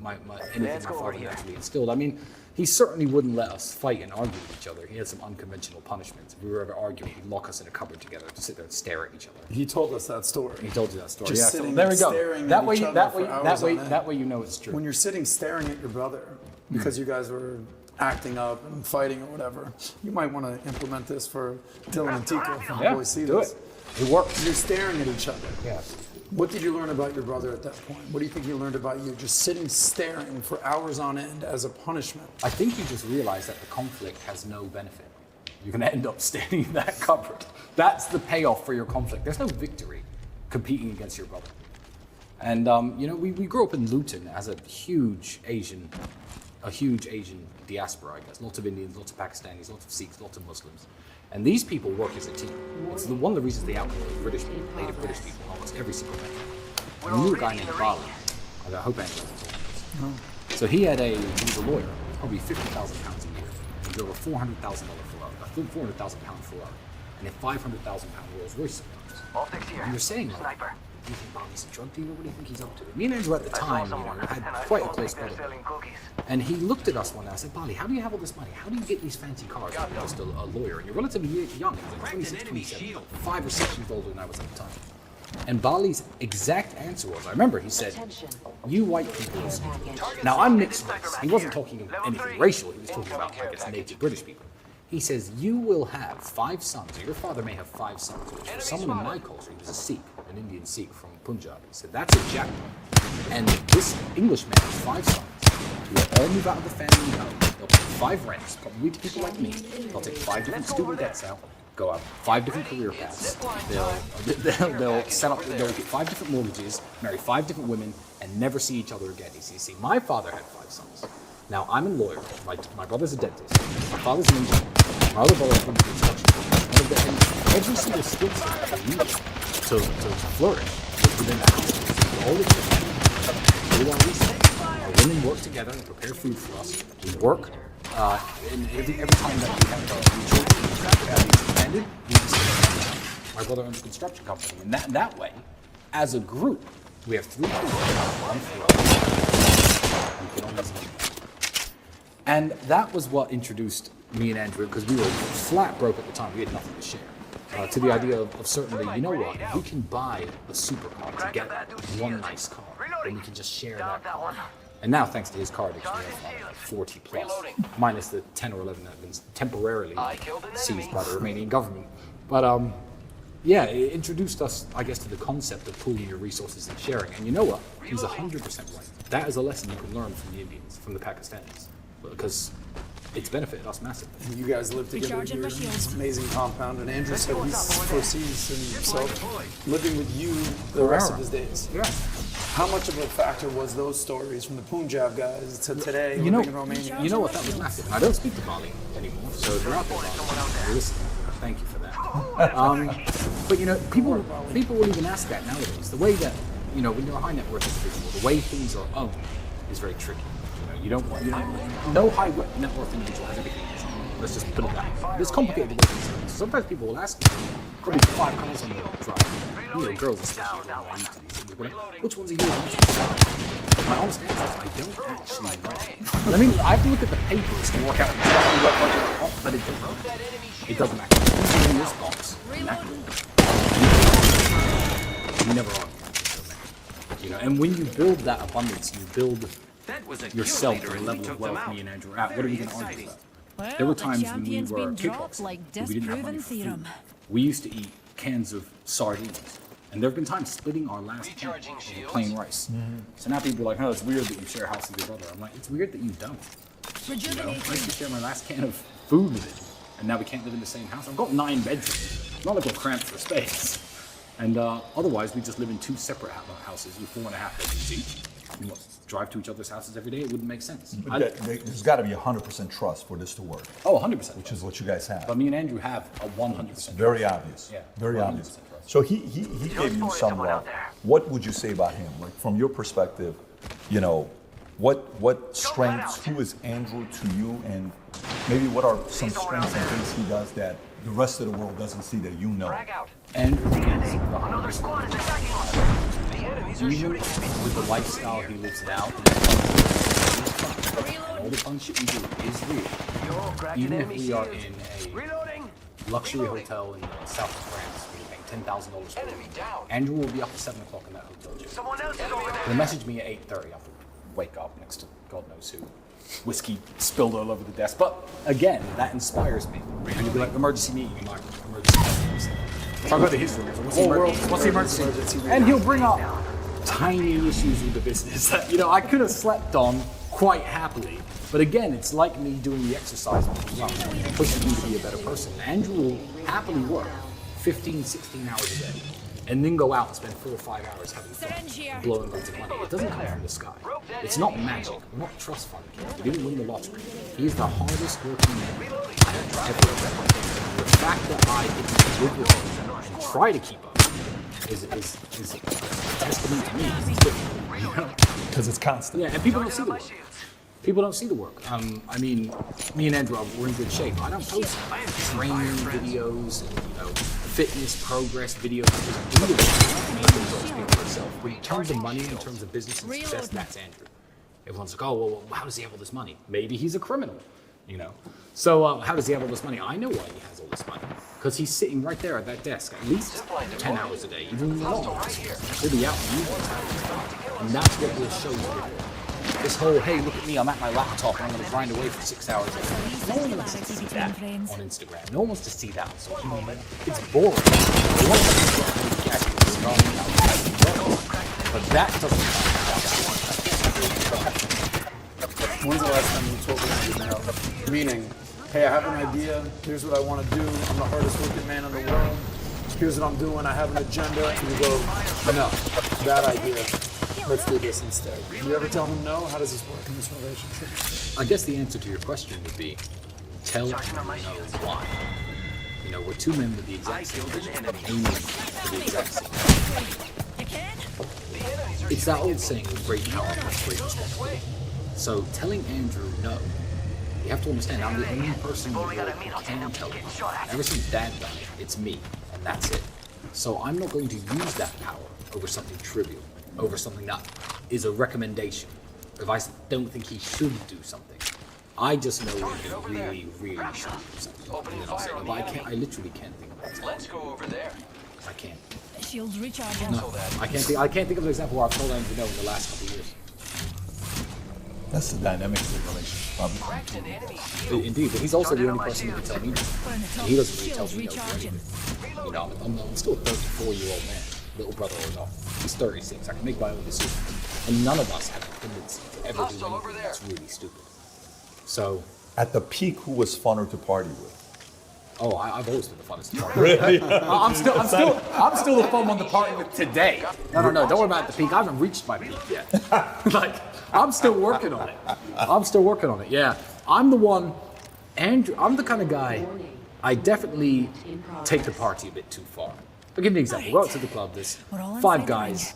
my anything my father actually instilled. I mean, he certainly wouldn't let us fight and argue with each other. He had some unconventional punishments. If we were ever arguing, he'd lock us in a cupboard together to sit there and stare at each other. He told us that story. He told you that story. Just yeah. sitting So there we go. staring That at way, each other that for way, hours that way, on end. that way, you know it's true. When you're sitting staring at your brother because you guys were acting up and fighting or whatever, you might want to implement this for Dylan and Tico from the Boys See This. It works. You're staring at each other. Yeah. What did you learn about your brother at that point? What do you think he learned about you? Just sitting staring for hours on end as a punishment. I think you just realize that the conflict has no benefit. You're going to end up standing in that cupboard. That's the payoff for your conflict. There's no victory competing against your brother. And you know, we grew up in Luton as a huge Asian diaspora, I guess. Lots of Indians, lots of Pakistanis, lots of Sikhs, lots of Muslims. And these people work as a team. It's one of the reasons they outlawed British people, native British people, almost every single day. We knew a guy named Bali. I hope Andrew told this. So he was a lawyer, probably £50,000 a year. He drove a $400,000 Ferrari, and a £500,000 Rolls Royce sometimes. And you're saying, do you think Bali's a drug dealer? What do you think he's up to? Me and Andrew at the time, you know, had quite a close brother. And he looked at us one day. I said, Bali, how do you have all this money? How do you get these fancy cars? I'm just a lawyer, and you're relatively young. He was like 26, 27, 5 or 6 years older than I was at the time. And Bali's exact answer was, I remember he said, you white people. Now I'm mixed race. He wasn't talking anything racial. He was talking about, I guess, native British people. He says, you will have 5 sons, or your father may have 5 sons, which for someone in my culture, he was a Sikh, an Indian Sikh from Punjab. He said, that's a jackpot. And this Englishman has 5 sons. We'll all move out of the family home. They'll take 5 rents, probably to people like me. They'll take 5 different student debts out, go out 5 different career paths. They'll set up, they'll get 5 different mortgages, marry 5 different women, and never see each other again. You see, my father had 5 sons. Now, I'm a lawyer. My brother's a dentist. My father's an engineer. My other brother's from construction. And every single skill set that you need to flourish was within the house. All of them. We want resources. Our women work together and prepare food for us. We work. And every time that we have children expanded, we just my brother owns a construction company, and that way, as a group, we have 3 people, one for we can always leave. And that was what introduced me and Andrew, because we were flat broke at the time. We had nothing to share. To the idea of certainly, you know what, if we can buy a supercar together, one nice car, then we can just share that car. And now, thanks to his car addiction, we have like 40 plus, minus the 10 or 11 that have been temporarily seized by the Romanian government. But yeah, it introduced us, I guess, to the concept of pooling your resources and sharing. And you know what? He's 100% right. That is a lesson you can learn from the Indians, from the Pakistanis, because it's benefited us massively. You guys live together here in this amazing compound, and Andrew said he foresees himself living with you the rest of his days. Yeah. How much of a factor was those stories from the Punjab guys to today You know, living in Romania? you know what? That was massive. And I don't speak to Bali anymore, so if you're out there, Bali, listen, thank you for that. But you know, people will even ask that nowadays. The way that, you know, when you're a high net worth individual, the way things are owned is very tricky. You don't no high net worth individual has everything. Let's just put it that way. It's complicated the way things are. Sometimes people will ask me, probably 5 cars on the drive. You know, girls especially don't want to these things. Which ones are yours? My honest answer is I don't actually know. I mean, I have to look at the papers to work out exactly what budget I want, but it doesn't matter. It's in this box. You never are. You know, and when you build that abundance, you build yourself to the level of wealth me and Andrew are at. What are we going to argue about? There were times when we were kickboxing, we didn't have money for food. We used to eat cans of sardines. And there have been times splitting our last can over plain rice. So now people are like, oh, it's weird that you share a house with your brother. I'm like, it's weird that you don't. You know, I used to share my last can of food with him. And now we can't live in the same house. I've got 9 bedrooms. It's not like we're cramped for space. And otherwise, we just live in 2 separate houses with 4.5 bedrooms each. We drive to each other's houses every day. It wouldn't make sense. There's got to be 100% trust for this to work. Oh, 100%. Which is what you guys have. But me and Andrew have a 100%. Very obvious. Yeah. Very obvious. So he gave you some love. What would you say about him? Like from your perspective, you know, what strengths, who is Andrew to you, and maybe what are some strengths and things he does that the rest of the world doesn't see that you know? Andrew is even with the lifestyle he lives now, and all the fun shit we do is real. Even if we are in a luxury hotel in the south of France, we're paying $10,000 per week. Andrew will be up at 7 o'clock in that hotel. He'll message me at 8:30. I'll wake up next to God knows who. Whiskey spilled all over the desk. But again, that inspires me. And you'll be like, emergency meeting. I'm like, emergency meeting. So I go to his room. What's the emergency? And he'll bring up tiny issues with the business that, you know, I could have slept on quite happily. But again, it's like me doing the exercise, pushing me to be a better person. Andrew will happily work 15, 16 hours a day and then go out and spend 4 or 5 hours having fun, blowing loads of money. It doesn't come from the sky. It's not magic. We're not trust fund kids. We didn't win the lottery. He's the hardest working man I've ever met. The fact that I get to live with him and try to keep up is a testament to me. Because it's constant. Yeah, and people don't see the work. People don't see the work. I mean, me and Andrew, we're in good shape. I don't post training videos and, you know, fitness progress videos. But in terms of money, in terms of business and success, that's Andrew. Everyone's like, oh, well, how does he have all this money? Maybe he's a criminal, you know. So how does he have all this money? I know why he has all this money. Because he's sitting right there at that desk at least 10 hours a day, even longer. He'll be out in the evening. And that's what we'll show you. This whole, hey, look at me, I'm at my laptop and I'm going to grind away for 6 hours. No one wants to see that on Instagram. No one wants to see that on social media. It's boring. They want to see but that doesn't matter. When's the last time you told me about? Meaning, hey, I have an idea, here's what I want to do, I'm the hardest working man in the world, here's what I'm doing, I have an agenda, and you go, no, bad idea. Let's do this instead. Do you ever tell him no? How does this work in this relationship? I guess the answer to your question would be, tell him no why. You know, we're 2 men with the exact same vision, aiming for the exact same thing. It's that old saying, great power comes great responsibility. So telling Andrew no, you have to understand, I'm the only person in the world who can tell him. Ever since Dad died, it's me, and that's it. So I'm not going to use that power over something trivial, over something that is a recommendation. If I don't think he should do something, I just know he really, really should do something. And then I'll say, no, but I literally can't think of it. Let's go over there. I can't. Shields recharging. No, I can't think of an example where I've told Andrew no in the last couple of years. That's the dynamic of the relationship, probably. Indeed, but he's also the only person who can tell me no. And he doesn't really tell me no for anything. You know, I'm still a 34-year-old man, little brother or not. He's 36. I can make my own decisions. And none of us have the tendency to ever do anything that's really stupid. So, at the peak, who was funner to party with? Oh, I've always been the funnest to party. Really? I'm still the fun one to party with today. No, don't worry about the peak. I haven't reached my peak yet. Like, I'm still working on it. Yeah, I'm the one. Andrew, I'm the kind of guy. I definitely take the party a bit too far. I'll give you an example. We're out to the club. There's 5 guys,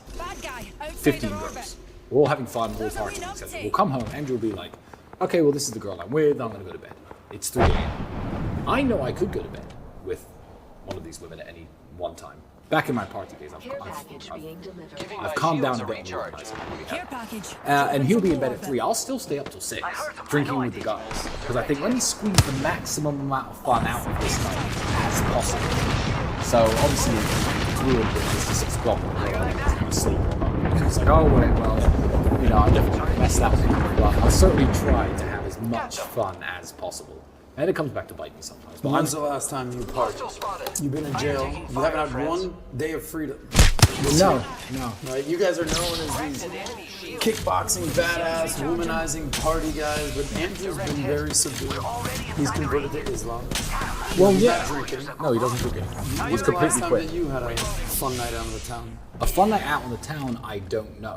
15 girls. We're all having fun. We're all partying, etc. We'll come home. Andrew will be like, "Okay, well, this is the girl I'm with. I'm gonna go to bed. It's 3 a.m. I know I could go to bed with one of these women at any one time. Back in my party days, I've calmed down a bit on the organizing. And he'll be in bed at 3. I'll still stay up till 6, drinking with the guys. Because I think let me squeeze the maximum amount of fun out of this night as possible. So obviously, it's ruined when it's 6 o'clock and I'm going to sleep. It's like, oh, wait, well, you know, I definitely messed that up. But I'll certainly try to have as much fun as possible. And it comes back to bite me sometimes. But when's the last time you partied? You've been in jail. You haven't had one day of freedom. No. Right? You guys are known as these kickboxing, badass, womanizing party guys, but Andrew's been very subdued. He's converted to Islam. Well, He's yeah. not drinking. No, he doesn't drink anymore. When He's was the last completely time quit. that you had a fun night out in the town? A fun night out in the town, I don't know.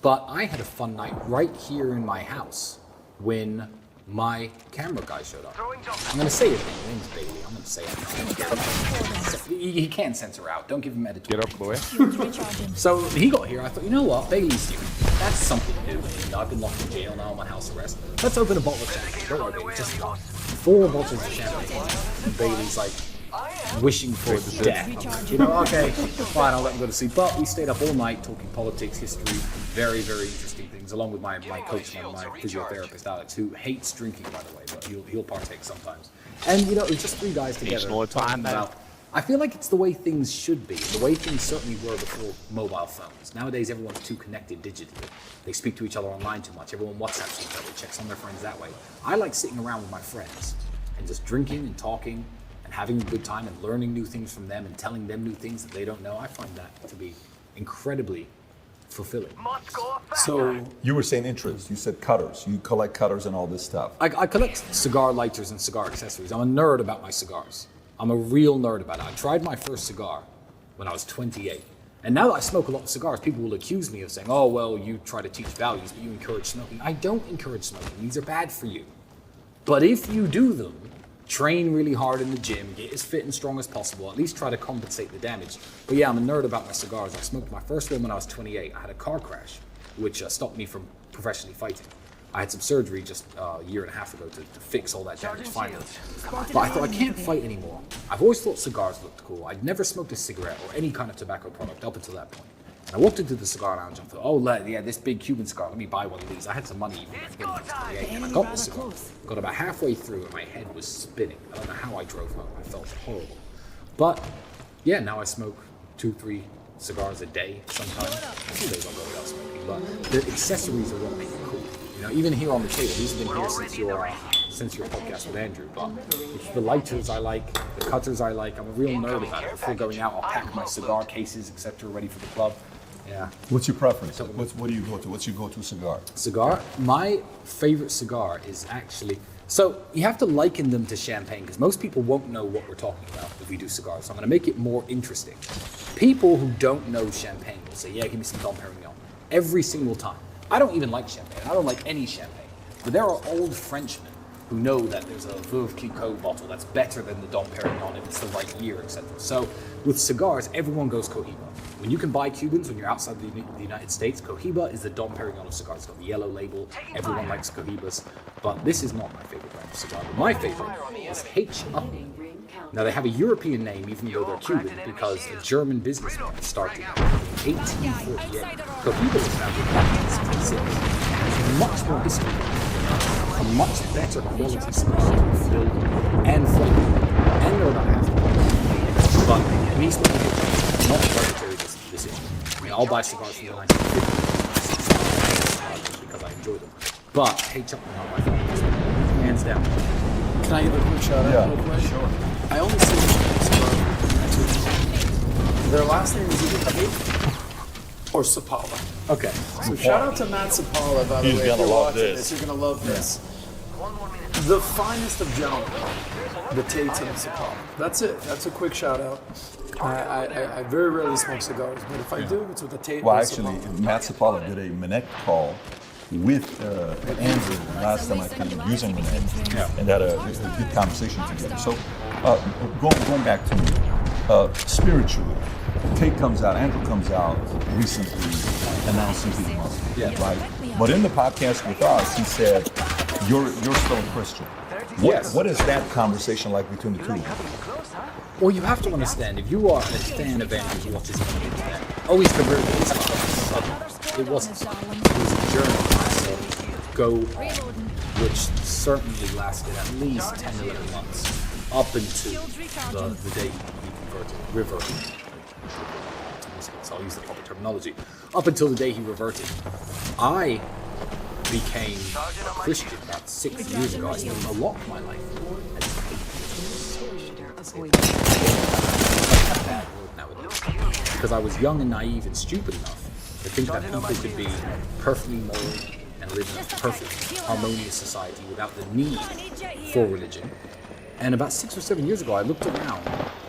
But I had a fun night right here in my house when my camera guy showed up. I'm going to say his name. His name's Bailey. I'm going to say it. He can't censor out. Don't give him editorial. Get up, boy. So he got here. I thought, you know what? Bailey's here. That's something new. You know, I've been locked in jail. Now I'm on house arrest. Let's open a bottle of champagne. Don't worry, Bailey. Just 4 bottles of champagne. And Bailey's like wishing for death. You know, okay, fine, I'll let him go to sleep. But we stayed up all night talking politics, history, very, very interesting things, along with my coach, my physiotherapist, Alex, who hates drinking, by the way, but he'll partake sometimes. And, you know, it was just 3 guys together talking about, I feel like it's the way things should be, the way things certainly were before mobile phones. Nowadays, everyone's too connected digitally. They speak to each other online too much. Everyone WhatsApps each other, checks on their friends that way. I like sitting around with my friends and just drinking and talking and having a good time and learning new things from them and telling them new things that they don't know. I find that to be incredibly fulfilling. So you were saying interests. You said cutters. You collect cutters and all this stuff. I collect cigar lighters and cigar accessories. I'm a nerd about my cigars. I'm a real nerd about it. I tried my first cigar when I was 28. And now that I smoke a lot of cigars, people will accuse me of saying, oh, well, you try to teach values, but you encourage smoking. I don't encourage smoking. These are bad for you. But if you do them, train really hard in the gym, get as fit and strong as possible, at least try to compensate the damage. But yeah, I'm a nerd about my cigars. I smoked my first one when I was 28. I had a car crash, which stopped me from professionally fighting. I had some surgery just a year and a half ago to fix all that damage finally. But I thought, I can't fight anymore. I've always thought cigars looked cool. I'd never smoked a cigarette or any kind of tobacco product up until that point. And I walked into the cigar lounge and thought, oh, yeah, this big Cuban cigar, let me buy one of these. I had some money even at the beginning of 28, and I got the cigar. Got about halfway through and my head was spinning. I don't know how I drove home. I felt horrible. But yeah, now I smoke 2-3 cigars a day sometimes. Some days I'll go without smoking, but the accessories are what make it cool. You know, even here on the table, these have been here since your podcast with Andrew, but it's the lighters I like, the cutters I like. I'm a real nerd about it. Before going out, I'll pack my cigar cases, etc., ready for the club. Yeah. What's your preference? What do you go to? What's your go-to cigar? Cigar? My favorite cigar is actually... So you have to liken them to champagne because most people won't know what we're talking about if we do cigars. So I'm going to make it more interesting. People who don't know champagne will say, yeah, give me some Dom Perignon. Every single time. I don't even like champagne. I don't like any champagne. But there are old Frenchmen who know that there's a Veuve Clicquot bottle that's better than the Dom Perignon if it's the right year, etc. So with cigars, everyone goes Cohiba. When you can buy Cubans when you're outside the United States, Cohiba is the Dom Perignon of cigars. It's got the yellow label. Everyone likes Cohibas. But this is not my favorite brand of cigar. My favorite is H. Upmann. Now, they have a European name, even though they're Cuban, because a German businessman started in 1848. Cohiba was founded back in 1866. It has much more history, a much better quality cigar to fill and flavor, and they're about half the price. But me smoking H. Upmann, not a hereditary decision. I mean, I'll buy cigars from the 1950s because I enjoy them. But H. Upmann are my favorite, hands down. Can I give a quick shout out? Real quick? Sure. I only see their last name is either Tate or Sapala. Okay. So shout out to Matt Sapala, by the way. If you're watching this, you're gonna love this. The finest of gentlemen, the Tates and the Sapala. That's it. That's a quick shout out. I very rarely smoke cigars, but if I do, it's with the Tate. Well, actually, Matt Sapala did a Manek call with Andrew last time I came using Manek, and had a good conversation together. So, going back to me, spiritually, Tate comes out, Andrew comes out recently announcing he's Muslim, right? But in the podcast with us, he said, "You're still a Christian." What is that conversation like between the two of you? Well, you have to understand, if you are a fan of Andrew's watches on the internet, he's converted to Islam. It wasn't so. It was a journey, go which certainly lasted at least 10, 11 months, up until the day he reverted. So I'll use the proper terminology. Up until the day he reverted. I became a Christian about 6 years ago. I spent a lot of my life. Because I was young and naive and stupid enough to think that people could be perfectly moral and live in a perfect, harmonious society without the need for religion. And about 6 or 7 years ago, I looked around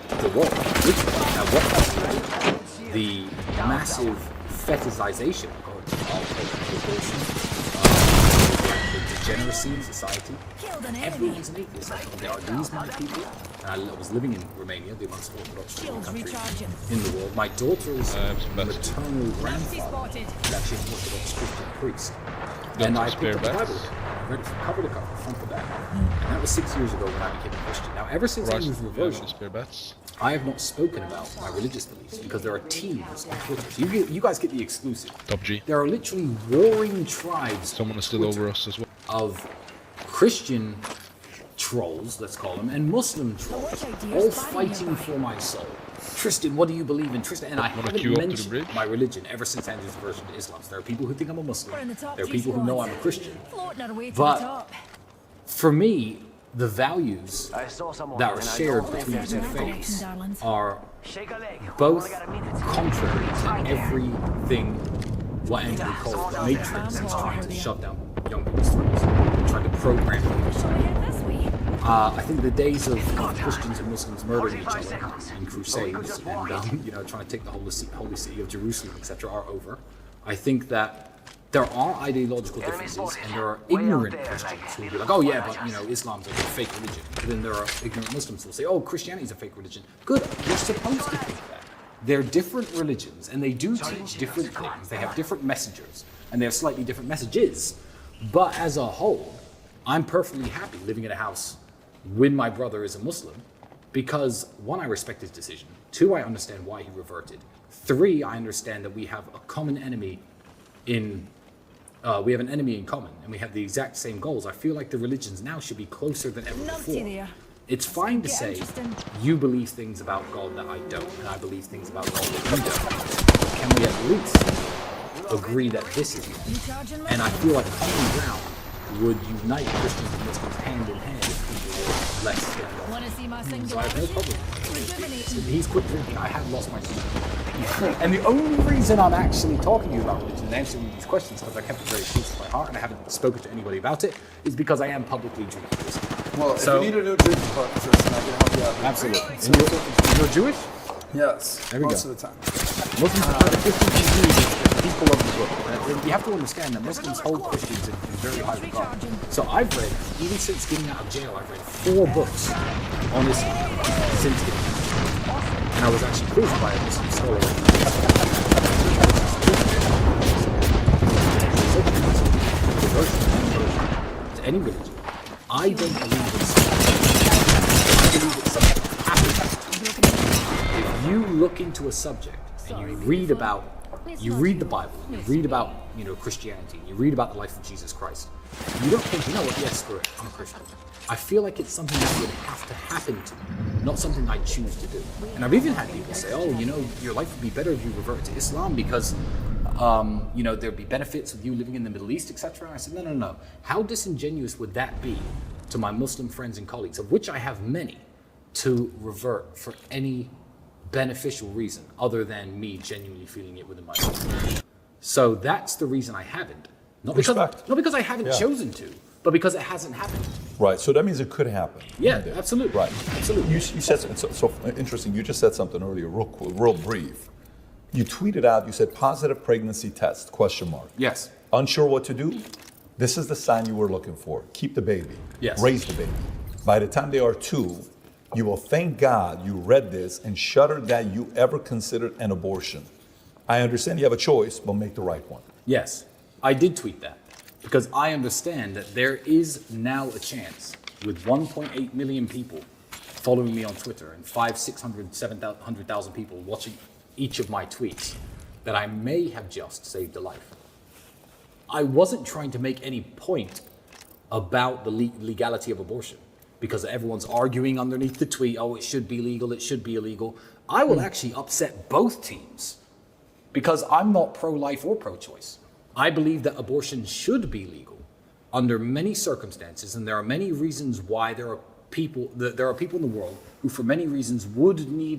the world, at what has religion, the massive fetishization of abortion, the degeneracy in society. Everyone's an atheist. There are these many people. And I was living in Romania, the most Orthodox country in the world. My daughter's maternal grandfather is actually an Orthodox Christian priest. And I picked up the Bible, read it from cover to cover, front to back. And that was 6 years ago when I became a Christian. Now, ever since Andrew's reversion, I have not spoken about my religious beliefs because there are teams on Twitter. So you guys get the exclusive. Top G. There are literally warring tribes. Someone is still over us as well. Of Christian trolls, let's call them, and Muslim trolls, all fighting for my soul. Tristan, what do you believe in? Tristan, and I haven't mentioned my religion ever since Andrew's version of Islam. So there are people who think I'm a Muslim. There are people who know I'm a Christian. But for me, the values that are shared between the two faiths are both contrary to everything what Andrew calls the Matrix is trying to shove down young people's throats, trying to program them. I think the days of Christians and Muslims murdering each other in crusades and trying to take the holy city of Jerusalem, etc., are over. I think that there are ideological differences, and there are ignorant Christians who will be like, "Oh yeah, but Islam's a fake religion." But then there are ignorant Muslims who will say, "Oh, Christianity's a fake religion." Good, you're supposed to think that. They're different religions, and they do teach different things. They have different messengers, and they have slightly different messages. But as a whole, I'm perfectly happy living in a house when my brother is a Muslim, because 1, I respect his decision. 2, I understand why he reverted. 3, I understand that we have a common enemy we have an enemy in common, and we have the exact same goals. I feel like the religions now should be closer than ever before. It's fine to say you believe things about God that I don't, and I believe things about God that you don't. Can we at least agree that this is wrong? And I feel like common ground would unite Christians and Muslims hand in hand if people were less than so I have no problem. He's quit drinking. I have lost my son. And the only reason I'm actually talking to you about religion and answering these questions, because I kept it very close to my heart and I haven't spoken to anybody about it, is because I am publicly drinking this. Well, if you need a new drinking partner, Tristan, I can help you out. Absolutely. And you're Jewish? Yes. There we most go. of the time. Muslims are the 50 degrees people of the book. You have to understand that Muslims hold Christians in very high regard. So I've read, even since getting out of jail, I've read 4 books on Islam since getting out. And I was actually quizzed by a Muslim scholar. To any religion. I don't believe it's something that happens. If you look into a subject and you read the Bible, you read about, Christianity, you read about the life of Jesus Christ, you don't think, you know what, yes, screw it, I'm a Christian. I feel like it's something that would have to happen to me, not something I choose to do. And I've even had people say, your life would be better if you revert to Islam because, there'd be benefits of you living in the Middle East, etc. And I said, no. How disingenuous would that be to my Muslim friends and colleagues, of which I have many, to revert for any beneficial reason other than me genuinely feeling it within my heart? So that's the reason I haven't. Not because I haven't chosen to, but because it hasn't happened. Right, so that means it could happen. Yeah, absolutely. Right. Absolutely. You said something so interesting. You just said something earlier, real brief. You tweeted out, you said positive pregnancy test, ? Yes. Unsure what to do? This is the sign you were looking for. Keep the baby. Yes. Raise the baby. By the time they are 2, you will thank God you read this and shudder that you ever considered an abortion. I understand you have a choice, but make the right one. Yes, I did tweet that because I understand that there is now a chance with 1.8 million people following me on Twitter and 700,000 people watching each of my tweets that I may have just saved a life. I wasn't trying to make any point about the legality of abortion because everyone's arguing underneath the tweet, it should be legal, it should be illegal. I will actually upset both teams because I'm not pro-life or pro-choice. I believe that abortion should be legal under many circumstances, and there are many reasons why there are people in the world who, for many reasons, would need